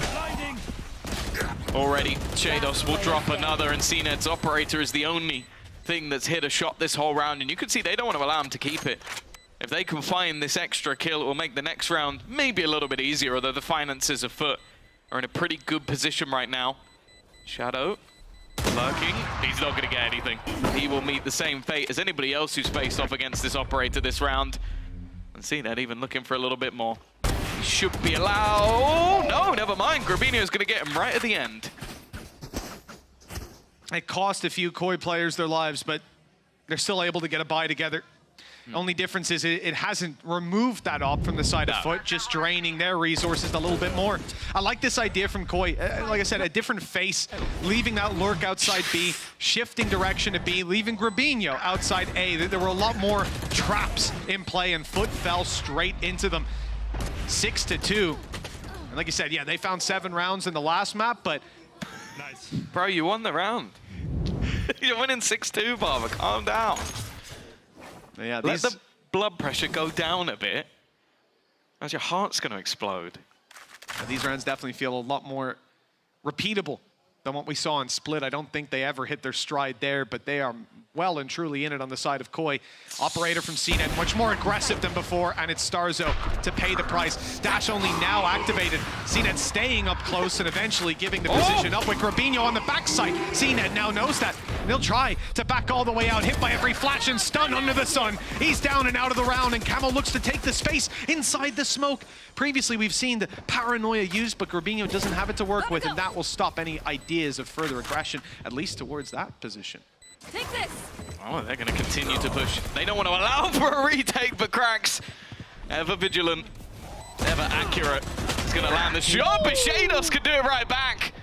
Already, Shados will drop another, and CNED's operator is the only thing that's hit a shot this whole round, and you can see they don't want to allow him to keep it. If they can find this extra kill, it will make the next round maybe a little bit easier, although the finances of Foot are in a pretty good position right now. Shadow lurking. He's not going to get anything. He will meet the same fate as anybody else who's faced off against this operator this round. And see that even looking for a little bit more. He should be allowed. No, never mind. Grabinho's going to get him right at the end.
It cost a few Koi players their lives, but they're still able to get a buy together. Only difference is it hasn't removed that op from the side of Foot, just draining their resources a little bit more. I like this idea from Koi. Like I said, a different face, leaving that lurk outside B, shifting direction to B, leaving Grabinho outside A. There were a lot more traps in play, and Foot fell straight into them. 6-2. And like you said, yeah, they found 7 rounds in the last map, but...
Nice. Bro, you won the round. You're winning 6-2, Barber. Calm down.
Yeah,
let the blood pressure go down a bit, as your heart's going to explode.
These rounds definitely feel a lot more repeatable than what we saw in Split. I don't think they ever hit their stride there, but they are well and truly in it on the side of Koi. Operator from CNED, much more aggressive than before, and it's Starzo to pay the price. Dash only now activated. CNED staying up close and eventually giving the position up with Grabinho on the backside. CNED now knows that. And he'll try to back all the way out, hit by every flash and stun under the sun. He's down and out of the round, and Camo looks to take the space inside the smoke. Previously, we've seen the paranoia used, but Grabinho doesn't have it to work with, and that will stop any ideas of further aggression, at least towards that position.
Take this.
Oh, they're going to continue to push. They don't want to allow for a retake, but Cracks, ever vigilant, ever accurate, is going to land the shot, but Shados can do it right back.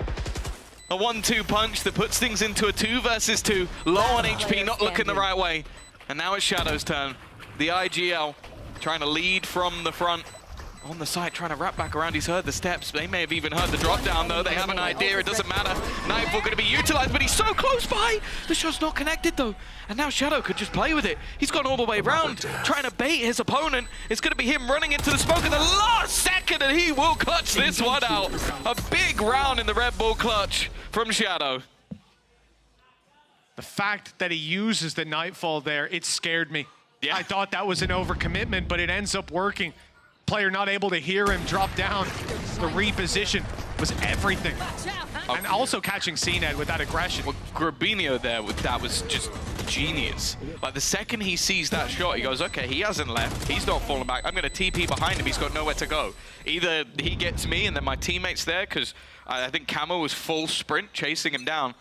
A 1-2 punch that puts things into a 2 versus 2. Low on HP, not looking the right way. And now it's Shadow's turn. The IGL trying to lead from the front. on the side trying to wrap back around. He's heard the steps. They may have even heard the drop down though. They have an idea. It doesn't matter. Nightfall going to be utilized, but he's so close by. The shot's not connected though. And now Shadow could just play with it. He's gone all the way around, trying to bait his opponent. It's going to be him running into the smoke at the last second, and he will clutch this one out. A big round in the Red Bull clutch from Shadow.
The fact that he uses the Nightfall there, it scared me.
Yeah.
I thought that was an overcommitment, but it ends up working. Player not able to hear him drop down. The reposition was everything. And also catching CNED with that aggression.
Well, Grabinho there, that was just genius. Like the second he sees that shot, he goes, okay, he hasn't left. He's not falling back. I'm going to TP behind him. He's got nowhere to go. Either he gets me and then my teammate's there, because I think Camo was full sprint chasing him down.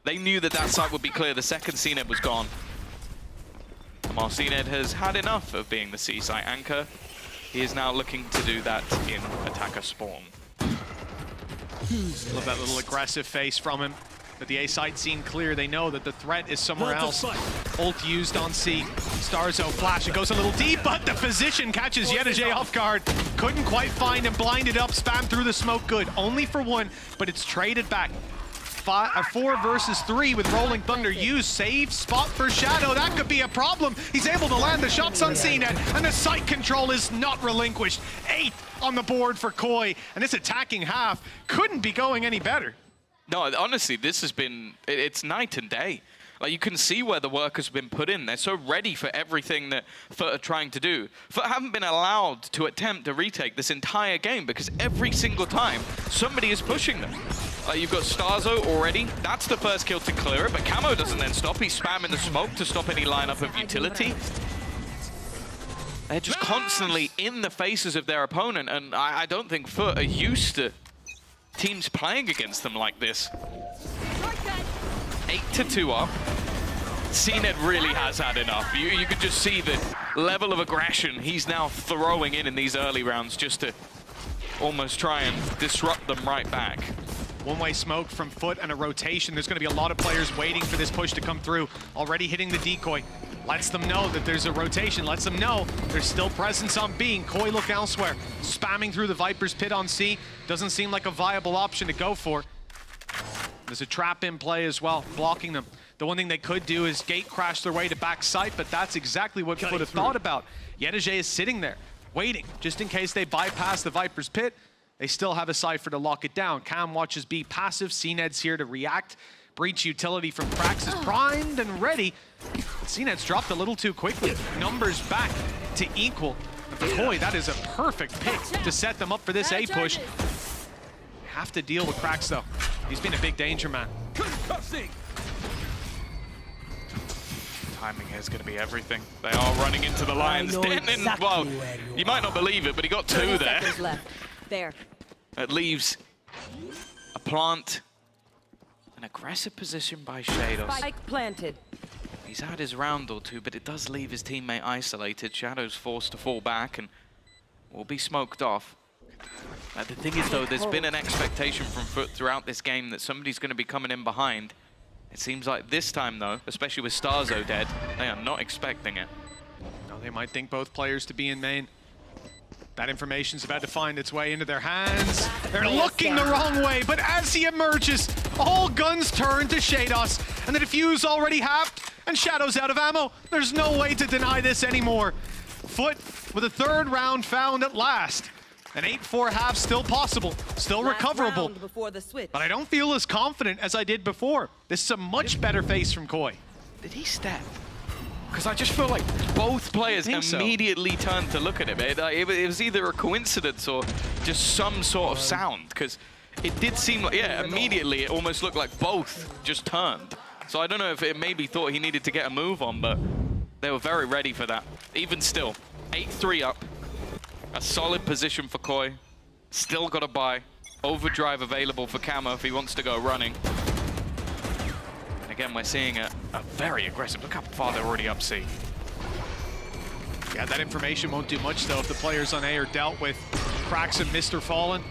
They knew that that site would be clear the second CNED was gone. While CNED has had enough of being the C site anchor, he is now looking to do that in attacker spawn.
Love that little aggressive face from him. But the A site seen clear, they know that the threat is somewhere else. Ult used on C. Starzo flash, it goes a little deep, but the position catches Yedajay off guard. Couldn't quite find him, blinded up, spam through the smoke, good. Only for one, but it's traded back. 4 versus 3 with Rolling Thunder used. Save spot for Shadow. That could be a problem. He's able to land the shots on CNED, and the site control is not relinquished. 8th on the board for Koi, and this attacking half couldn't be going any better.
No, honestly, this has been, it's night and day. Like, you can see where the work has been put in. They're so ready for everything that FUT are trying to do. FUT haven't been allowed to attempt a retake this entire game because every single time somebody is pushing them. Like, you've got Starzo already. That's the first kill to clear it, but Camo doesn't then stop. He's spamming the smoke to stop any lineup of utility. They're just constantly in the faces of their opponent, and I don't think FUT are used to teams playing against them like this. 8-2 up. CNED really has had enough. You could just see the level of aggression he's now throwing in these early rounds just to almost try and disrupt them right back.
One-way smoke from FUT and a rotation. There's going to be a lot of players waiting for this push to come through. Already hitting the decoy. Lets them know that there's a rotation. Lets them know there's still presence on B. Koi look elsewhere. Spamming through the Viper's pit on C. Doesn't seem like a viable option to go for. There's a trap in play as well, blocking them. The one thing they could do is gate crash their way to back site, but that's exactly what FUT have thought about. Yedajay is sitting there, waiting, just in case they bypass the Viper's pit. They still have a Cypher to lock it down. Cam watches B passive. CNED's here to react. Breach utility from Krax is primed and ready. CNED's dropped a little too quickly. Numbers back to equal. For Koi, that is a perfect pick to set them up for this A push. Have to deal with Krax though. He's been a big danger man.
Timing is going to be everything. They are running into the lines. Well, you might not believe it, but he got 2 there.
There.
It leaves a plant. An aggressive position by Shadows.
Spike planted.
He's had his round or 2, but it does leave his teammate isolated. Shadow's forced to fall back and will be smoked off. The thing is, though, there's been an expectation from FUT throughout this game that somebody's going to be coming in behind. It seems like this time, though, especially with Starzo dead, they are not expecting it.
No, they might think both players to be in main. That information's about to find its way into their hands. They're looking the wrong way, but as he emerges, all guns turn to Shados, and the defuse already halved, and Shadow's out of ammo. There's no way to deny this anymore. FUT with a 3rd round found at last. An 8-4 half still possible, still recoverable, but I don't feel as confident as I did before. This is a much better face from Koi.
Did he step? Because I just feel like both players immediately turned to look at him. It was either a coincidence or just some sort of sound, because it did seem like, yeah, immediately it almost looked like both just turned. So I don't know if it maybe thought he needed to get a move on, but they were very ready for that. Even still, 8-3 up. A solid position for Koi. Still got to buy. Overdrive available for Camo if he wants to go running. And again, we're seeing a very aggressive. Look how far they're already up C.
Yeah, that information won't do much, though, if the players on A are dealt with. Krax and Mr. Fallen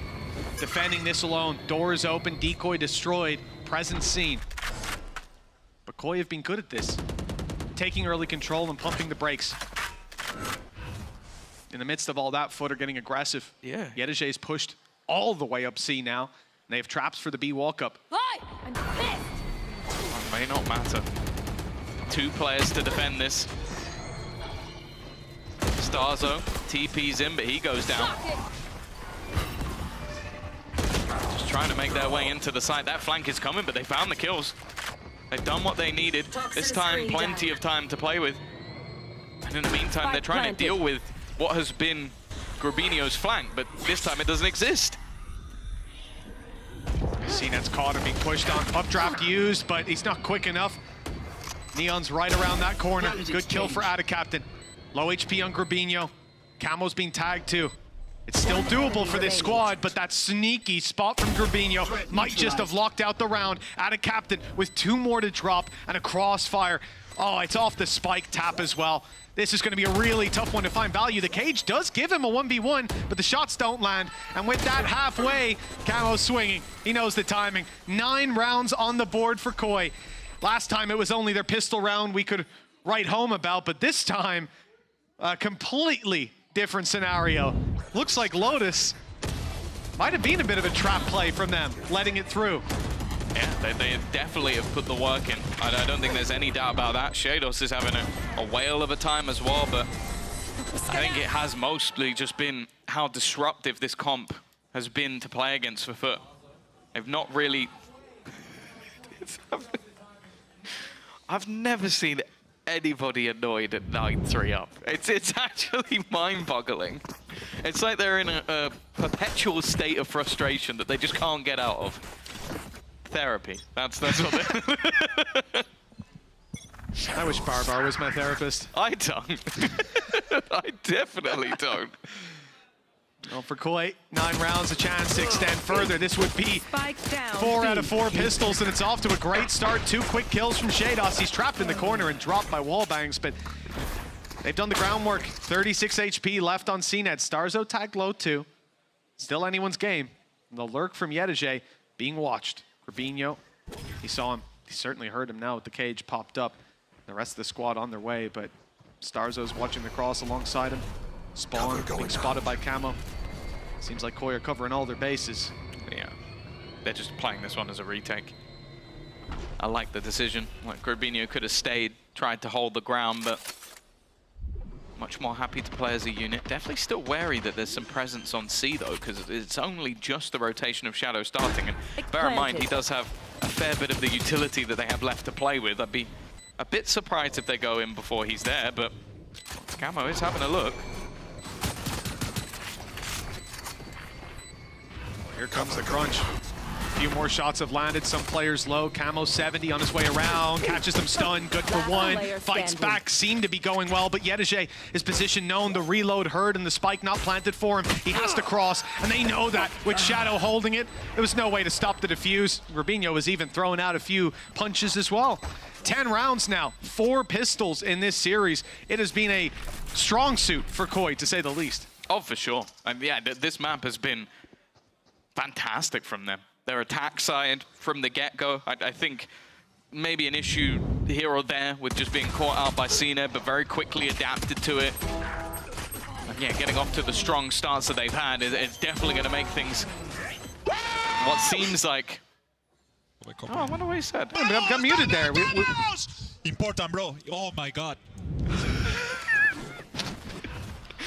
defending this alone. Doors open, decoy destroyed, presence seen. But Koi have been good at this. Taking early control and pumping the brakes. in the midst of all that, Footer getting aggressive.
Yeah.
Yedijay's pushed all the way up C now. And they have traps for the B walk-up.
I'm pissed.
It may not matter. 2 players to defend this. Starzo TP's in, but he goes down. Just trying to make their way into the site. That flank is coming, but they found the kills. They've done what they needed. This time, plenty of time to play with. And in the meantime, they're trying to deal with what has been Grubinio's flank, but this time it doesn't exist.
CNET's caught him being pushed on. Updraft used, but he's not quick enough. Neon's right around that corner. Good kill for Adacaptain. Low HP on Grubinio. Camo's being tagged too. It's still doable for this squad, but that sneaky spot from Grubinio might just have locked out the round. Adacaptain with 2 more to drop and a crossfire. Oh, it's off the spike tap as well. This is going to be a really tough one to find value. The cage does give him a 1v1, but the shots don't land. And with that halfway, Camo's swinging. He knows the timing. 9 rounds on the board for Koi. Last time it was only their pistol round we could write home about, but this time, a completely different scenario. Looks like Lotus might have been a bit of a trap play from them, letting it through.
Yeah, they definitely have put the work in. I don't think there's any doubt about that. Shados is having a whale of a time as well, but I think it has mostly just been how disruptive this comp has been to play against for Foot. They've not really... I've never seen anybody annoyed at 9-3 up. It's actually mind-boggling. It's like they're in a perpetual state of frustration that they just can't get out of. Therapy. That's what they...
I wish Barbar was my therapist.
I don't. I definitely don't.
Well, for Koi, 9 rounds, a chance to extend further. This would be 4 out of 4 pistols, and it's off to a great start. 2 quick kills from Shados. He's trapped in the corner and dropped by wallbangs, but they've done the groundwork. 36 HP left on CNET. Starzo tagged low too. Still anyone's game. And the lurk from Yedijay being watched. Grubinio, he saw him. He certainly heard him now with the cage popped up. The rest of the squad on their way, but Starzo's watching the cross alongside him. Spawn being spotted by Camo. Seems like Koi are covering all their bases.
Yeah, they're just playing this one as a retake. I like the decision. Like Grubinio could have stayed, tried to hold the ground, but much more happy to play as a unit. Definitely still wary that there's some presence on C though, because it's only just the rotation of Shadow starting. And bear in mind, he does have a fair bit of the utility that they have left to play with. I'd be a bit surprised if they go in before he's there, but Camo is having a look.
Here comes the crunch. A few more shots have landed, some players low. Camo 70 on his way around, catches them stunned, good for 1. Fights back, seemed to be going well, but Yedijay, his position known, the reload heard and the spike not planted for him. He has to cross, and they know that. With Shadow holding it, there was no way to stop the defuse. Rubinho was even throwing out a few punches as well. 10 rounds now, 4 pistols in this series. It has been a strong suit for Koi, to say the least.
Oh, for sure. And yeah, this map has been fantastic from them. Their attack side from the get-go, I think maybe an issue here or there with just being caught out by CNET, but very quickly adapted to it. And yeah, getting off to the strong starts that they've had is definitely going to make things what seems like... Oh, I wonder what he said.
I got muted there.
Important, bro. Oh my God.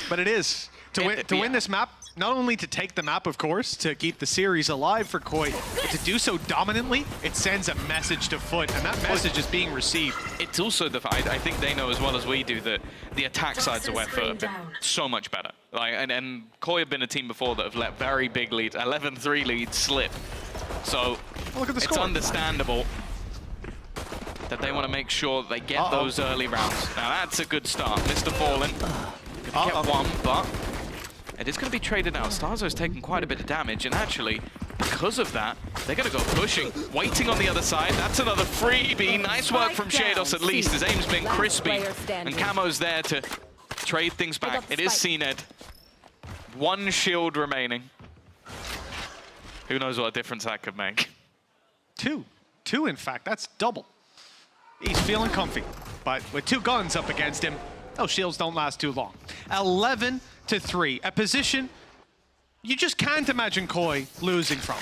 But it is. To win this map, not only to take the map, of course, to keep the series alive for Koi, but to do so dominantly, it sends a message to Foot, and that message is being received.
It's also the fact, I think they know as well as we do that the attack sides of where Foot have been so much better. Like, and Koi have been a team before that have let very big leads, 11-3 leads slip. So
look at the
it's
score.
understandable that they want to make sure that they get those early rounds. Now that's a good start. Mr. Fallen could get 1, but it is going to be traded out. Starzo's taken quite a bit of damage, and actually, because of that, they're going to go pushing. Waiting on the other side. That's another freebie. Nice work from Shados at least. His aim's been crispy, and Camo's there to trade things back. It is CNED. 1 shield remaining. Who knows what difference that could make?
2. 2, in fact. That's double. He's feeling comfy, but with 2 guns up against him, those shields don't last too long. 11 to 3, a position you just can't imagine Koi losing from.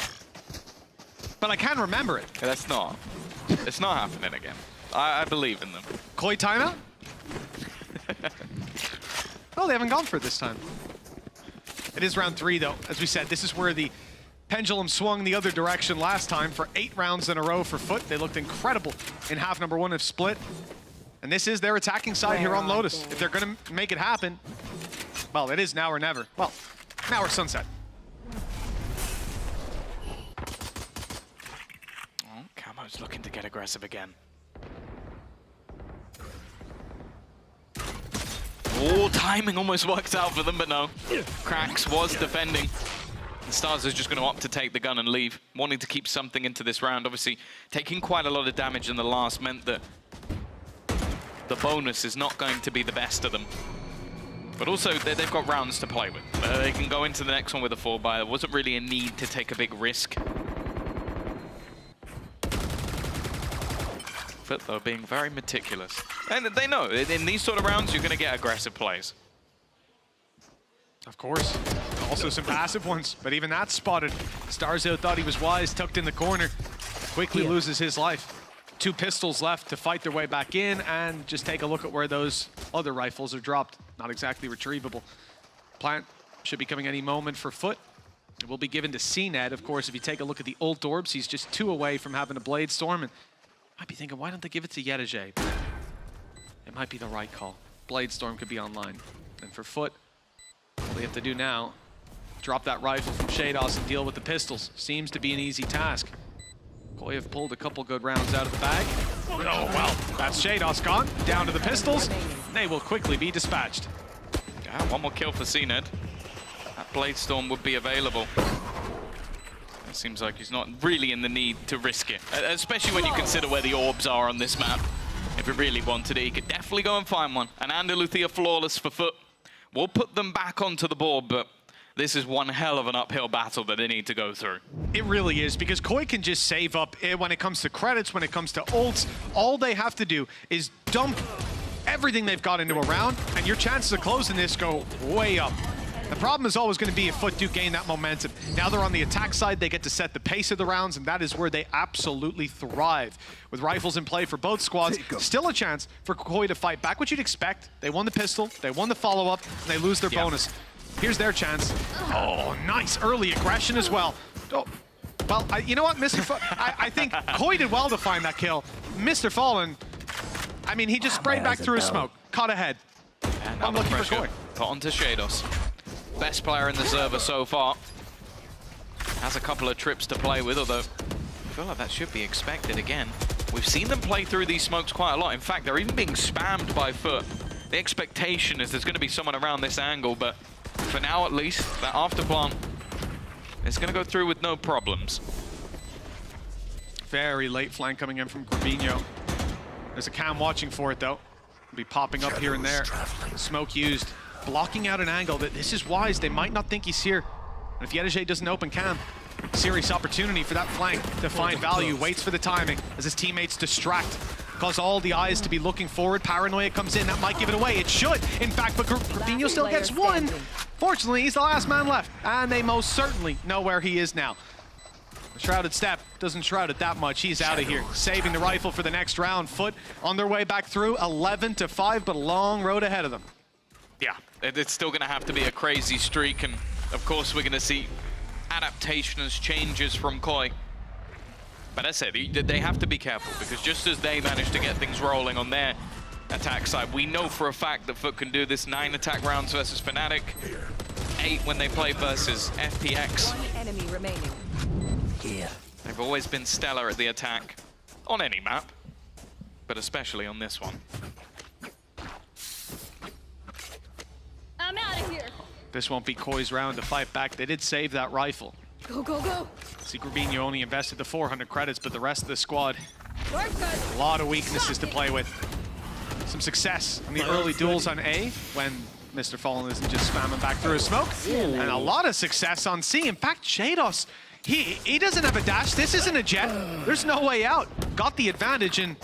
But I can remember it.
Yeah, it's not happening again. I believe in them.
Koi timeout? Oh, they haven't gone for it this time. It is round 3, though. As we said, this is where the pendulum swung the other direction last time for 8 rounds in a row for Foot. They looked incredible in half number 1 of Split. And this is their attacking side here on Lotus. If they're going to make it happen, well, it is now or never. Well, now or sunset.
Oh, Camo's looking to get aggressive again. Oh, timing almost worked out for them, but no. Cracks was defending. And Stars is just going to opt to take the gun and leave, wanting to keep something into this round. Obviously, taking quite a lot of damage in the last meant that the bonus is not going to be the best of them. But also, they've got rounds to play with. They can go into the next one with a 4-buy. There wasn't really a need to take a big risk. But though, being very meticulous. And they know, in these sort of rounds, you're going to get aggressive plays.
Of course. Also some passive ones, but even that's spotted. Starzo thought he was wise, tucked in the corner. Quickly loses his life. 2 pistols left to fight their way back in, and just take a look at where those other rifles are dropped. Not exactly retrievable. Plant should be coming any moment for Foot. It will be given to CNED. Of course, if you take a look at the ult orbs, he's just 2 away from having a Blade Storm, and might be thinking, why don't they give it to Yedajay? It might be the right call. Blade Storm could be online. And for Foot, all they have to do now, drop that rifle from Shados and deal with the pistols. Seems to be an easy task. Koi have pulled a couple good rounds out of the bag. Oh, well, that's Shados gone. Down to the pistols. They will quickly be dispatched.
Yeah, 1 more kill for CNED. That Blade Storm would be available. It seems like he's not really in the need to risk it, especially when you consider where the orbs are on this map. If he really wanted it, he could definitely go and find one. And Andaluthia flawless for Foot. We'll put them back onto the board, but this is one hell of an uphill battle that they need to go through.
It really is, because Koi can just save up when it comes to credits, when it comes to ults. All they have to do is dump everything they've got into a round, and your chances of closing this go way up. The problem is always going to be if Foot do gain that momentum. Now they're on the attack side, they get to set the pace of the rounds, and that is where they absolutely thrive. With rifles in play for both squads, still a chance for Koi to fight back, what you'd expect. They won the pistol, they won the follow-up, and they lose their bonus. Here's their chance. Oh, nice early aggression as well. Oh, well, you know what, Mr. I think Koi did well to find that kill. Mr. Fallen, I mean, he just sprayed back through his smoke, caught ahead.
And now the pressure put onto Shados. Best player in the server so far. Has a couple of trips to play with, although I feel like that should be expected again. We've seen them play through these smokes quite a lot. In fact, they're even being spammed by Foot. The expectation is there's going to be someone around this angle, but for now at least, that after plant is going to go through with no problems.
Very late flank coming in from Gravino. There's a cam watching for it though. It'll be popping up here and there. Smoke used. Blocking out an angle. This is wise. They might not think he's here. And if Yedajay doesn't open cam, serious opportunity for that flank to find value. Waits for the timing as his teammates distract. Cause all the eyes to be looking forward. Paranoia comes in. That might give it away. It should, in fact, but Gravino still gets 1. Fortunately, he's the last man left. And they most certainly know where he is now. The Shrouded Step doesn't shroud it that much. He's out of here. Saving the rifle for the next round. Foot on their way back through. 11-5, but a long road ahead of them.
Yeah, it's still going to have to be a crazy streak, and of course we're going to see adaptations, changes from Koi. But as I said, they have to be careful, because just as they managed to get things rolling on their attack side, we know for a fact that Foot can do this. 9 attack rounds versus Fnatic, 8 when they play versus FPX.
1 enemy remaining.
Yeah. They've always been stellar at the attack, on any map, but especially on this one.
I'm out of here.
This won't be Koi's round to fight back. They did save that rifle.
Go, go, go.
See, Gravino only invested the 400 credits, but the rest of the squad,
Work good.
a lot of weaknesses to play with. Some success in the early duels on A, when Mr. Fallen isn't just spamming back through his smoke. And a lot of success on C. In fact, Shados, he doesn't have a dash. This isn't a jet. There's no way out. Got the advantage, and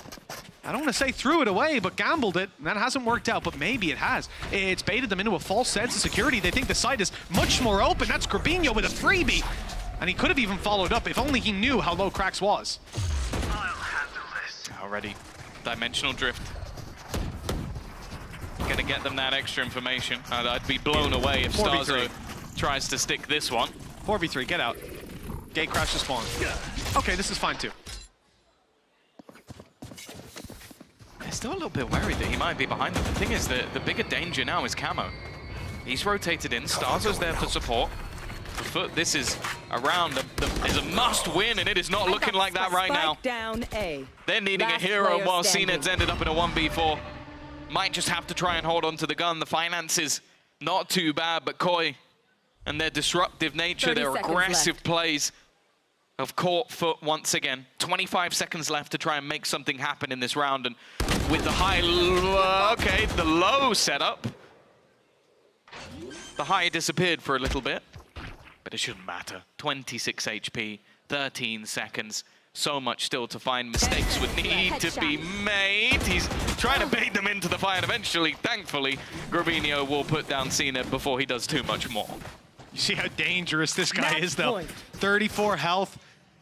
I don't want to say threw it away, but gambled it, and that hasn't worked out, but maybe it has. It's baited them into a false sense of security. They think the site is much more open. That's Grabinho with a freebie. And he could have even followed up if only he knew how low Krax was.
Already, dimensional drift. Gonna get them that extra information. I'd be blown away if Starzo tries to stick this one.
4v3, get out. Gate crash to spawn. Okay, this is fine too.
They're still a little bit worried that he might be behind them. The thing is, the bigger danger now is Camo. He's rotated in. Starzo's there for support. For Foot, this is a round that is a must-win, and it is not looking like that right now.
Down A.
They're needing a hero while CNED's ended up in a 1v4. Might just have to try and hold on to the gun. The finances, not too bad, but Koi and their disruptive nature, their aggressive plays have caught Foot once again. 25 seconds left to try and make something happen in this round, and with the high, okay, the low setup. The high disappeared for a little bit, but it shouldn't matter. 26 HP, 13 seconds. So much still to find. Mistakes would need to be made. He's trying to bait them into the fight. Eventually, thankfully, Grabinho will put down CNED before he does too much more.
You see how dangerous this guy is, though. 34 health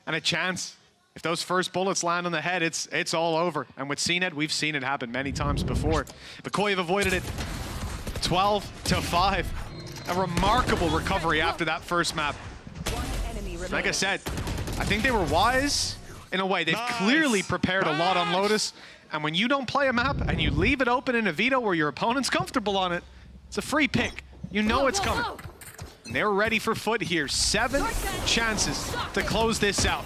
and a chance. If those first bullets land on the head, it's all over. And with CNED, we've seen it happen many times before. But Koi have avoided it. 12-5. A remarkable recovery after that first map. Like I said, I think they were wise in a way. They've clearly prepared a lot on Lotus. And when you don't play a map and you leave it open in a veto where your opponent's comfortable on it, it's a free pick. You know it's coming. And they're ready for Foot here. 7 chances to close this out.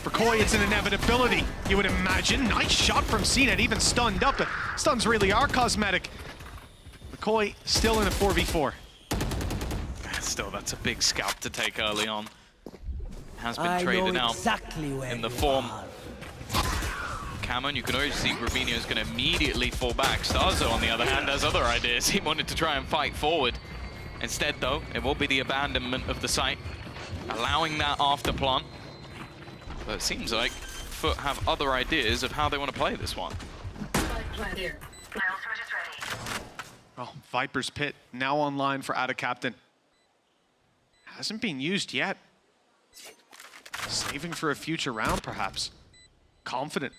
For Koi, it's an inevitability, you would imagine. Nice shot from CNED, even stunned up. The stuns really are cosmetic. But Koi still in a 4v4.
Still, that's a big scalp to take early on. Has been traded out in the form. Cameron, you can already see Grabinho's going to immediately fall back. Starzo, on the other hand, has other ideas. He wanted to try and fight forward. Instead, though, it will be the abandonment of the site, allowing that after plan. But it seems like Foot have other ideas of how they want to play this one.
Oh, Viper's Pit now online for Ada Captain. Hasn't been used yet. Saving for a future round, perhaps. Confident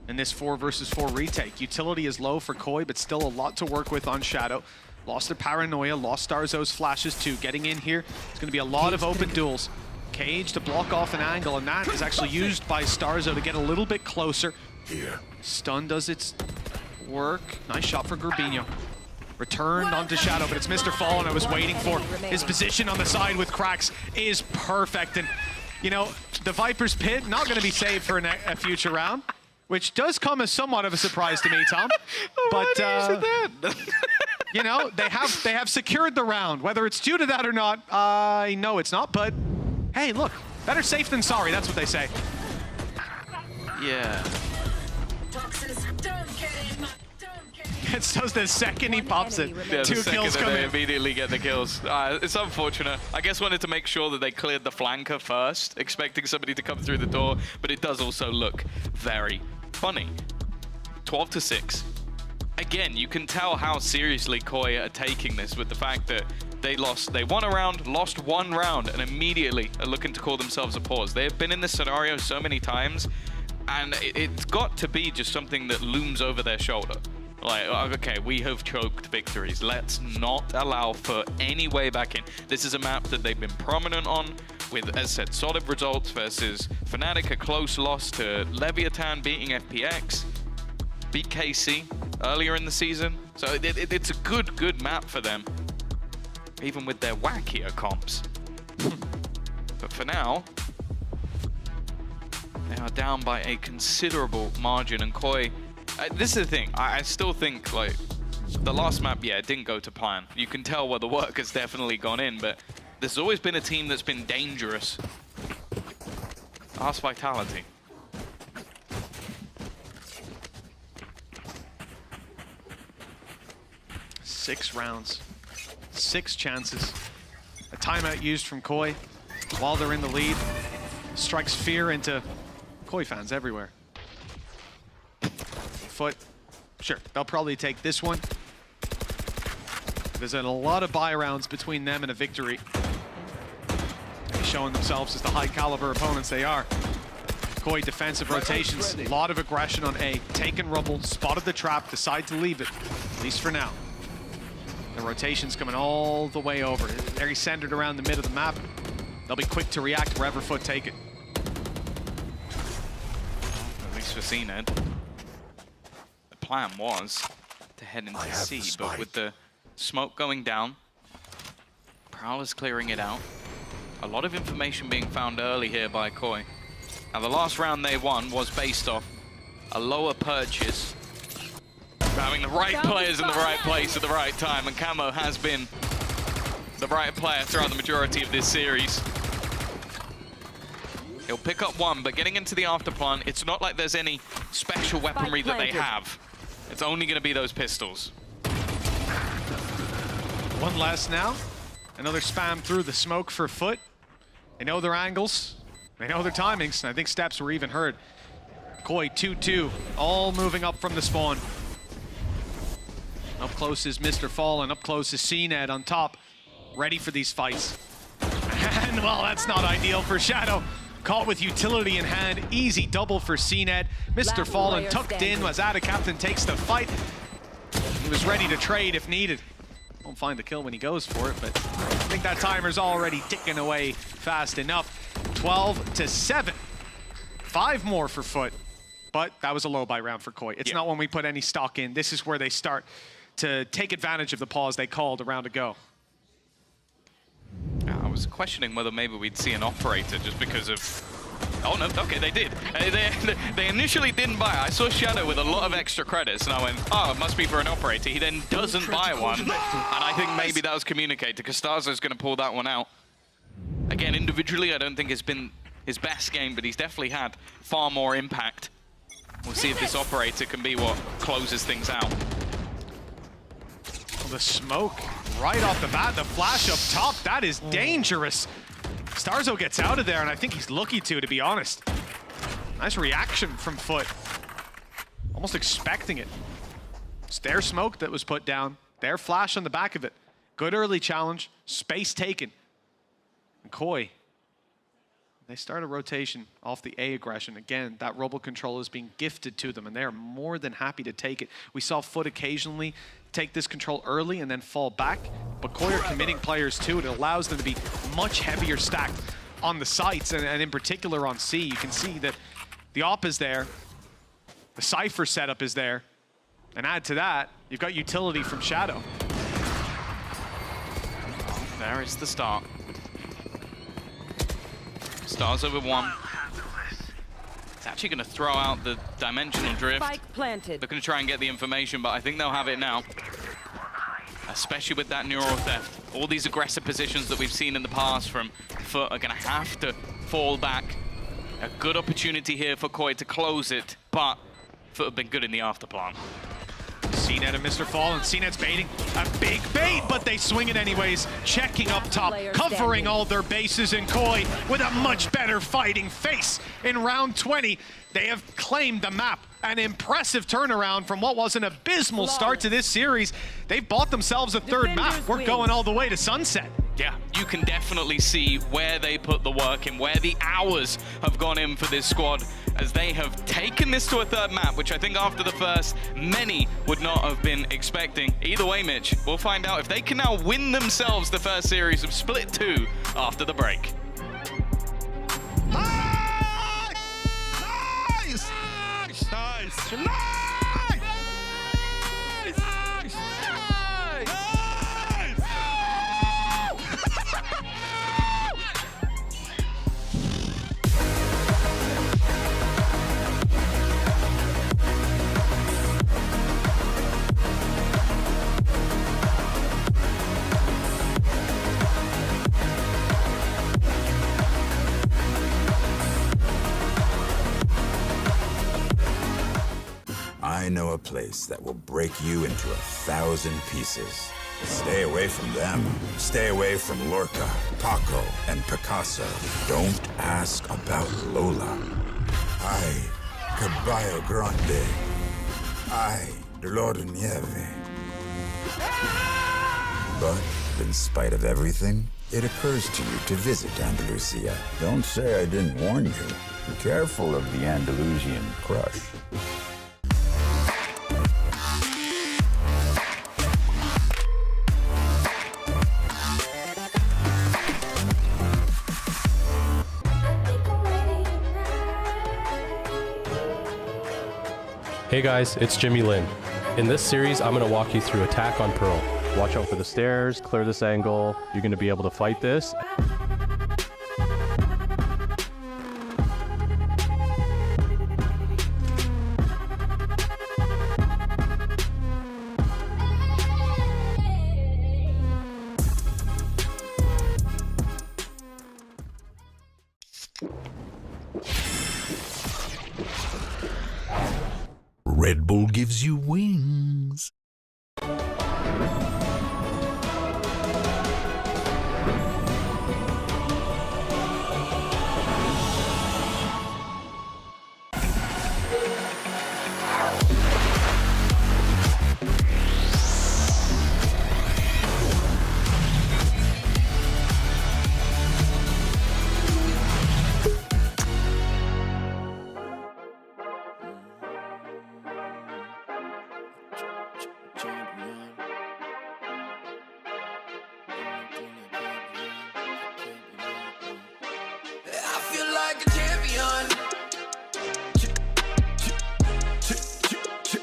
in this 4 versus 4 retake. Utility is low for Koi, but still a lot to work with on Shadow. Lost their paranoia, lost Starzo's flashes too. Getting in here, it's going to be a lot of open duels. Cage to block off an angle, and that is actually used by Starzo to get a little bit closer. Stun does its work. Nice shot for Grabinho. Returned onto Shadow, but it's Mr. Fallen I was waiting for. His position on the side with Krax is perfect. And, you know, the Viper's Pit not going to be saved for a future round, which does come as somewhat of a surprise to me, Tom. But, you know, they have secured the round. Whether it's due to that or not, I know it's not. But, hey, look, better safe than sorry. That's what they say.
Yeah.
It's just the second he pops it.
Yeah,
2 kills come
they
in.
immediately get the kills. It's unfortunate. I guess wanted to make sure that they cleared the flanker first, expecting somebody to come through the door, but it does also look very funny. 12-6. Again, you can tell how seriously Koi are taking this with the fact that they won a round, lost 1 round, and immediately are looking to call themselves a pause. They have been in this scenario so many times, and it's got to be just something that looms over their shoulder. Like, okay, we have choked victories. Let's not allow for any way back in. This is a map that they've been prominent on with, as said, solid results versus Fnatic, a close loss to Leviathan beating FPX, beat KC earlier in the season. So it's a good map for them, even with their wackier comps. But for now, they are down by a considerable margin, and Koi, this is the thing, I still think, like, the last map, yeah, it didn't go to plan. You can tell where the work has definitely gone in, but there's always been a team that's been dangerous. Ask Vitality.
Six rounds, 6 chances. A timeout used from Koi while they're in the lead. Strikes fear into Koi fans everywhere. Foot. Sure, they'll probably take this one. There's a lot of buy rounds between them and a victory. Showing themselves as the high caliber opponents they are. Koi defensive rotations, a lot of aggression on A. Taken rubble, spotted the trap, decide to leave it, at least for now. The rotation's coming all the way over. Very centered around the mid of the map. They'll be quick to react wherever Foot take it.
At least for CNED. The plan was to head into C, but with the smoke going down, Prowler's clearing it out. A lot of information being found early here by Koi. Now the last round they won was based off a lower purchase, having the right players in the right place at the right time, and Camo has been the right player throughout the majority of this series. He'll pick up one, but getting into the afterplan, it's not like there's any special weaponry that they have. It's only going to be those pistols.
One less now. Another spam through the smoke for Foot. They know their angles. They know their timings. And I think steps were even heard. Koi 2-2, all moving up from the spawn. Up close is Mr. Fallen. Up close is CNED on top. Ready for these fights. And well, that's not ideal for Shadow. Caught with utility in hand. Easy double for CNED. Mr. Fallen tucked in as Ada Captain takes the fight. He was ready to trade if needed. Won't find the kill when he goes for it, but I think that timer's already ticking away fast enough. 12-7. 5 more for Foot, but that was a low buy round for Koi. It's not when we put any stock in. This is where they start to take advantage of the pause they called a round ago.
I was questioning whether maybe we'd see an operator just because of... Oh no, okay, they did. They initially didn't buy it. I saw Shadow with a lot of extra credits, and I went, oh, it must be for an operator. He then doesn't buy one, and I think maybe that was communicated, because Stazo's going to pull that one out. Again, individually, I don't think it's been his best game, but he's definitely had far more impact. We'll see if this operator can be what closes things out.
Well, the smoke right off the bat, the flash up top, that is dangerous. Starzo gets out of there, and I think he's lucky to be honest. Nice reaction from Foot. Almost expecting it. It's their smoke that was put down. Their flash on the back of it. Good early challenge. Space taken. And Koi, they start a rotation off the A aggression. Again, that rubble control is being gifted to them, and they are more than happy to take it. We saw Foot occasionally take this control early and then fall back, but Koi are committing players to it. It allows them to be much heavier stacked on the sites, and in particular on C. You can see that the op is there, the Cypher setup is there, and add to that, you've got utility from Shadow.
There is the start. Stars over one. It's actually going to throw out the dimensional drift.
Spike planted.
They're going to try and get the information, but I think they'll have it now. Especially with that neural theft. All these aggressive positions that we've seen in the past from Foot are going to have to fall back. A good opportunity here for Koi to close it, but Foot have been good in the afterplan.
CNED and Mr. Fallen. CNED's baiting a big bait, but they swing it anyways. Checking up top, covering all their bases, and Koi with a much better fighting face. In round 20, they have claimed the map. An impressive turnaround from what was an abysmal start to this series. They've bought themselves a third map. We're going all the way to Sunset.
Yeah, you can definitely see where they put the work in, where the hours have gone in for this squad, as they have taken this to a third map, which I think after the first, many would not have been expecting. Either way, Mitch, we'll find out if they can now win themselves the first series of Split 2 after the break.
I know a place that will break you into 1,000 pieces. Stay away from them. Stay away from Lorca, Paco, and Picasso. Don't ask about Lola. Ay, Caballo Grande. Ay, Dolor de Nieve. But in spite of everything, it occurs to you to visit Andalusia.
Don't say I didn't warn you. Be careful of the Andalusian crush.
Hey guys, it's Jimmy Lin. In this series, I'm going to walk you through Attack on Pearl. Watch out for the stairs, clear this angle. You're going to be able to fight this.
Red Bull gives you wings.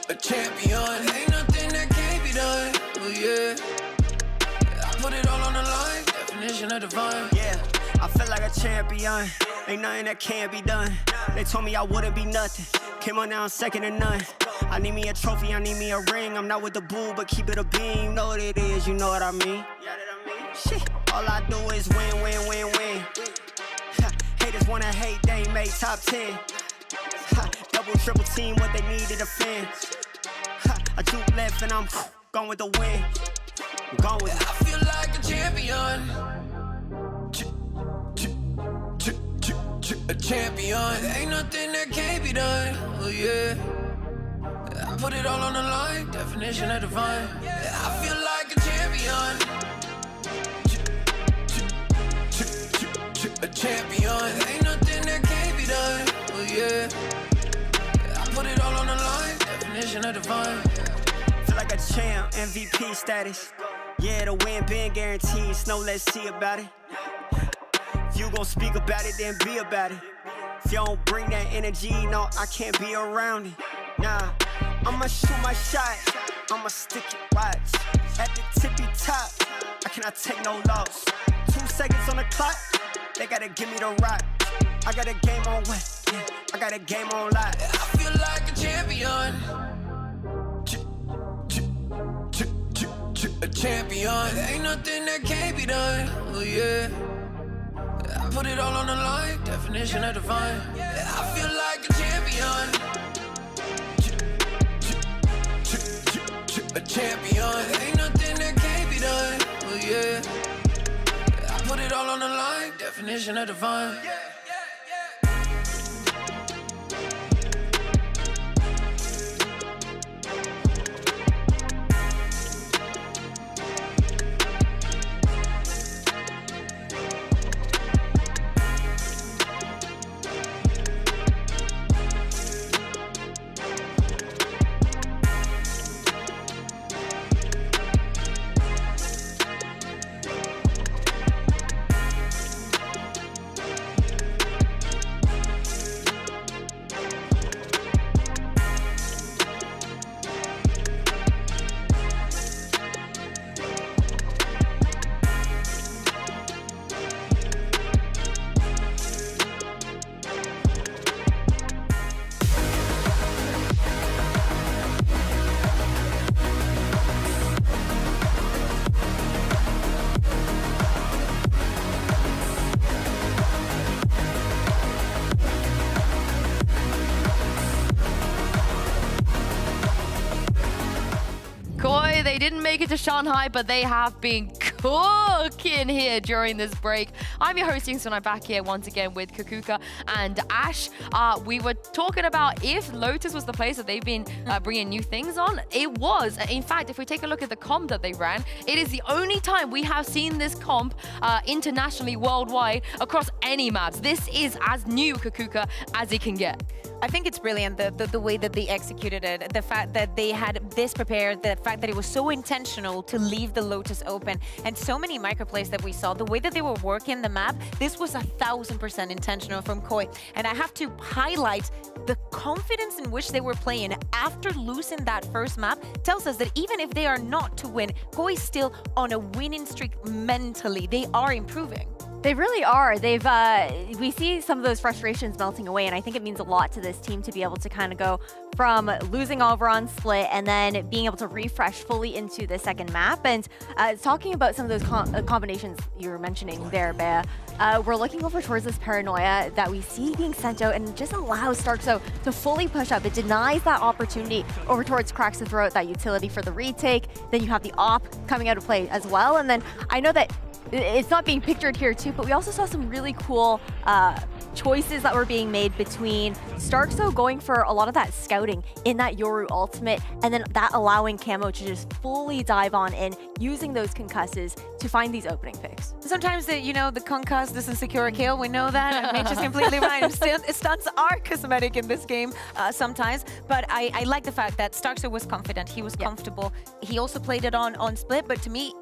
A champion, ain't nothing that can't be done. Oh yeah, I put it all on the line. Definition of divine.
Yeah, I feel like a champion. Ain't nothing that can't be done. They told me I wouldn't be nothing. Came on now, second to none. I need me a trophy, I need me a ring. I'm not with the bull, but keep it a beam. Know what it is, you know what I mean? Shit, all I do is win, win, win, win. Haters wanna hate, they ain't made top 10. Double, triple team, what they need to defend. I do left and I'm gone with the win. I'm gone with it.
I feel like a champion. A champion. Ain't nothing that can't be done. Oh yeah. I put it all on the line. Definition of divine. I feel like a champion. A champion. Ain't nothing that can't be done. Oh yeah. I put it all on the line. Definition of divine.
Feel like a champ, MVP status. Yeah, the win been guaranteed. So let's see about it. If you gon' speak about it, then be about it. If you don't bring that energy, no, I can't be around it. Nah, I'ma shoot my shot. I'ma stick it, watch. At the tippy top, I cannot take no loss. 2 seconds on the clock, they gotta give me the rock. I got a game on wet, yeah, I got a game on lock.
I feel like a champion. A champion. Ain't nothing that can't be done. Oh yeah. I put it all on the line. Definition of divine. I feel like a champion. A champion. Ain't nothing that can't be done. Oh yeah. I put it all on the line. Definition of divine.
They didn't make it to Shanghai, but they have been cooking here during this break. I'm your host, Youngsun. I'm back here once again with Kukuka and Ash. We were talking about if Lotus was the place that they've been bringing new things on. It was. In fact, if we take a look at the comp that they ran, it is the only time we have seen this comp internationally, worldwide, across any maps. This is as new, Kukuka, as it can get.
I think it's brilliant, the way that they executed it, the fact that they had this prepared, the fact that it was so intentional to leave the Lotus open, and so many microplays that we saw, the way that they were working the map, this was 1000% intentional from Koi. And I have to highlight the confidence in which they were playing after losing that first map tells us that even if they are not to win, Koi is still on a winning streak mentally. They are improving.
They really are. We see some of those frustrations melting away, and I think it means a lot to this team to be able to kind of go from losing over on Split and then being able to refresh fully into the second map. And talking about some of those combinations you were mentioning there, Bea, we're looking over towards this Paranoia that we see being sent out, and it just allows Starkso to fully push up. It denies that opportunity over towards Cracks to throw out that utility for the retake. Then you have the op coming out of play as well. And then I know that it's not being pictured here too, but we also saw some really cool choices that were being made between Starkso going for a lot of that scouting in that Yoru ultimate, and then that allowing Camo to just fully dive on in, using those concusses to find these opening picks.
Sometimes the concuss doesn't secure a kill. We know that. And Mitch is completely right. Stunts are cosmetic in this game sometimes, but I like the fact that Starkso was confident. He was comfortable. He also played it on Split, but to me,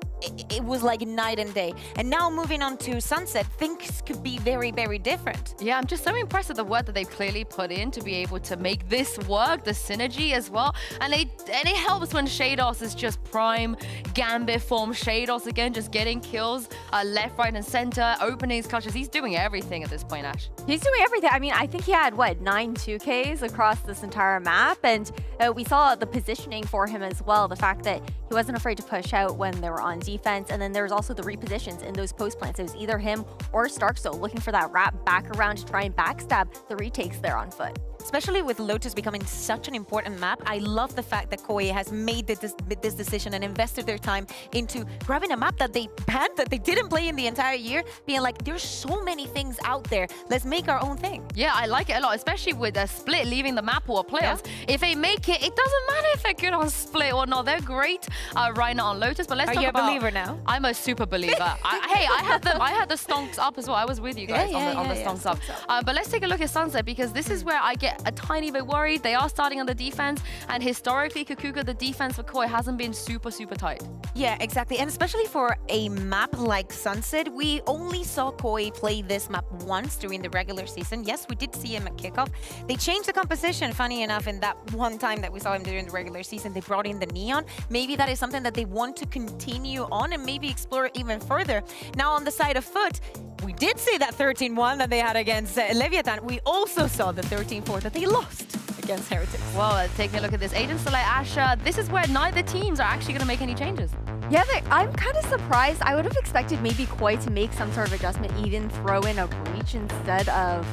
it was like night and day. And now moving on to Sunset, things could be very, very different.
Yeah, I'm just so impressed with the work that they clearly put in to be able to make this work, the synergy as well. And it helps when Shados is just prime Gambit form. Shados again, just getting kills left, right, and center, openings, clutches. He's doing everything at this point, Ash.
He's doing everything. I mean, I think he had, 9 2Ks across this entire map. And we saw the positioning for him as well. The fact that he wasn't afraid to push out when they were on defense. And then there's also the repositions in those post plants. It was either him or Starkso looking for that wrap back around to try and backstab the retakes there on foot.
Especially with Lotus becoming such an important map, I love the fact that Koei has made this decision and invested their time into grabbing a map that they banned, that they didn't play in the entire year, being like, there's so many things out there. Let's make our own thing.
Yeah, I like it a lot, especially with a Split leaving the map or playoffs. Yeah. If they make it, it doesn't matter if they're good on Split or not. They're great right now on Lotus, but let's talk about...
Are you a believer now?
I'm a super believer. I had the stonks up as well. I was with you guys on the stonks up. But let's take a look at Sunset, because this is where I get a tiny bit worried. They are starting on the defense, and historically, Kukuka, the defense for Koi hasn't been super, super tight.
Yeah, exactly. And especially for a map like Sunset, we only saw Koi play this map once during the regular season. Yes, we did see him at kickoff. They changed the composition, funny enough, in that one time that we saw him during the regular season. They brought in the Neon. Maybe that is something that they want to continue on and maybe explore even further. Now, on the side of Foot, we did see that 13-1 that they had against Leviathan. We also saw the 13-4 that they lost against Heretics.
Well, taking a look at this Agent Select, Asha, this is where neither teams are actually going to make any changes.
Yeah, I'm kind of surprised. I would have expected maybe Koi to make some sort of adjustment, even throw in a Breach instead of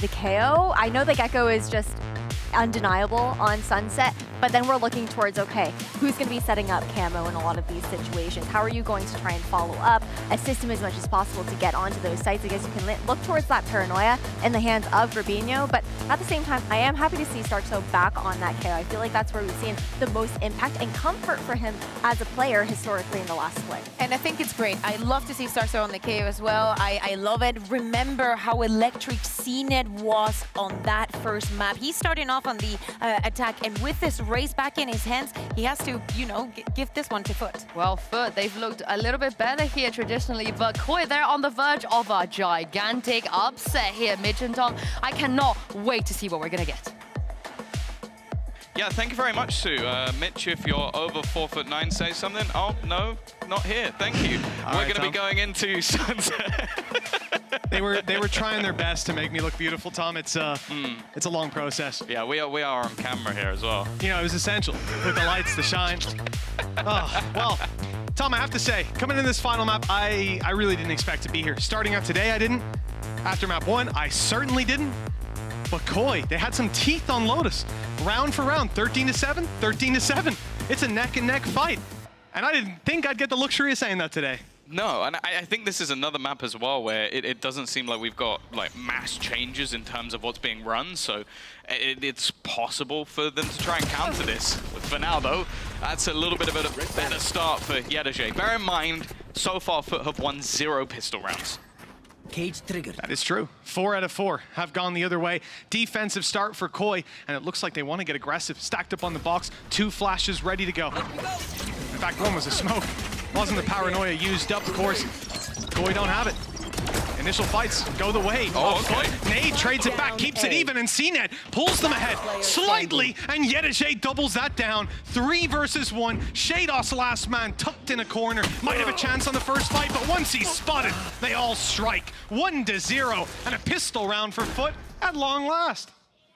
the KO. I know the Gecko is just undeniable on Sunset, but then we're looking towards, okay, who's going to be setting up Camo in a lot of these situations? How are you going to try and follow up, assist him as much as possible to get onto those sites? I guess you can look towards that Paranoia in the hands of Rubinho, but at the same time, I am happy to see Starkso back on that KO. I feel like that's where we've seen the most impact and comfort for him as a player historically in the last Split.
And I think it's great. I love to see Starkso on the KO as well. I love it. Remember how electric CNET was on that first map. He's starting off on the attack, and with this race back in his hands, he has to, give this one to Foot.
Well, Foot, they've looked a little bit better here traditionally, but Koi, they're on the verge of a gigantic upset here, Mitch and Tom. I cannot wait to see what we're going to get.
Yeah, thank you very much, Sue. Mitch, if you're over 4'9", say something. Oh, no, not here. Thank you. We're going to be going into Sunset.
They were trying their best to make me look beautiful, Tom. It's a long process.
Yeah, we are on camera here as well.
It was essential with the lights, the shine. Oh, well, Tom, I have to say, coming in this final map, I really didn't expect to be here. Starting out today, I didn't. After map 1, I certainly didn't. But Koi, they had some teeth on Lotus. Round for round, 13-7, 13-7. It's a neck-and-neck fight. And I didn't think I'd get the luxury of saying that today.
No, and I think this is another map as well where it doesn't seem like we've got like mass changes in terms of what's being run, so it's possible for them to try and counter this. For now though, that's a little bit of a better start for Yedege. Bear in mind, so far Foot have won 0 pistol rounds.
Cage triggered.
That is true. 4 out of 4 have gone the other way. Defensive start for Koi, and it looks like they want to get aggressive. Stacked up on the box, 2 flashes ready to go. In fact, one was a smoke. Wasn't the paranoia used up, of course. Koi don't have it. Initial fights go the way of Foot. Nade trades it back, keeps it even, and CNET pulls them ahead slightly, and Yedege doubles that down. 3 versus 1. Shados, last man, tucked in a corner. Might have a chance on the first fight, but once he's spotted, they all strike. 1-0, and a pistol round for Foot at long last.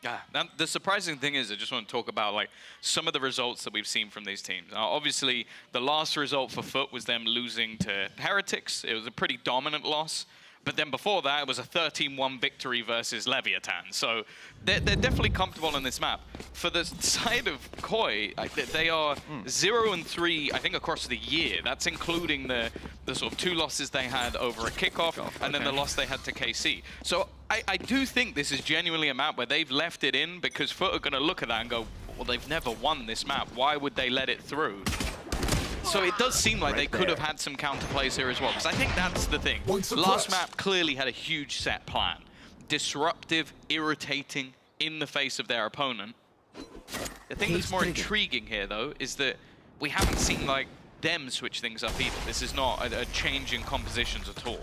Yeah, now, the surprising thing is, I just want to talk about like some of the results that we've seen from these teams. Now, obviously, the last result for Foot was them losing to Heretics. It was a pretty dominant loss. But then before that, it was a 13-1 victory versus Leviathan. So they're definitely comfortable on this map. For the side of Koi, they are 0-3, I think, across the year. That's including the sort of 2 losses they had over a kickoff, and then the loss they had to KC. So I do think this is genuinely a map where they've left it in because Foot are going to look at that and go, well, they've never won this map. Why would they let it through? So it does seem like they could have had some counterplays here as well, because I think that's the thing. Last map clearly had a huge set plan. Disruptive, irritating, in the face of their opponent. The thing that's more intriguing here, though, is that we haven't seen like them switch things up either. This is not a change in compositions at all.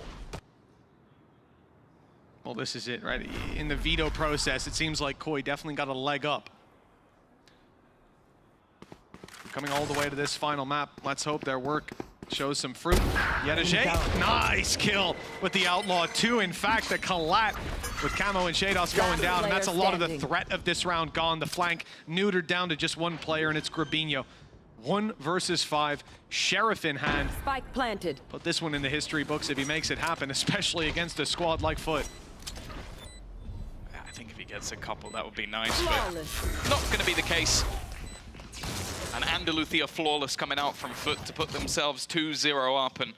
Well, this is it, right? In the veto process, it seems like Koi definitely got a leg up. Coming all the way to this final map. Let's hope their work shows some fruit. Yedege, nice kill with the Outlaw 2. In fact, the collat with Camo and Shados going down, and that's a lot of the threat of this round gone. The flank neutered down to just 1 player, and it's Grabinho. 1 versus 5, Sheriff in hand.
Spike planted.
Put this one in the history books if he makes it happen, especially against a squad like Foot.
I think if he gets a couple, that would be nice, but not going to be the case. And Andaluthia flawless coming out from Foot to put themselves 2-0 up, and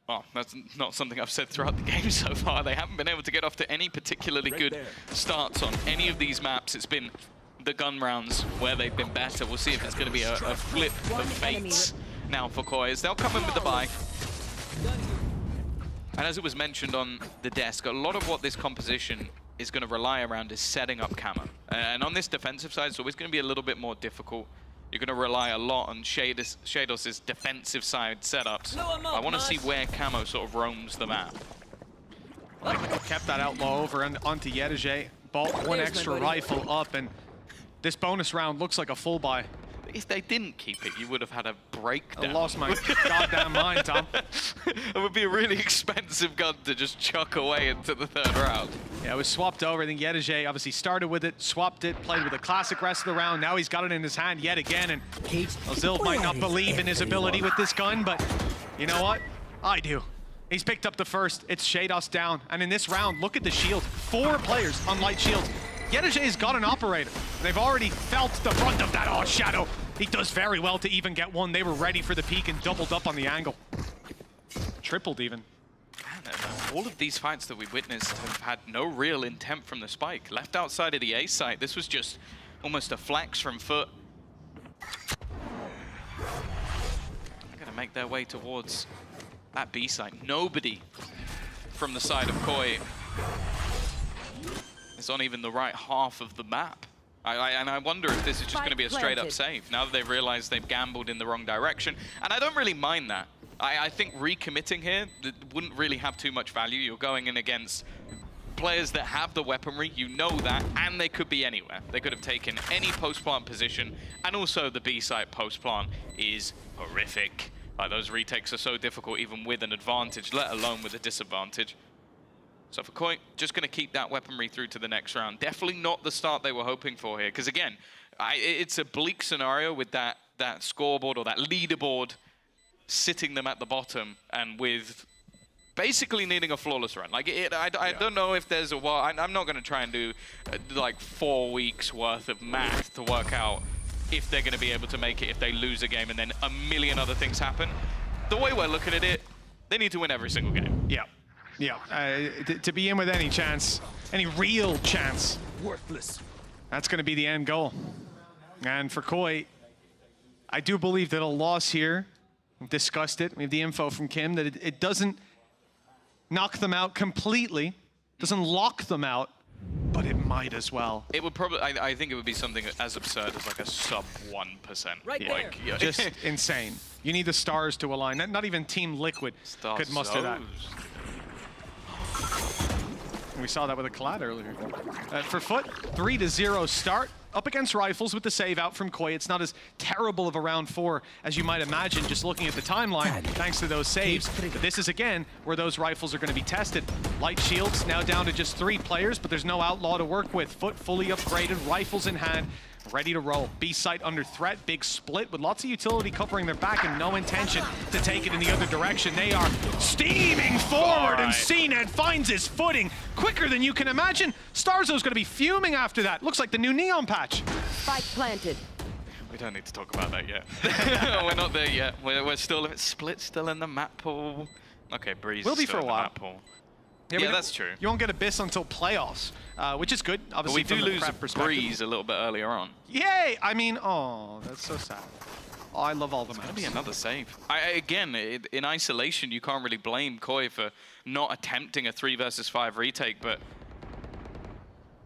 well, that's not something I've said throughout the game so far. They haven't been able to get off to any particularly good starts on any of these maps. It's been the gun rounds where they've been better. We'll see if it's going to be a flip of fates now for Koi, as they'll come in with the buy. And as it was mentioned on the desk, a lot of what this composition is going to rely around is setting up Camo. And on this defensive side, it's always going to be a little bit more difficult. You're going to rely a lot on Shados' defensive side setups. I want to see where Camo sort of roams the map.
Kept that Outlaw over and onto Yedege. Bolt 1 extra rifle up, and this bonus round looks like a full buy.
If they didn't keep it, you would have had a breakdown.
I lost my goddamn mind, Tom.
It would be a really expensive gun to just chuck away into the 3rd round.
Yeah, it was swapped over. I think Yedege obviously started with it, swapped it, played with a classic rest of the round. Now he's got it in his hand yet again, and Ozil might not believe in his ability with this gun, but you know what? I do. He's picked up the first. It's Shados down, and in this round, look at the shield. 4 players on light shields. Yedege's got an operator. They've already felt the brunt of that. Oh, Shadow. He does very well to even get one. They were ready for the peak and doubled up on the angle. Tripled even.
Man, all of these fights that we witnessed have had no real intent from the spike. Left outside of the A site, this was just almost a flex from Foot. They're going to make their way towards that B site. Nobody from the side of Koi is on even the right half of the map. And I wonder if this is just going to be a straight-up save, now that they've realized they've gambled in the wrong direction. And I don't really mind that. I think recommitting here wouldn't really have too much value. You're going in against players that have the weaponry, you know that, and they could be anywhere. They could have taken any post-plant position, and also the B-site post-plant is horrific. Like, those retakes are so difficult even with an advantage, let alone with a disadvantage. So for Koi, just going to keep that weaponry through to the next round. Definitely not the start they were hoping for here, because again, it's a bleak scenario with that scoreboard or that leaderboard sitting them at the bottom, and with basically needing a flawless run. Like, I don't know if there's a... Well, I'm not going to try and do like 4 weeks worth of math to work out if they're going to be able to make it if they lose a game and then a million other things happen. the way we're looking at it, they need to win every single game.
Yeah. Yeah. To be in with any chance, any real chance.
Worthless.
That's going to be the end goal. And for Koi, I do believe that a loss here, we've discussed it, we have the info from Kim, that it doesn't knock them out completely, doesn't lock them out, but it might as well.
It would probably, I think it would be something as absurd as like a sub 1%.
Right there. Just insane. You need the stars to align. Not even Team Liquid could muster that. We saw that with a Collide earlier. For Foot, 3-0 start. Up against Rifles with the save out from Koi. It's not as terrible of a round 4 as you might imagine just looking at the timeline, thanks to those saves. But this is, again, where those Rifles are going to be tested. Light Shields now down to just 3 players, but there's no Outlaw to work with. Foot fully upgraded, Rifles in hand, ready to roll. B site under threat, big split with lots of utility covering their back and no intention to take it in the other direction. They are steaming forward, and CNED finds his footing quicker than you can imagine. Starzo's going to be fuming after that. Looks like the new Neon patch.
Spike planted.
We don't need to talk about that yet. We're not there yet. We're still, Split still in the map pool. Okay, Breeze
Will be
still
for a
in the
while.
map pool.
Yeah,
that's true.
You won't get Abyss until playoffs, which is good, obviously.
But we do
from the
lose
prep perspective.
Breeze a little bit earlier on.
Yay! I mean, oh, that's so sad. Oh, I love all the maps.
It's going to be another save. Again, in isolation, you can't really blame Koi for not attempting a 3 versus 5 retake, but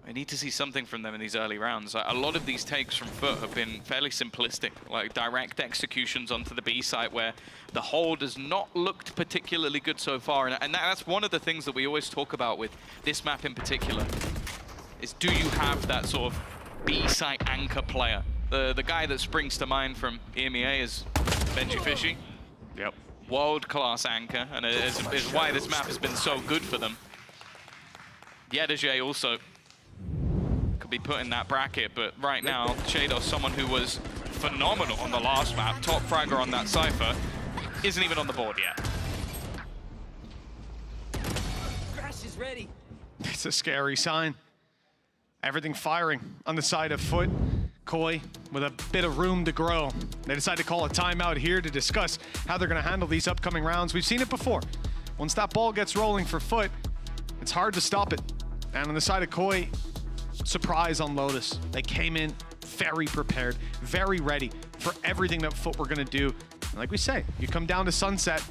I need to see something from them in these early rounds. A lot of these takes from Foot have been fairly simplistic, like direct executions onto the B site where the hold has not looked particularly good so far. And that's one of the things that we always talk about with this map in particular, is do you have that sort of B site anchor player? The guy that springs to mind from EMEA is Benji Fishy.
Yep.
World-class anchor, and is why this map has been so good for them. Yedajay also could be put in that bracket, but right now, Shadow, someone who was phenomenal on the last map, top fragger on that Cypher, isn't even on the board yet.
Crash is ready.
It's a scary sign. Everything firing on the side of Foot. Koi with a bit of room to grow. They decide to call a timeout here to discuss how they're going to handle these upcoming rounds. We've seen it before. Once that ball gets rolling for Foot, it's hard to stop it. And on the side of Koi, surprise on Lotus. They came in very prepared, very ready for everything that Foot were going to do. And like we say, you come down to Sunset,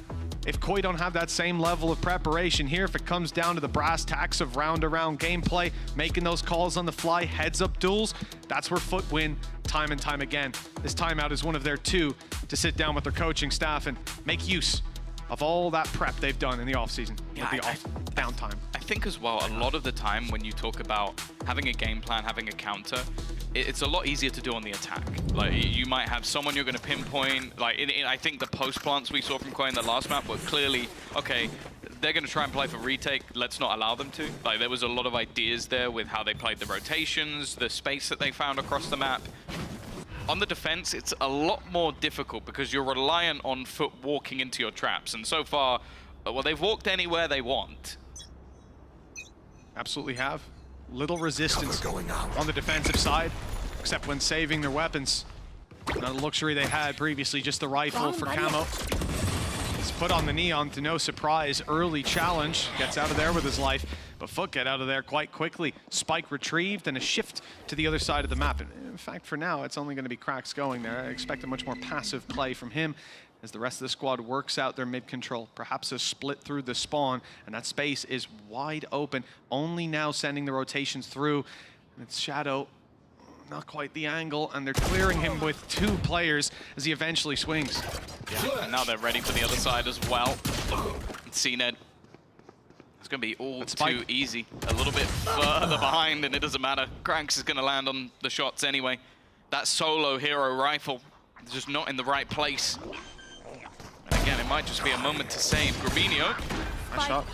if Koi don't have that same level of preparation here, if it comes down to the brass tacks of round-to-round gameplay, making those calls on the fly, heads-up duels, that's where Foot win time and time again. This timeout is one of their 2 to sit down with their coaching staff and make use of all that prep they've done in the off-season, with the downtime.
I think as well, a lot of the time when you talk about having a game plan, having a counter, it's a lot easier to do on the attack. Like, you might have someone you're going to pinpoint. Like, I think the post plants we saw from Koi in the last map were clearly, okay, they're going to try and play for retake. Let's not allow them to. Like, there was a lot of ideas there with how they played the rotations, the space that they found across the map. On the defense, it's a lot more difficult because you're reliant on Foot walking into your traps. And so far, well, they've walked anywhere they want.
Absolutely have. Little resistance going on the defensive side, except when saving their weapons. Not a luxury they had previously, just the rifle for Camo. It's put on the Neon to no surprise. Early challenge, gets out of there with his life, but Foot get out of there quite quickly. Spike retrieved and a shift to the other side of the map. And in fact, for now, it's only going to be Cracks going there. I expect a much more passive play from him as the rest of the squad works out their mid-control. Perhaps a split through the spawn, and that space is wide open. Only now sending the rotations through. And it's Shadow, not quite the angle, and they're clearing him with 2 players as he eventually swings.
Yeah, and now they're ready for the other side as well. CNED. It's going to be all too easy. A little bit further behind, and it doesn't matter. Cranks is going to land on the shots anyway. That solo hero rifle is just not in the right place. Again, it might just be a moment to save. Grabinho,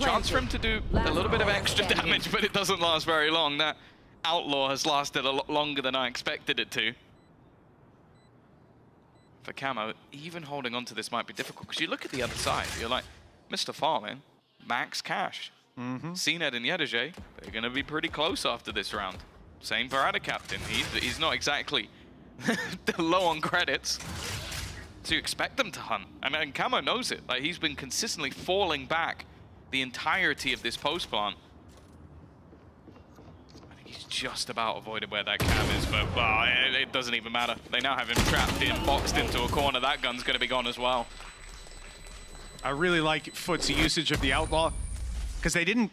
chance for him to do a little bit of extra damage, but it doesn't last very long. That Outlaw has lasted a lot longer than I expected it to. For Camo, even holding on to this might be difficult, because you look at the other side, you're like, Mr. Farming, max cash. CNED and Yedajay, they're going to be pretty close after this round. Same for Ada Captain. He's not exactly low on credits. to expect them to hunt. And Camo knows it. Like, he's been consistently falling back the entirety of this post plant. I think he's just about avoided where that cam is, but it doesn't even matter. They now have him trapped in, boxed into a corner. That gun's going to be gone as well.
I really like Foot's usage of the Outlaw, because they didn't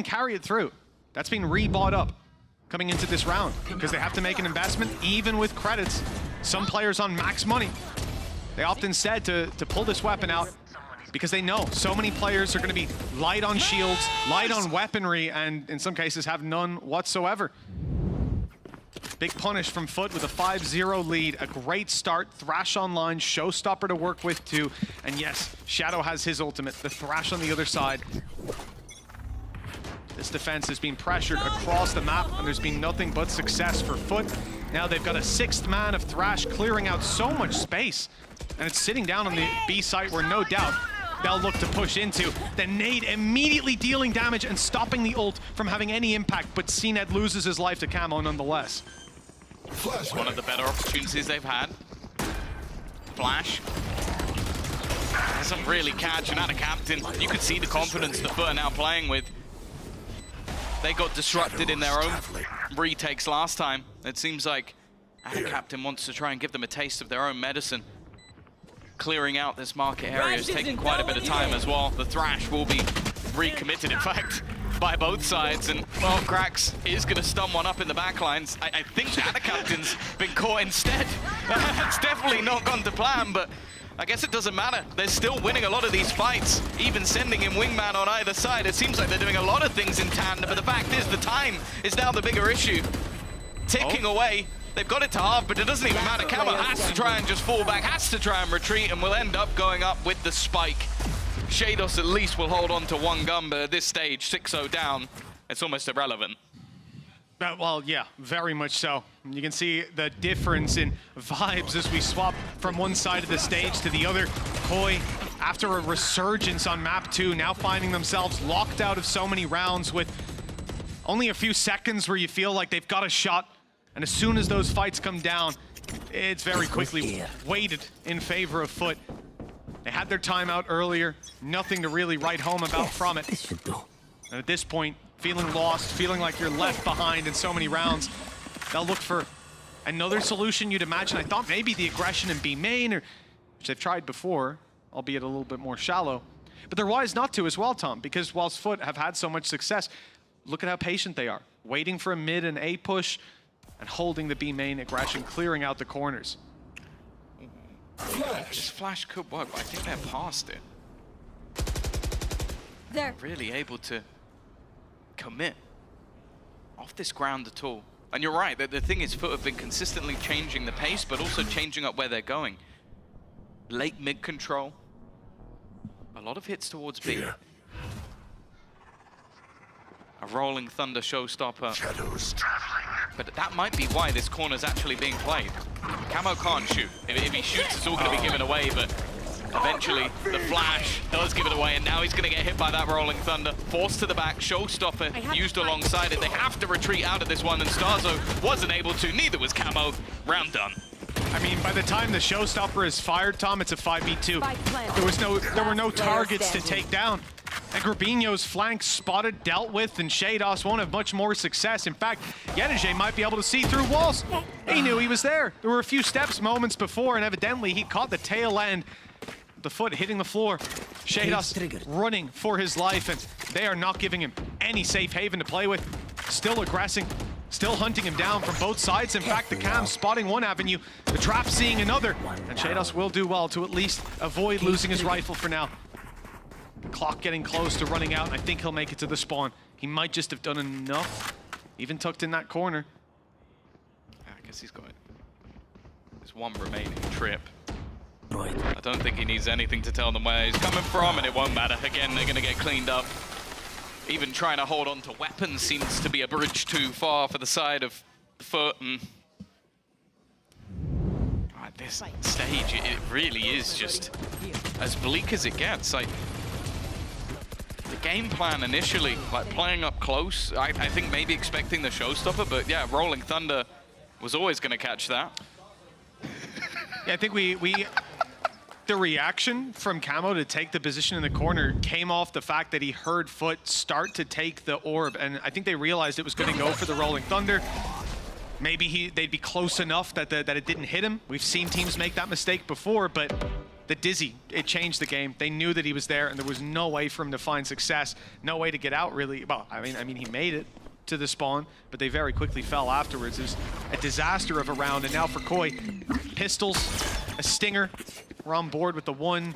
carry it through. That's been rebought up coming into this round, because they have to make an investment, even with credits. Some players on max money, they opt instead to pull this weapon out, because they know so many players are going to be light on shields, light on weaponry, and in some cases have none whatsoever. Big punish from Foot with a 5-0 lead. A great start. Thrash online, showstopper to work with too. And yes, Shadow has his ultimate. The Thrash on the other side. This defense has been pressured across the map, and there's been nothing but success for Foot. Now they've got a 6th man of Thrash clearing out so much space. And it's sitting down on the B site where no doubt they'll look to push into. The nade immediately dealing damage and stopping the ult from having any impact, but CNED loses his life to Camo nonetheless.
One of the better opportunities they've had. Flash. Doesn't really catch another captain. You could see the confidence that Foot are now playing with. They got disrupted in their own retakes last time. It seems like our captain wants to try and give them a taste of their own medicine. Clearing out this market area is taking quite a bit of time as well. The Thrash will be recommitted, in fact, by both sides. And, well, Krax is going to stun one up in the backlines. I think that the captain's been caught instead. It's definitely not gone to plan, but I guess it doesn't matter. They're still winning a lot of these fights, even sending in Wingman on either side. It seems like they're doing a lot of things in tandem, but the fact is the time is now the bigger issue. Ticking away. They've got it to half, but it doesn't even matter. Camo has to try and just fall back, has to try and retreat, and will end up going up with the spike. Shados at least will hold on to one gun, but at this stage, 6-0 down, it's almost irrelevant.
Well, yeah, very much so. You can see the difference in vibes as we swap from one side of the stage to the other. Koi, after a resurgence on map 2, now finding themselves locked out of so many rounds with only a few seconds where you feel like they've got a shot. And as soon as those fights come down, it's very quickly weighted in favor of Foot. They had their timeout earlier, nothing to really write home about from it. And at this point, feeling lost, feeling like you're left behind in so many rounds, they'll look for another solution, you'd imagine. I thought maybe the aggression in B main, which they've tried before, albeit a little bit more shallow. But they're wise not to as well, Tom, because whilst Foot have had so much success, look at how patient they are. Waiting for a mid and A push, and holding the B main aggression, clearing out the corners.
This flash could work, but I think they're past it.
They're
really able to commit off this ground at all. And you're right, the thing is, Foot have been consistently changing the pace, but also changing up where they're going. Late mid control. A lot of hits towards B. A rolling thunder showstopper.
Shadows traveling.
But that might be why this corner's actually being played. Camo can't shoot. If he shoots, it's all going to be given away, but eventually the flash does give it away, and now he's going to get hit by that rolling thunder. Forced to the back, showstopper used alongside it. They have to retreat out of this one, and Starzo wasn't able to. Neither was Camo. Round done.
I mean, by the time the showstopper is fired, Tom, it's a 5v2. There were no targets to take down. And Grabinho's flank spotted, dealt with, and Shados won't have much more success. In fact, Yenige might be able to see through walls. He knew he was there. There were a few steps moments before, and evidently he caught the tail end. The foot hitting the floor. Shados running for his life, and they are not giving him any safe haven to play with. Still aggressing, still hunting him down from both sides. In fact, the Cam spotting one avenue, the Trap seeing another, and Shados will do well to at least avoid losing his rifle for now. The clock getting close to running out, and I think he'll make it to the spawn. He might just have done enough, even tucked in that corner.
I guess he's got it. There's one remaining trip. I don't think he needs anything to tell them where he's coming from, and it won't matter. Again, they're going to get cleaned up. Even trying to hold on to weapons seems to be a bridge too far for the side of the Foot. And at this stage, it really is just as bleak as it gets. Like, the game plan initially, like playing up close, I think maybe expecting the showstopper, but yeah, Rolling Thunder was always going to catch that.
Yeah, I think we the reaction from Camo to take the position in the corner came off the fact that he heard Foot start to take the orb, and I think they realized it was going to go for the Rolling Thunder. Maybe they'd be close enough that it didn't hit him. We've seen teams make that mistake before, but the Dizzy, it changed the game. They knew that he was there, and there was no way for him to find success, no way to get out, really. Well, I mean, he made it to the spawn, but they very quickly fell afterwards. It was a disaster of a round, and now for Koi, pistols, a stinger. We're on board with the one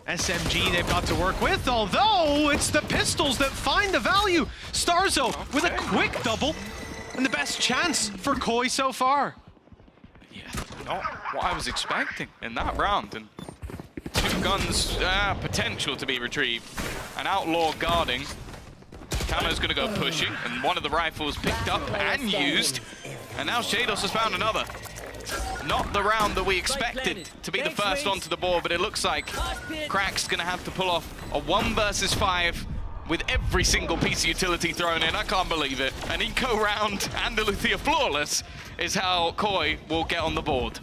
SMG they've got to work with, although it's the pistols that find the value. Starzo with a quick double, and the best chance for Koi so far.
Yeah, not what I was expecting in that round, and 2 guns, potential to be retrieved. An outlaw guarding. Camo's gonna go pushing, and one of the rifles picked up and used, and now Shados has found another. Not the round that we expected to be the first onto the board, but it looks like Crack's gonna have to pull off a 1 versus 5 with every single piece of utility thrown in. I can't believe it. An eco round and Alethea flawless is how Koi will get on the board.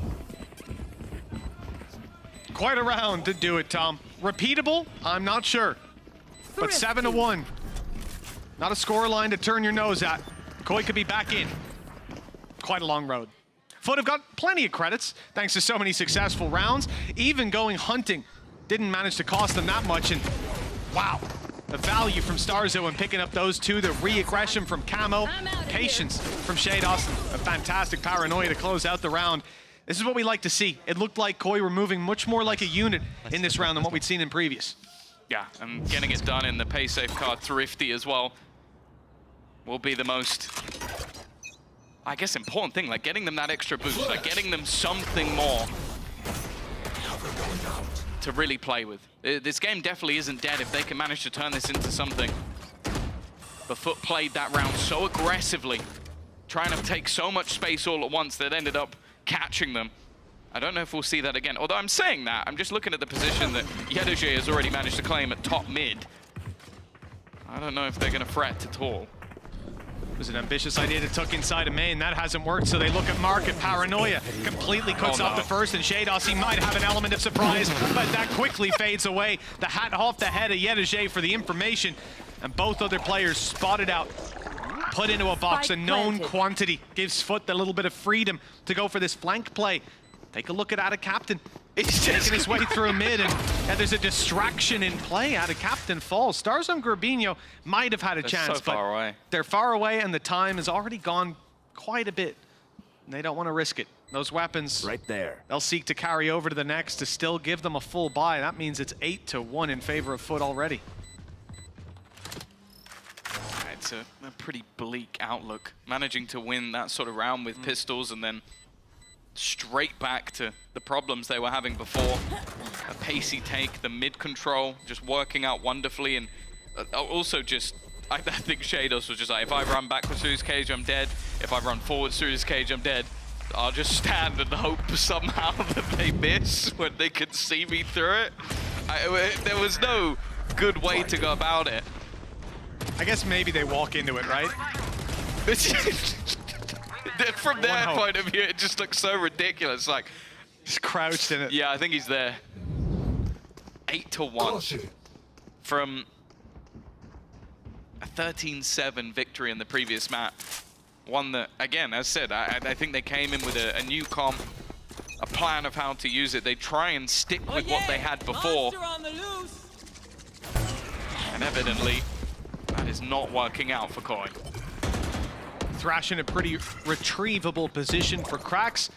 Quite a round to do it, Tom. Repeatable? I'm not sure. But 7-1. Not a scoreline to turn your nose at. Koi could be back in. Quite a long road. Foot have got plenty of credits, thanks to so many successful rounds. Even going hunting didn't manage to cost them that much, and wow. The value from Starzo and picking up those 2, the re-aggression from Camo, patience from Shados, a fantastic paranoia to close out the round. This is what we like to see. It looked like Koi were moving much more like a unit in this round than what we'd seen in previous.
Yeah, and getting it done in the pay safe card Thrifty as well will be the most, I guess, important thing, like getting them that extra boost, like getting them something more to really play with. This game definitely isn't dead if they can manage to turn this into something. But Foot played that round so aggressively, trying to take so much space all at once that ended up catching them. I don't know if we'll see that again. Although I'm saying that, I'm just looking at the position that Yedoje has already managed to claim at top mid. I don't know if they're going to fret at all.
It was an ambitious idea to tuck inside a main. That hasn't worked, so they look at Market. Paranoia completely cuts off the first, and Shados, he might have an element of surprise, but that quickly fades away. The hat off the head of Yedoje for the information, and both other players spotted out, put into a box. A known quantity gives Foot a little bit of freedom to go for this flank play. Take a look at Ada Captain. He's taking his way through mid, and there's a distraction in play. Ada Captain falls. Starzo and Gurbinho might have had a chance,
so far away.
They're far away, and the time has already gone quite a bit. And they don't want to risk it. Those weapons, right there, they'll seek to carry over to the next to still give them a full buy. That means it's 8-1 in favor of Foot already.
It's a pretty bleak outlook. Managing to win that sort of round with pistols and then straight back to the problems they were having before. A pacey take, the mid control just working out wonderfully, and also just, I think Shados was just like, if I run backwards through his cage, I'm dead. If I run forwards through his cage, I'm dead. I'll just stand and hope somehow that they miss when they can see me through it. There was no good way to go about it.
I guess maybe they walk into it, right?
From their point of view, it just looks so ridiculous. Like,
just crouched in it.
Yeah, I think he's there. 8-1 from a 13-7 victory in the previous map. One that, again, as said, I think they came in with a new comp, a plan of how to use it. They try and stick with what they had before. And evidently, that is not working out for Koi.
Thrash in a pretty retrievable position for Cracks.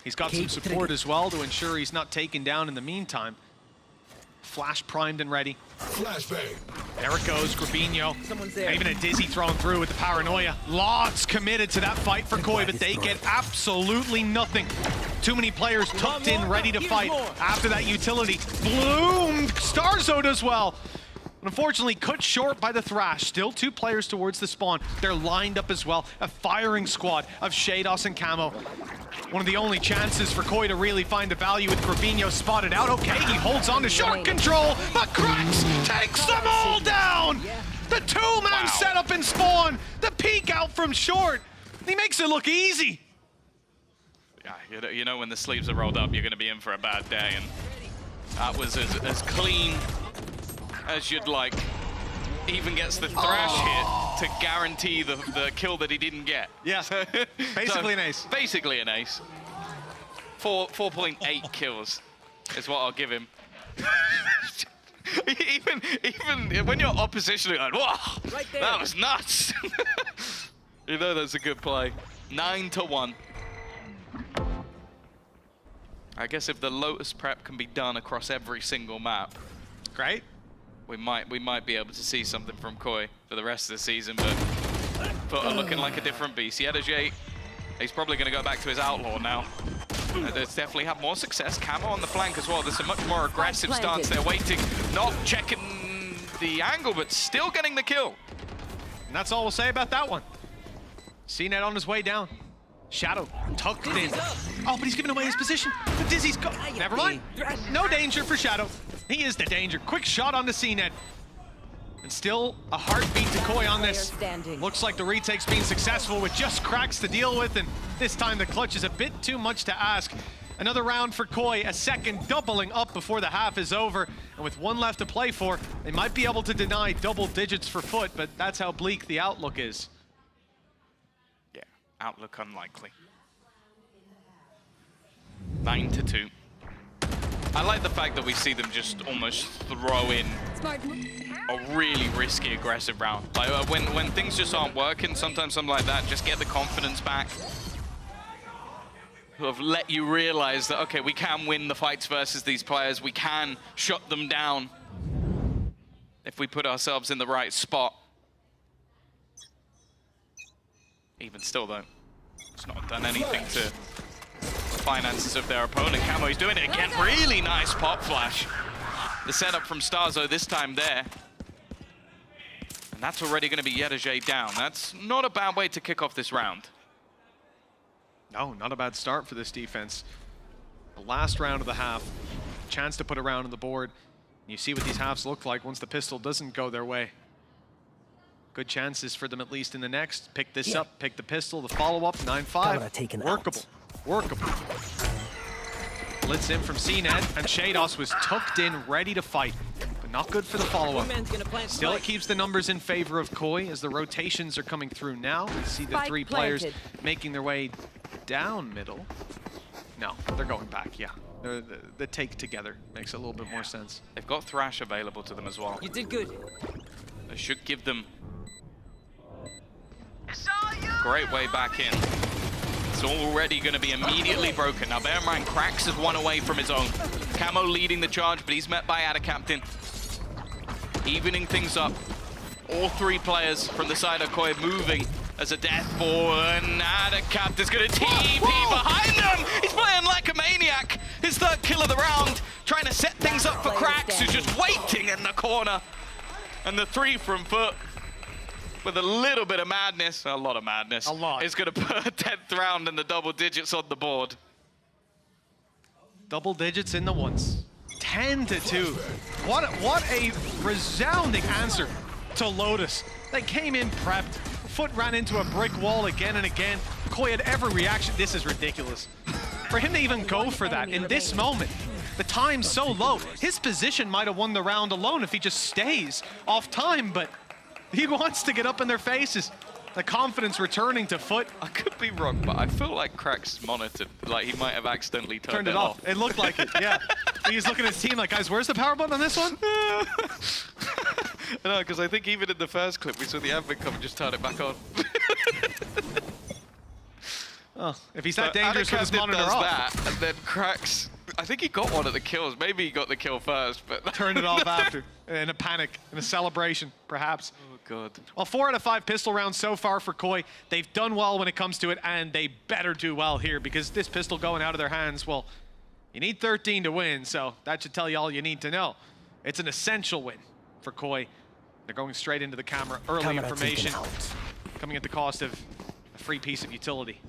He's got some support as well to ensure he's not taken down in the meantime. Flash primed and ready. Flashbang. There it goes, Gurbinho. Even a Dizzy thrown through with the paranoia. Lots committed to that fight for Koi, but they get absolutely nothing. Too many players tucked in, ready to fight. After that utility, bloomed. Starzo does well. Unfortunately, cut short by the Thrash. Still 2 players towards the spawn. They're lined up as well. A firing squad of Shados and Camo. One of the only chances for Koi to really find the value with Gurbinho spotted out. Okay, he holds on to short control, but Cracks takes them all down! The 2-man setup in spawn! The peek out from short! He makes it look easy!
Yeah, you know when the sleeves are rolled up, you're going to be in for a bad day, and That was as clean as you'd like. Even gets the thrash hit to guarantee the kill that he didn't get.
Yeah, basically an ace.
Basically an ace. 4.8 kills is what I'll give him. even when you're oppositionally like, whoa, that was nuts. You know that's a good play. 9-1. I guess if the Lotus prep can be done across every single map,
great.
We might be able to see something from Koi for the rest of the season, but Footer looking like a different beast. Yedajay, he's probably going to go back to his Outlaw now. There's definitely had more success. Camo on the flank as well. There's a much more aggressive stance there, waiting, not checking the angle, but still getting the kill.
And that's all we'll say about that one. CNET on his way down. Shadow tucked in. Oh, but he's giving away his position. But Dizzy's go. Never mind. No danger for Shadow. He is the danger. Quick shot on the CNET. And still a heartbeat to Koi on this. Looks like the retake's been successful with just cracks to deal with, and this time the clutch is a bit too much to ask. Another round for Koi, a second doubling up before the half is over. And with one left to play for, they might be able to deny double digits for Foot, but that's how bleak the outlook is.
Yeah, outlook unlikely. 9-2. I like the fact that we see them just almost throw in a really risky, aggressive round. Like when things just aren't working, sometimes something like that, just get the confidence back. Who have let you realize that, okay, we can win the fights versus these players. We can shut them down if we put ourselves in the right spot. Even still, though, it's not done anything to finances of their opponent. Camo, he's doing it again. Really nice pop flash. The setup from Starzo this time there. And that's already going to be Yedajay down. That's not a bad way to kick off this round.
No, not a bad start for this defense. The last round of the half, chance to put a round on the board. You see what these halves look like once the pistol doesn't go their way. Good chances for them at least in the next. Pick this up, pick the pistol, the follow-up, 9-5. Workable. Workable. Blitz in from CNET, and Shados was tucked in, ready to fight, but not good for the follow-up. Still, it keeps the numbers in favor of Koi as the rotations are coming through now. We see the three players making their way down middle. No, they're going back, yeah. The take together makes a little bit more sense.
They've got Thrash available to them as well.
You did good.
They should give them a great way back in. It's already going to be immediately broken. Now, bear in mind, Krax is one away from his own. Camo leading the charge, but he's met by Ada Captain. Evening things up. All three players from the side of Koi moving as a death ball, and Ada Captain's going to TP behind them. He's playing like a maniac. His third kill of the round, trying to set things up for Krax, who's just waiting in the corner. And the three from Foot, with a little bit of madness, a lot of madness, is going to put a 10th round and the double digits on the board.
Double digits in the ones. 10-2. What a resounding answer to Lotus. They came in prepped. Foot ran into a brick wall again and again. Koi had every reaction. This is ridiculous. For him to even go for that in this moment, the time's so low. His position might have won the round alone if he just stays off time, but he wants to get up in their faces. The confidence returning to Foot.
I could be wrong, but I feel like Krax monitored. Like he might have accidentally turned it off.
It looked like it, yeah. He's looking at his team like, guys, where's the power button on this one?
No, because I think even in the first clip, we saw the admin come and just turn it back on.
Oh, if he's that dangerous with his monitor off.
That, and then Krax, I think he got one of the kills. Maybe he got the kill first, but
turned it off after, in a panic, in a celebration, perhaps.
Oh, God.
Well, 4 out of 5 pistol rounds so far for Koi. They've done well when it comes to it, and they better do well here, because this pistol going out of their hands, well, you need 13 to win, so that should tell you all you need to know. It's an essential win for Koi. They're going straight into the camera. Early information coming at the cost of a free piece of utility.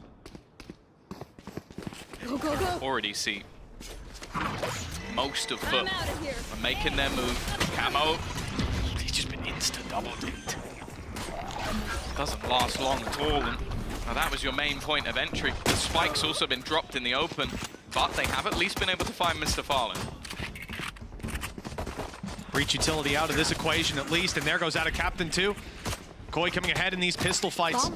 Go, go, go.
Already see most of Foot are making their move. Camo, he's just been insta-double dinked. Doesn't last long at all. And now that was your main point of entry. The spike's also been dropped in the open, but they have at least been able to find Mr. Farland.
breach utility out of this equation at least, and there goes out of Captain too. Koi coming ahead in these pistol fights.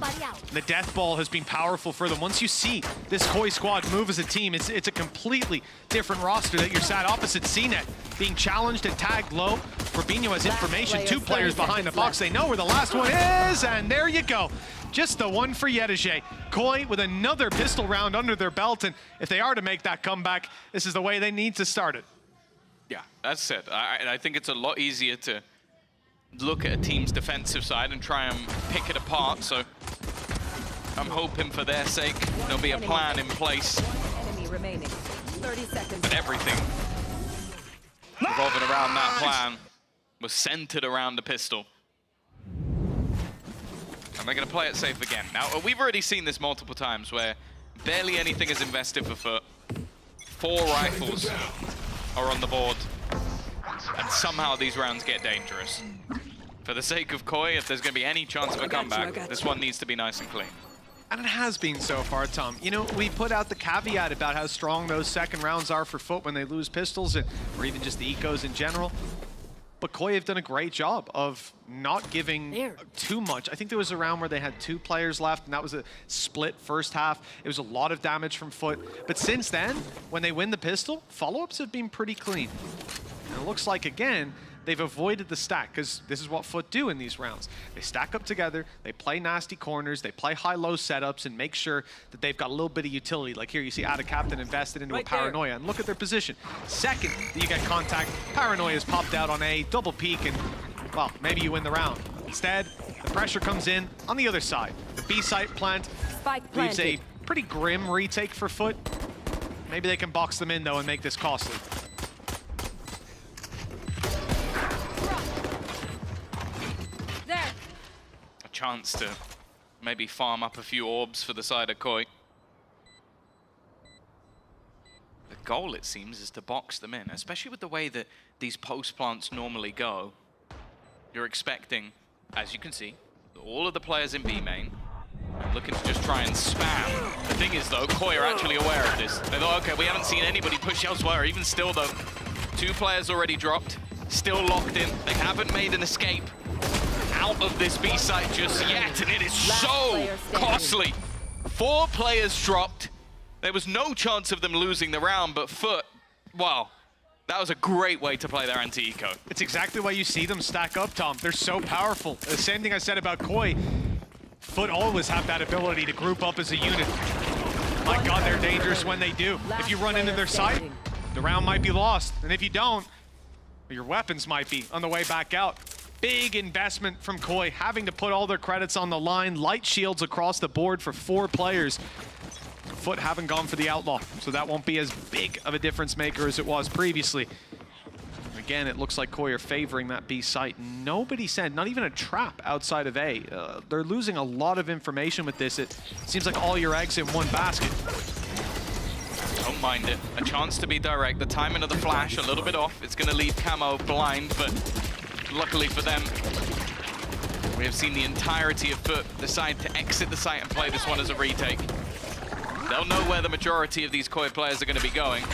The death ball has been powerful for them. Once you see this Koi squad move as a team, it's a completely different roster that you're sat opposite CNET. Being challenged and tagged low. Fabinho has information, 2 players behind the box. They know where the last one is, and there you go. Just the one for Yedege. Koi with another pistol round under their belt, and if they are to make that comeback, this is the way they need to start it.
Yeah, that's it. I think it's a lot easier to look at a team's defensive side and try and pick it apart, so I'm hoping for their sake there'll be a plan in place.
Enemy remaining. 30 seconds.
But everything revolving around that plan was centered around the pistol. And they're going to play it safe again. Now, we've already seen this multiple times where barely anything is invested for Foot. 4 rifles are on the board. And somehow these rounds get dangerous. For the sake of Koi, if there's going to be any chance of a comeback, this one needs to be nice and clean.
And it has been so far, Tom. You know, we put out the caveat about how strong those second rounds are for Foot when they lose pistols, or even just the ecos in general. But Koi have done a great job of not giving too much. I think there was a round where they had 2 players left, and that was a split first half. It was a lot of damage from Foot. But since then, when they win the pistol, follow-ups have been pretty clean. And it looks like, again, they've avoided the stack, because this is what Foot do in these rounds. They stack up together, they play nasty corners, they play high-low setups, and make sure that they've got a little bit of utility. Like here, you see Ada Captain invested into a Paranoia, and look at their position. Second that you get contact, Paranoia's popped out on A, double peek, and, well, maybe you win the round. Instead, the pressure comes in on the other side. The B-site plant leaves a pretty grim retake for Foot. Maybe they can box them in, though, and make this costly.
Chance to maybe farm up a few orbs for the side of Koi. The goal, it seems, is to box them in, especially with the way that these post plants normally go. You're expecting, as you can see, all of the players in B main are looking to just try and spam. The thing is, though, Koi are actually aware of this. They thought, okay, we haven't seen anybody push elsewhere. Even still, though, 2 players already dropped, still locked in. They haven't made an escape out of this B site just yet, and it is so costly. 4 players dropped. There was no chance of them losing the round, but Foot, wow, that was a great way to play their anti-eco.
It's exactly why you see them stack up, Tom. They're so powerful. The same thing I said about Koi. Foot always have that ability to group up as a unit. My God, they're dangerous when they do. If you run into their site, the round might be lost. And if you don't, your weapons might be on the way back out. Big investment from Koi, having to put all their credits on the line. Light shields across the board for 4 players. Foot haven't gone for the Outlaw, so that won't be as big of a difference maker as it was previously. Again, it looks like Koi are favoring that B site. Nobody said, not even a trap outside of A. They're losing a lot of information with this. It seems like all your eggs in one basket.
Don't mind it. A chance to be direct. The timing of the flash a little bit off. It's going to leave Camo blind, but luckily for them, we have seen the entirety of Foot decide to exit the site and play this one as a retake. They'll know where the majority of these Koi players are going to be going.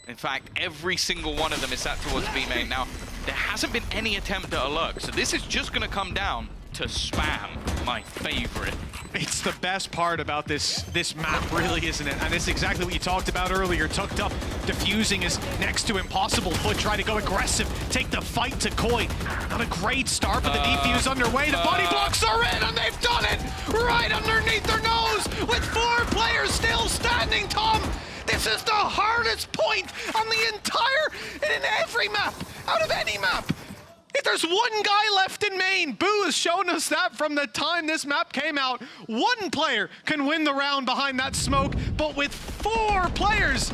In fact, every single one of them is sat towards B main. Now, there hasn't been any attempt at a lurk, so this is just going to come down to spam, my favorite.
It's the best part about this map, really, isn't it? And it's exactly what you talked about earlier. Tucked up, defusing is next to impossible. Foot try to go aggressive, take the fight to Koi. Not a great start, but the defuse underway. The body blocks are in, and they've done it right underneath their nose with 4 players still standing, Tom. This is the hardest point on the entire, in every map, out of any map. If there's one guy left in main, Boo has shown us that from the time this map came out. 1 player can win the round behind that smoke, but with 4 players,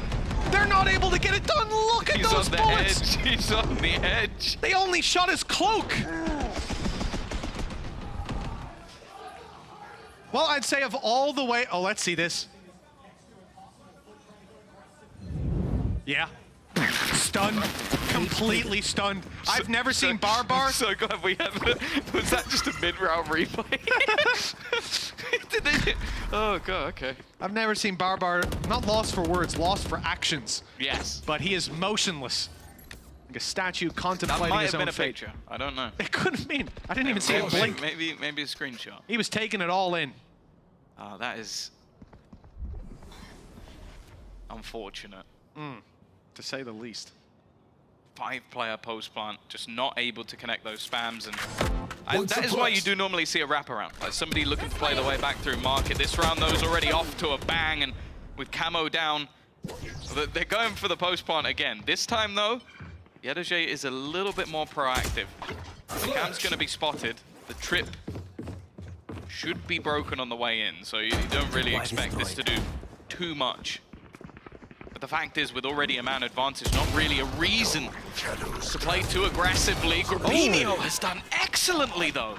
they're not able to get it done. Look at those bullets.
He's on the edge.
They only shot his cloak. Well, I'd say of all the way, oh, let's see this. Yeah. Stunned, completely stunned. I've never seen Barbar.
So glad we have it. Was that just a mid-round replay? Oh god, okay.
I've never seen Barbar, not lost for words, lost for actions.
Yes.
But he is motionless. Like a statue
That
contemplating
might
his
have been
own
a
fate.
picture. I don't know.
It could have been. I didn't even see it blink.
Maybe a screenshot.
He was taking it all in.
That is unfortunate.
To say the least.
5-player post plant, just not able to connect those spams, and that is why you do normally see a wraparound. Like somebody looking to play the way back through market. This round, though, is already off to a bang, and with Camo down, they're going for the post plant again. This time, though, Yedege is a little bit more proactive. The cam's going to be spotted. The trip should be broken on the way in, so you don't really expect this to do too much. But the fact is, with already a man advantage, not really a reason to play too aggressively. Grabinho has done excellently, though.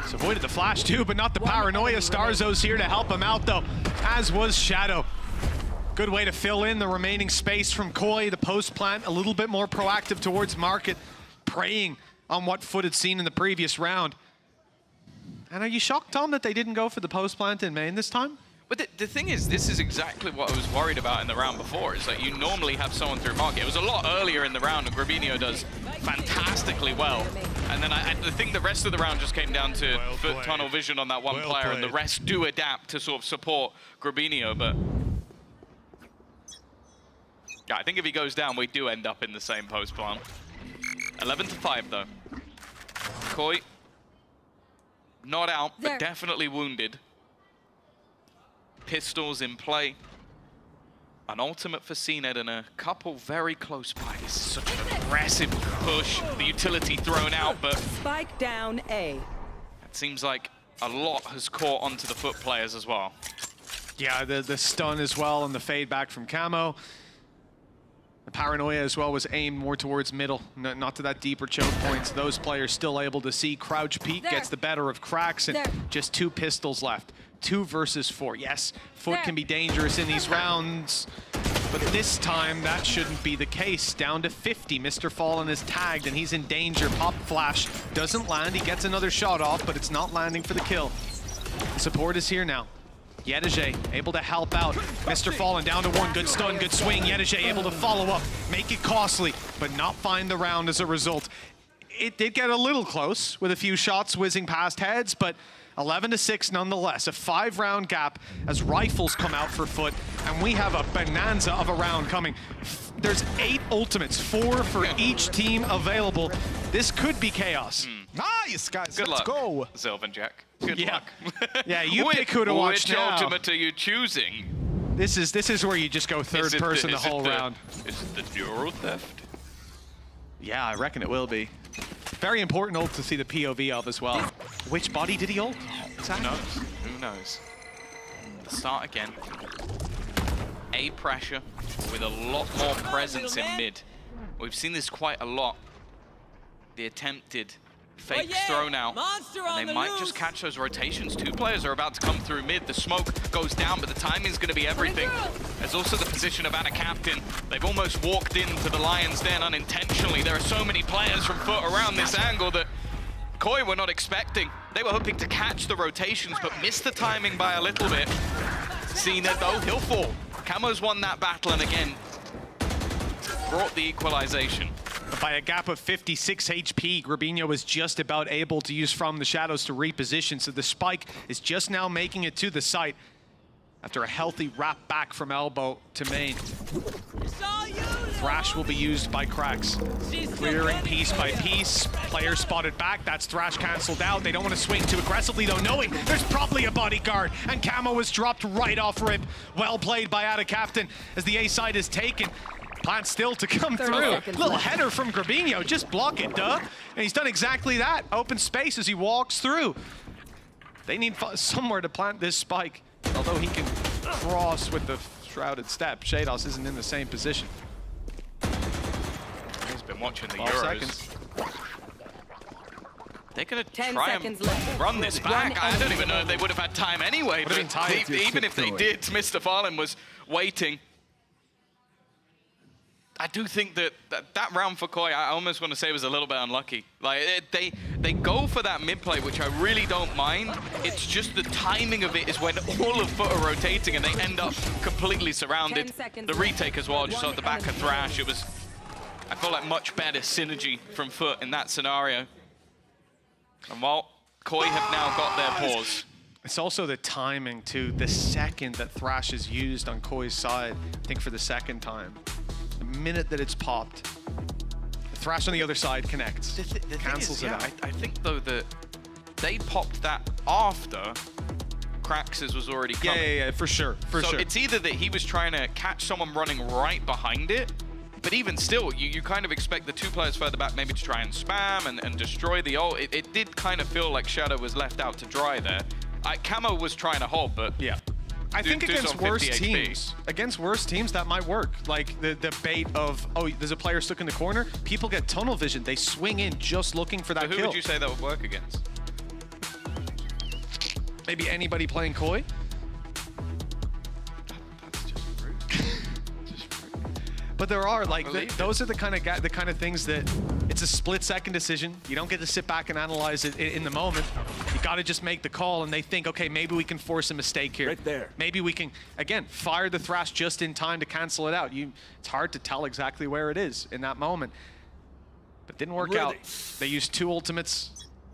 He's avoided the flash, too, but not the paranoia. Starzo's here to help him out, though, as was Shadow. Good way to fill in the remaining space from Koi. The post plant, a little bit more proactive towards market, preying on what Foot had seen in the previous round. And are you shocked, Tom, that they didn't go for the post plant in main this time?
But the thing is, this is exactly what I was worried about in the round before, is that you normally have someone through market. It was a lot earlier in the round, and Grabinho does fantastically well. And then I think the rest of the round just came down to Foot tunnel vision on that one player, and the rest do adapt to sort of support Grabinho, but... yeah, I think if he goes down, we do end up in the same post plant. 11-5, though. Koi, not out, but definitely wounded. Pistols in play. An ultimate for CNED and a couple very close by. This is such an aggressive push. The utility thrown out, but...
Spike down A.
It seems like a lot has caught onto the Foot players as well.
Yeah, the stun as well and the fade back from Camo. The paranoia as well was aimed more towards middle, not to that deeper choke points. Those players still able to see. Crouch peek gets the better of Cracks, and just 2 pistols left. 2 versus 4. Yes, Foot can be dangerous in these rounds, but this time that shouldn't be the case. Down to 50. Mr. Fallen is tagged and he's in danger. Pop flash doesn't land. He gets another shot off, but it's not landing for the kill. The support is here now. Yedege able to help out. Mr. Fallen down to 1. Good stun, good swing. Yedege able to follow up, make it costly, but not find the round as a result. It did get a little close with a few shots whizzing past heads, but 11-6 nonetheless. A 5-round gap as rifles come out for Foot, and we have a bonanza of a round coming. There's 8 ultimates, 4 for each team available. This could be chaos.
Nice, guys.
Good
Let's
luck,
go.
Sylvan Jack. Good luck.
Yeah, you pick who to watch
Which
now.
ultimate are you choosing?
This is where you just go third person the whole round.
Is it the Neuro Theft?
Yeah, I reckon it will be. Very important ult to see the POV of as well. Which body did he ult?
Who knows? Who knows? The start again. A pressure with a lot more presence in mid. We've seen this quite a lot. The attempted fakes thrown out, and they might just catch those rotations. 2 players are about to come through mid. The smoke goes down, but the timing's going to be everything. There's also the position of Anna Captain. They've almost walked into the Lion's Den unintentionally. There are so many players from Foot around this angle that Koi were not expecting. They were hoping to catch the rotations, but missed the timing by a little bit. CNED, though, he'll fall. Camo's won that battle, and again, brought the equalization.
By a gap of 56 HP, Grabinho was just about able to use From the Shadows to reposition, so the spike is just now making it to the site after a healthy wrap back from elbow to main. Thrash will be used by Cracks. Clearing piece by piece. Player spotted back. That's Thrash cancelled out. They don't want to swing too aggressively, though, knowing there's probably a bodyguard. And Camo was dropped right off rip. Well played by Ada Captain as the A side is taken. Plant still to come through. Little header from Grabinho. Just block it, duh. And he's done exactly that. Open space as he walks through. They need somewhere to plant this spike. Although he can cross with the shrouded step. Shados isn't in the same position.
He's been watching the
12
Euros.
seconds.
They're going to
10
try
seconds
and
left.
run this back. I don't even know if they would have had time anyway. But even if they did, Mr. Fallen was waiting. I do think that round for Koi, I almost want to say, was a little bit unlucky. Like they go for that mid play, which I really don't mind. It's just the timing of it is when all of Foot are rotating and they end up completely surrounded. The retake as well, just off the back of Thrash. It was I feel like much better synergy from Foot in that scenario. And while Koi have now got their pause.
It's also the timing too. The second that Thrash is used on Koi's side, I think for the second time, the minute that it's popped, the Thrash on the other side connects,
the
cancels
thing is,
it out.
I think though that they popped that after Krax's was already coming.
Yeah, for sure,
So it's either that he was trying to catch someone running right behind it, but even still, you kind of expect the two players further back maybe to try and spam and destroy the ult. It did kind of feel like Shadow was left out to dry there. Camo was trying to hold, but
yeah. I think against worse teams, that might work. Like the bait of, oh, there's a player stuck in the corner. People get tunnel vision. They swing in just looking for that
who
kill.
Would you say that would work against?
Maybe anybody playing Koi.
That's just rude.
But there are like those are the kind of things that it's a split-second decision. You don't get to sit back and analyze it in the moment. You got to just make the call, and they think, okay, maybe we can force a mistake here.
Right there.
Maybe we can again fire the Thrash just in time to cancel it out. It's hard to tell exactly where it is in that moment, but didn't work out. They used 2 ultimates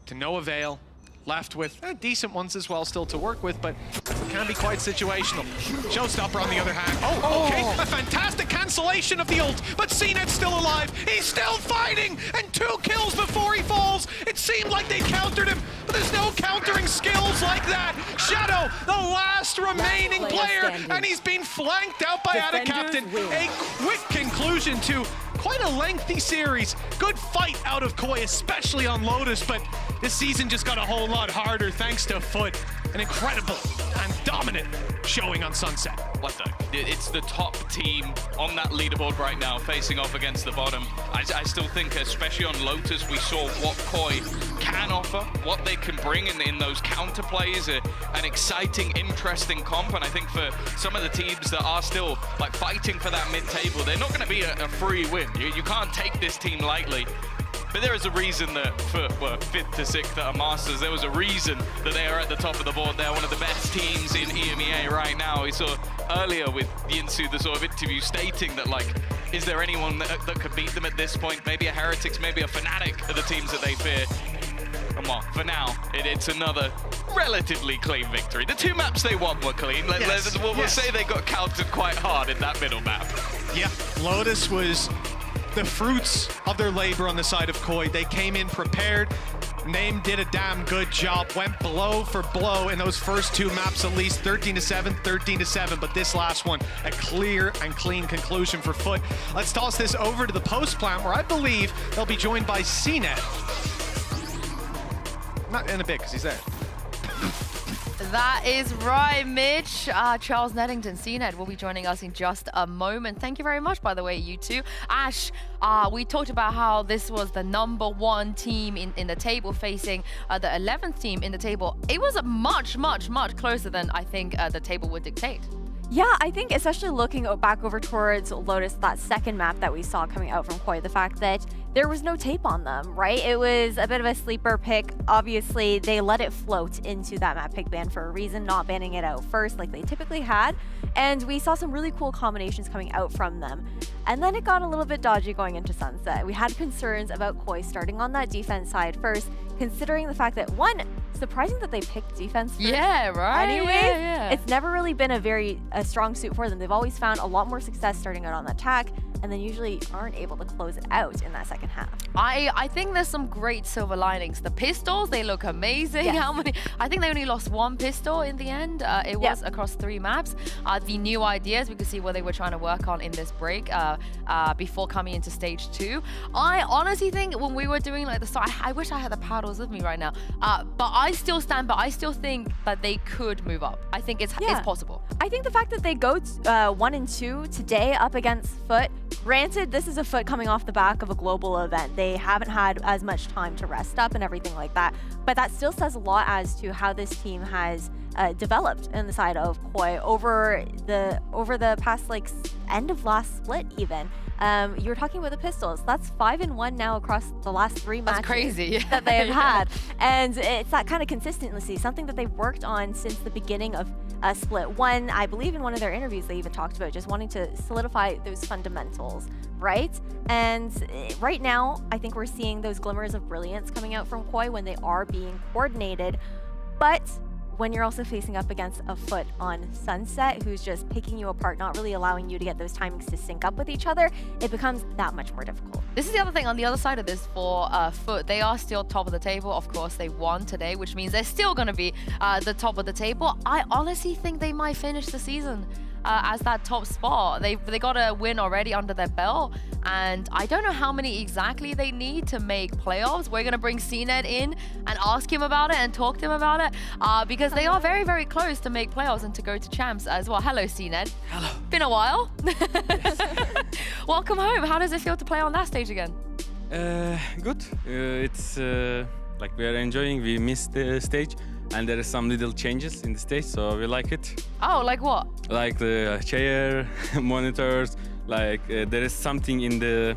to no avail. Left with decent ones as well still to work with, but it can be quite situational. Showstopper on the other hand. Okay, a fantastic cancellation of the ult, but CNET's still alive. He's still fighting, and 2 kills before he falls. It seemed like they countered him, but there's no countering skills like that. Shadow, the last remaining player, and he's been flanked out by Ada Captain. A quick conclusion to quite a lengthy series. Good fight out of Koi, especially on Lotus, but this season just got a whole lot harder thanks to Foot. An incredible and dominant showing on Sunset.
It's the top team on that leaderboard right now, facing off against the bottom. I still think, especially on Lotus, we saw what Koi can offer, what they can bring in those counter plays, an exciting, interesting comp. And I think for some of the teams that are still like fighting for that mid-table, they're not going to be a free win. You can't take this team lightly. But there is a reason that for 5th to 6th that are Masters, there was a reason that they are at the top of the board. They're one of the best teams in EMEA right now. We saw earlier with Yinsu the sort of interview stating that, like, is there anyone that could beat them at this point? Maybe a Heretics, maybe a Fnatic are the teams that they fear. And well, for now, it's another relatively clean victory. The 2 maps they won were clean. We'll say they got countered quite hard in that middle map.
Yeah, Lotus was the fruits of their labor on the side of Koi. They came in prepared. Name did a damn good job. Went blow for blow in those first 2 maps, at least 13-7, 13-7. But this last one, a clear and clean conclusion for Foot. Let's toss this over to the post plant, where I believe they'll be joined by CNET. Not in a bit, because he's there.
That is right, Mitch. Charles Neddington, CNET, will be joining us in just a moment. Thank you very much, by the way, you two. Ash, we talked about how this was the #1 team in the table facing the 11th team in the table. It was much, much, much closer than I think the table would dictate.
Yeah, I think especially looking back over towards Lotus, that second map that we saw coming out from Koi, the fact that there was no tape on them, right? It was a bit of a sleeper pick. Obviously, they let it float into that map pick ban for a reason, not banning it out first like they typically had. And we saw some really cool combinations coming out from them. And then it got a little bit dodgy going into Sunset. We had concerns about Koi starting on that defense side first, considering the fact that, one, surprising that they picked defense first.
Yeah, right?
Anyway,
yeah.
It's never really been a strong suit for them. They've always found a lot more success starting out on the attack, and then usually aren't able to close it out in that second half.
I think there's some great silver linings. The pistols, they look amazing.
Yes.
How many? I think they only lost 1 pistol in the end. It was across 3 maps. The new ideas, we could see what they were trying to work on in this break before coming into stage 2. I honestly think when we were doing like the start, I wish I had the paddles with me right now. But I still stand, but I still think that they could move up. I think it's possible.
I think the fact that they go 1 and 2 today up against Foot, granted, this is a Foot coming off the back of a global event. They haven't had as much time to rest up and everything like that. But that still says a lot as to how this team has developed in the side of Koi over the past, like, end of last split even. You were talking about the pistols. That's 5-1 now across the last 3 matches.
That's crazy.
That they have had. And it's that kind of consistency, something that they've worked on since the beginning of Split 1. I believe in one of their interviews they even talked about just wanting to solidify those fundamentals, right? And right now, I think we're seeing those glimmers of brilliance coming out from Koi when they are being coordinated. But when you're also facing up against a Foot on Sunset, who's just picking you apart, not really allowing you to get those timings to sync up with each other, it becomes that much more difficult.
This is the other thing on the other side of this for Foot. They are still top of the table. Of course, they won today, which means they're still going to be the top of the table. I honestly think they might finish the season as that top spot. They got a win already under their belt, and I don't know how many exactly they need to make playoffs. We're gonna bring CNED in and ask him about it and talk to him about it because they are very, very close to make playoffs and to go to champs as well. Hello, CNED. Hello. Been a while. Welcome home. How does it feel to play on that stage again?
Good. It's like we are enjoying. We missed the stage. And there are some little changes in the stage, so we like it.
Oh, like what?
Like the chair, monitors, like there is something in the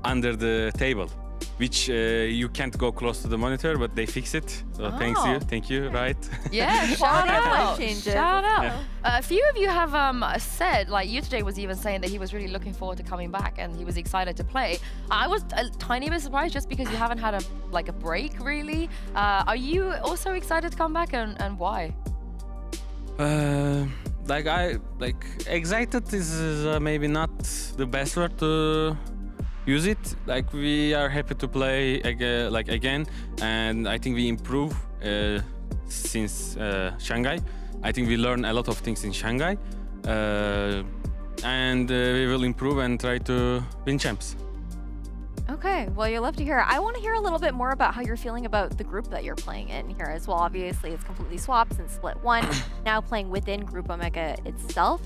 under the table, which you can't go close to the monitor, but they fix it. So thank you, right?
Yeah, shout out. Shout out.
Yeah.
A few of you have said, like you today was even saying that he was really looking forward to coming back and he was excited to play. I was a tiny bit surprised just because you haven't had a break really. Are you also excited to come back and why?
Excited is maybe not the best word to use it. Like we are happy to play again, and I think we improve since Shanghai. I think we learn a lot of things in Shanghai, and we will improve and try to win champs.
Okay, well, you love to hear it. I want to hear a little bit more about how you're feeling about the group that you're playing in here as well. Obviously, it's completely swapped since Split 1, now playing within Group Omega itself.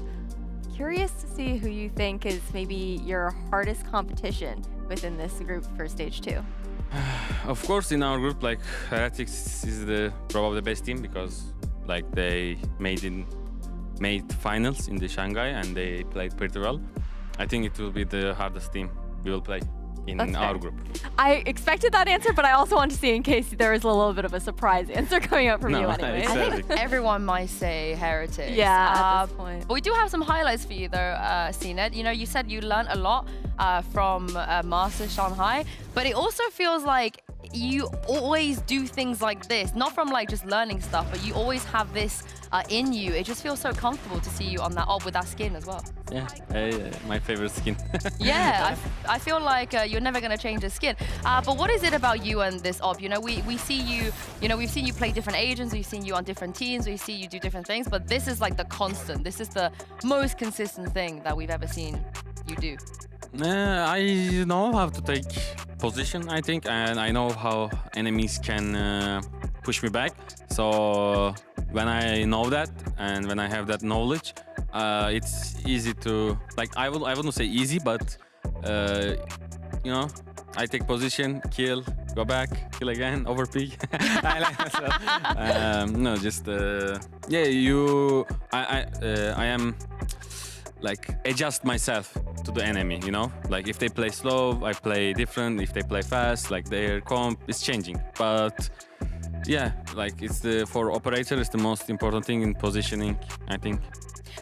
Curious to see who you think is maybe your hardest competition within this group for Stage 2.
Of course, in our group, like Heretics is probably the best team because like they made finals in the Shanghai and they played pretty well. I think it will be the hardest team we will play in our group.
I expected that answer, but I also want to see in case there is a little bit of a surprise answer coming out from you anyway.
I think everyone might say Heretics.
Yeah, at this point.
But we do have some highlights for you though, CNED. You know, you said you learned a lot from Master Shanghai, but it also feels like you always do things like this, not from like just learning stuff, but you always have this in you. It just feels so comfortable to see you on that op with that skin as well.
Yeah, my favorite skin.
Yeah, I feel like you're never gonna change the skin. But what is it about you and this op? You know, we see you. You know, we've seen you play different agents. We've seen you on different teams. We see you do different things. But this is like the constant. This is the most consistent thing that we've ever seen you do.
I know how to take position, I think, and I know how enemies can push me back. So when I know that and when I have that knowledge, it's easy to I wouldn't say easy, but you know, I take position, kill, go back, kill again, overpeak. I like myself. No, just I am adjust myself to the enemy, you know? Like if they play slow, I play different. If they play fast, like their comp is changing. But yeah, like for operator, it's the most important thing in positioning, I think.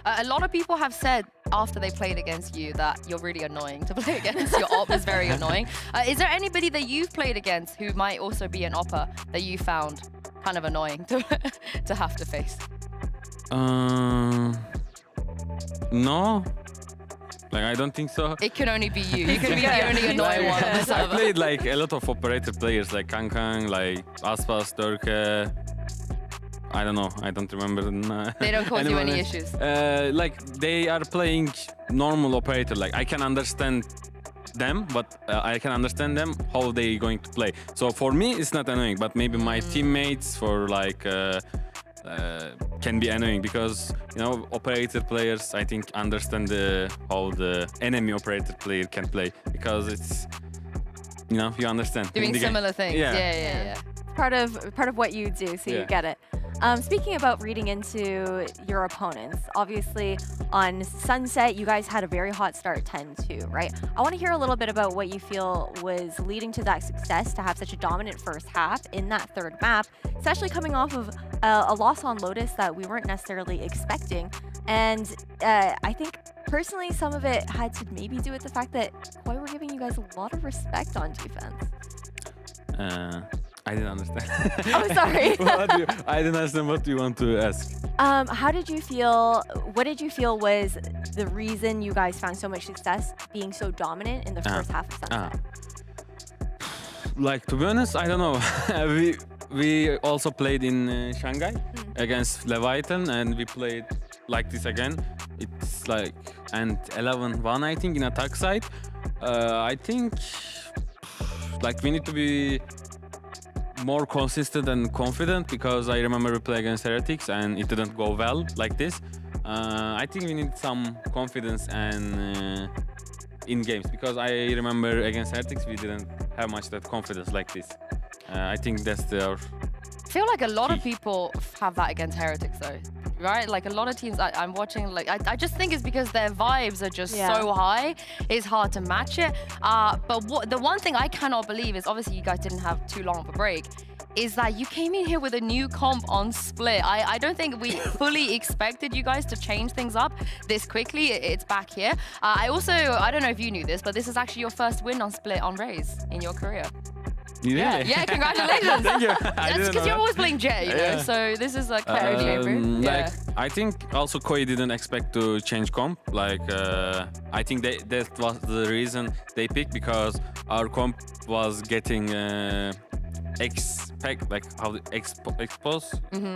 A lot of people have said after they played against you that you're really annoying to play against. Your op is very annoying. Is there anybody that you've played against who might also be an opper that you found kind of annoying to have to face?
No. I don't think so.
It can only be you. You can be the only annoying one on the server.
I played a lot of operator players like Kang, like Aspas, Turke. I don't know. I don't remember.
They don't cause you any issues.
They are playing normal operator. Like I can understand them, but I can understand them how they going to play. So for me, it's not annoying. But maybe my teammates for can be annoying because operator players I think understand how the enemy operator player can play because it's you understand
doing similar things. Yeah.
Part of what you do, so you get it. Speaking about reading into your opponents, obviously on Sunset, you guys had a very hot start 10-2, right? I want to hear a little bit about what you feel was leading to that success to have such a dominant first half in that third map, especially coming off of a loss on Lotus that we weren't necessarily expecting. And I think personally, some of it had to maybe do with the fact that Koi were giving you guys a lot of respect on defense.
I didn't understand.
Oh, sorry.
I didn't understand what you want to ask.
How did you feel? What did you feel was the reason you guys found so much success being so dominant in the first half of Sunset?
Like, to be honest, I don't know. we also played in Shanghai against Leviathan, and we played like this again. It's like and 11-1, I think, in attack side. I think like we need to be more consistent and confident, because I remember we played against Heretics and it didn't go well like this. I think we need some confidence and in games, because I remember against Heretics we didn't have much that confidence like this. I think that's our
I feel like a lot of people have that against Heretics though, right? Like a lot of teams I'm watching, like I just think it's because their vibes are just so high, it's hard to match it. But the one thing I cannot believe is, obviously you guys didn't have too long of a break, is that you came in here with a new comp on Split. I don't think we fully expected you guys to change things up this quickly. It's back here. I don't know if you knew this, but this is actually your first win on Split on Raze in your career.
Really?
Yeah, congratulations.
Thank you.
That's because you're always playing Jet, you know, so this is like Claire Chamber.
Like, I think also Koi didn't expect to change comp. Like, I think that was the reason they picked, because our comp was getting exposed.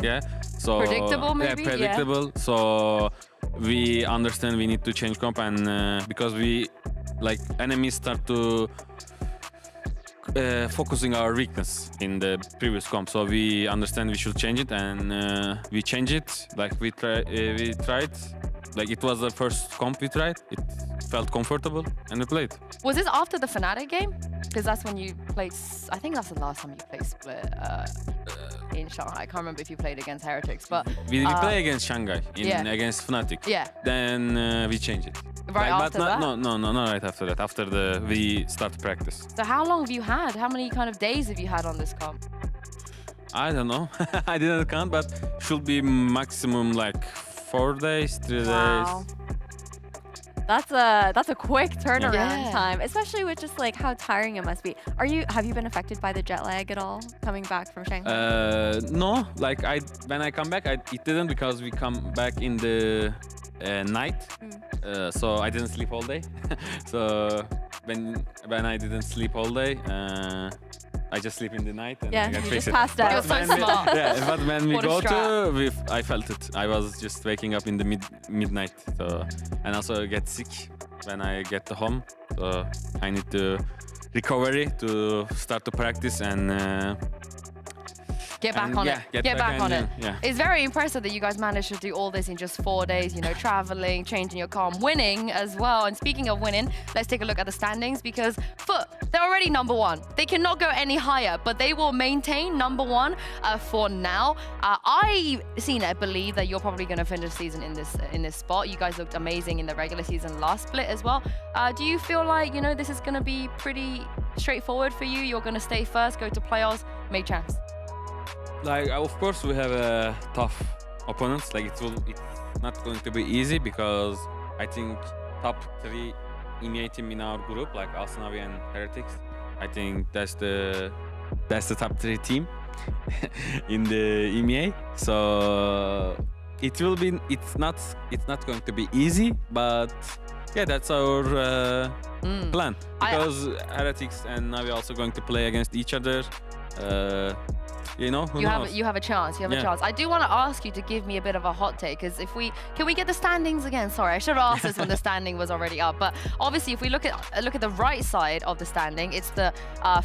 Yeah. So
predictable, maybe.
Yeah, predictable. So we understand we need to change comp, and because we like enemies start to focusing our weakness in the previous comp, so we understand we should change it, and we change it. Like we tried, like it was the first comp we tried. It felt comfortable, and we played.
Was this after the Fnatic game? Because that's when you played. I think that's the last time you played Split in Shanghai. I can't remember if you played against Heretics, but
we play against Shanghai against Fnatic.
Yeah.
Then we changed it.
Right
like,
after
but
that?
No, not right after that. After we start practice.
So how long have you had? How many kind of days have you had on this comp?
I don't know. I didn't count, but should be maximum like 4 days, 3 days.
That's a quick turnaround time, especially with just like how tiring it must be. Have you been affected by the jet lag at all coming back from Shanghai?
No, like when I come back, it didn't, because we come back in the night, so I didn't sleep all day. So when I didn't sleep all day, I just sleep in the night and I
you just passed out.
You're so smart.
But when we
What a
go
strat.
I felt it. I was just waking up in the midnight, so, and also get sick when I get to home. So I need to recovery to start to practice and
get back on it. Get back on it.
Yeah.
It's very impressive that you guys managed to do all this in just 4 days, you know, traveling, changing your comp, winning as well. And speaking of winning, let's take a look at the standings, because Foot, they're already #1. They cannot go any higher, but they will maintain #1 for now. I believe that you're probably going to finish the season in this spot. You guys looked amazing in the regular season last split as well. Do you feel like, you know, this is going to be pretty straightforward for you? You're going to stay first, go to playoffs, make champs?
Like, of course, we have tough opponents. Like, it's not going to be easy, because I think top 3 EMEA team in our group, like Asnavi and Heretics, I think that's the top 3 team in the EMEA. So it's not going to be easy, but yeah, that's our plan, because Heretics and Navi are also going to play against each other. You know, who knows?
You have a chance. You have a chance. I do want to ask you to give me a bit of a hot take, because can we get the standings again? Sorry, I should have asked this when the standing was already up. But obviously, if we look at the right side of the standing, it's the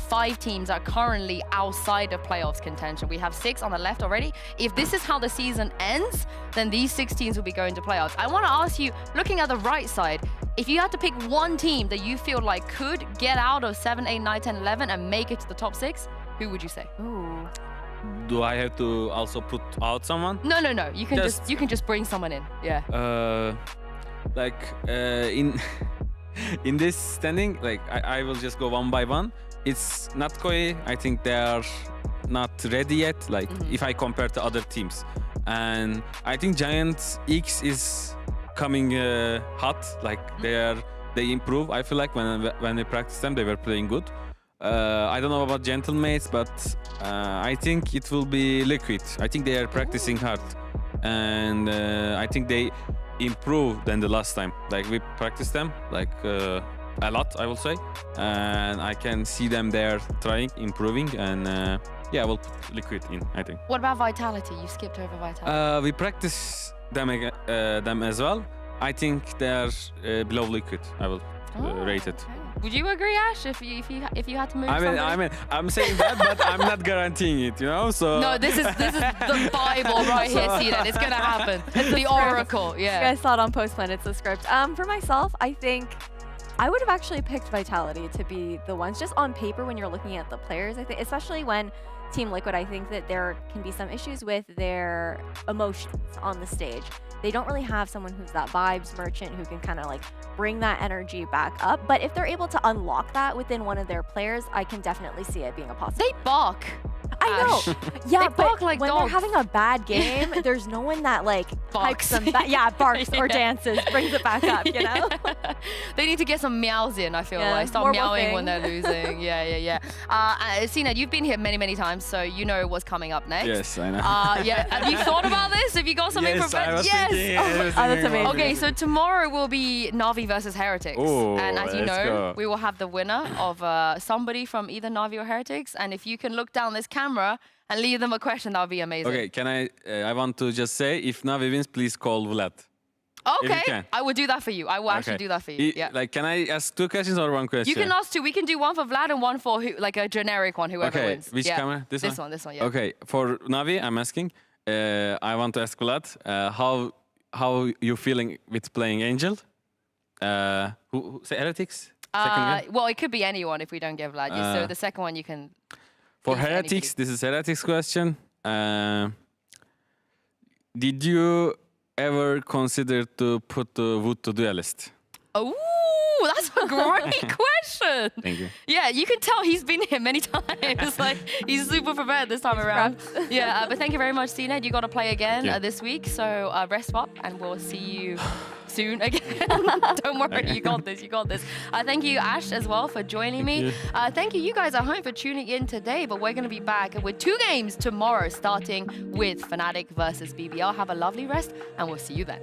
5 teams that are currently outside of playoffs contention. We have 6 on the left already. If this is how the season ends, then these 6 teams will be going to playoffs. I want to ask you, looking at the right side, if you had to pick one team that you feel like could get out of 7, 8, 9, 10, 11 and make it to the top 6, who would you say?
Ooh.
Do I have to also put out someone?
No. You can just bring someone in. Yeah.
In this standing, like I will just go one by one. It's not Koi. I think they are not ready yet. Like if I compare to other teams, and I think Giant X is coming hot. Like they are they improve. I feel like when we practice them, they were playing good. I don't know about Gentlemates, but I think it will be Liquid. I think they are practicing hard, and I think they improve than the last time. Like we practiced them like a lot, I will say, and I can see them there trying, improving, and yeah, we'll put Liquid in, I think.
What about Vitality? You skipped over Vitality.
We practice them as well. I think they are below Liquid. I will rate it.
Would you agree, Ash, if you had to move somebody?
I'm saying that, but I'm not guaranteeing it, you know. So
No, this is the Bible right here, Sinan. It's gonna happen. It's the oracle. Yeah.
You guys saw it on Postman. It's the script. For myself, I think I would have actually picked Vitality to be the ones just on paper when you're looking at the players. I think, especially when Team Liquid, I think that there can be some issues with their emotions on the stage. They don't really have someone who's that vibes merchant who can kind of like bring that energy back up. But if they're able to unlock that within one of their players, I can definitely see it being a positive.
They bark.
I know. Yeah,
they
but
bark like
when
dogs.
they're having a bad game, there's no one that like
Barks.
hypes them back. Yeah, barks or
Yeah.
dances, brings it back up, you know?
They need to get some meows in, I feel
Yeah,
like. Start
more
meowing when
woofing.
they're losing. Yeah. Sinan, you've been here many times, so you know what's coming up next.
Yes, I know.
Yeah. Have you thought about this? Have you got something
Yes,
prepared?
I was
Yes.
thinking, I was thinking
amazing.
about
Okay,
it.
so tomorrow will be Na'Vi versus Heretics.
Oh,
and as you
let's
know,
go.
we will have the winner of somebody from either Na'Vi or Heretics. And if you can look down this camera and leave them a question, that would be amazing.
Okay, can I want to just say, if Navi wins, please call Vlad. If you
Okay,
can.
I will do that for you. I will actually
Okay.
do that for you. Yeah.
Like, can I ask 2 questions or 1 question?
You can ask 2. We can do one for Vlad and one for like a generic one, whoever
Okay,
wins.
which
Yeah.
camera? This one?
This one, yeah.
Okay, for Navi, I'm asking. I want to ask Vlad, how you feeling with playing Angel? Who say Heretics? Second game?
Well, it could be anyone if we don't get Vlad. So the second one you can.
For
please,
Heretics, this is Heretics question. Did you ever consider to put Wood to Duelist?
Oh, that's a great question.
Thank you.
Yeah, you can tell he's been here many times. Like he's super prepared this time around. Yeah, but thank you very much, Sinan. You got to play again
Yeah.
this week, so rest up, and we'll see you soon again. Don't worry, you got this. You got this. Thank you, Ash, as well for joining me. Thank you, you guys at home, for tuning in today. But we're going to be back with 2 games tomorrow, starting with Fnatic versus BBL. Have a lovely rest, and we'll see you then.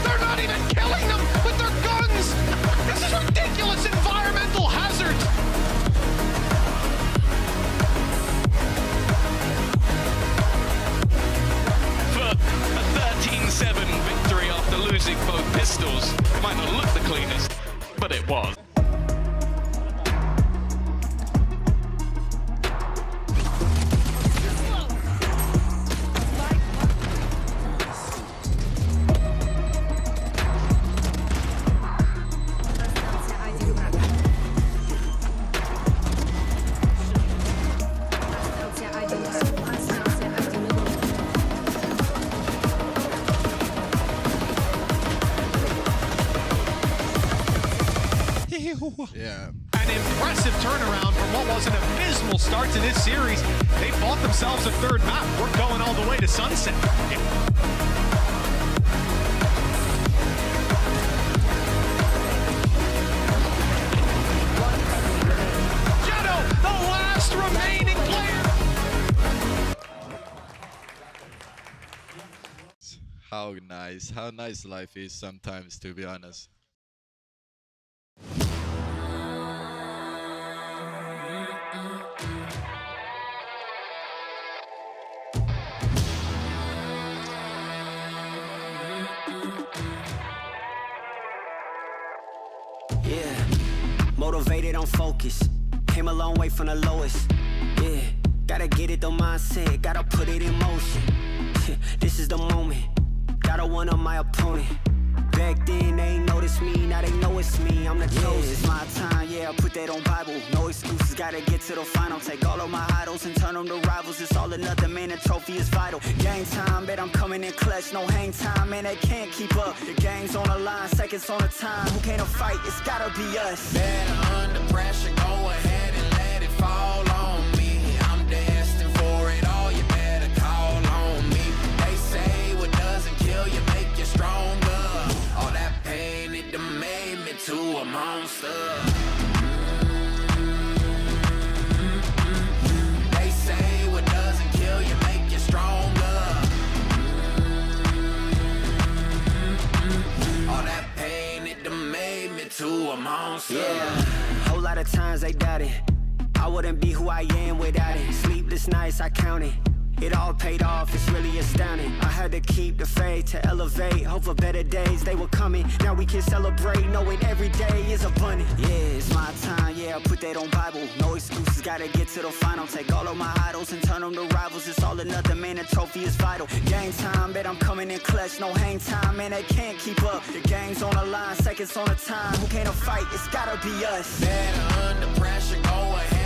They're not even killing them with their guns! This is ridiculous environmental hazard!
For a 13-7 victory after losing both pistols. It might not look the cleanest, but it was.
Yeah. An impressive turnaround from what was an abysmal start to this series. They bought themselves a 3rd map. We're going all the way to Sunset. Jetto, the last remaining player.
How nice life is sometimes, to be honest.
Motivated, I'm focused. Came a long way from the lowest. Yeah, gotta get it, the mindset, gotta put it in motion. This is the moment, gotta one up my opponent. Back then, they ain't noticed me, now they know it's me, I'm the chosen. It's my time, yeah, I put that on Bible. No excuses, gotta get to the final. Take all of my idols and turn them to rivals. It's all or nothing, man, the trophy is vital. Game time, bet I'm coming in clutch. No hang time, man, they can't keep up. The game's on the line, seconds on the time. Who can't fight? It's gotta be us.
Better under pressure, go ahead and let it fall on me. I'm destined for it all, you better call on me. They say what doesn't kill you make you stronger. All that pain, it done made me to a monster. They say what doesn't kill you make you stronger. All that pain, it done made me to a monster.
Yeah, whole lot of times they doubted I wouldn't be who I am without it. Sleepless nights, I counted. It all paid off, it's really astounding. I had to keep the faith to elevate. Hope for better days, they were coming. Now we can celebrate, knowing every day is abundant. Yeah, it's my time, yeah, I put that on Bible. No excuses, gotta get to the final. Take all of my idols and turn them to rivals. It's all or nothing, man, the trophy is vital. Game time, bet I'm coming in clutch. No hang time, man, they can't keep up. The game's on the line, seconds on the time. Who can't fight? It's gotta be us.
Better under pressure, go ahead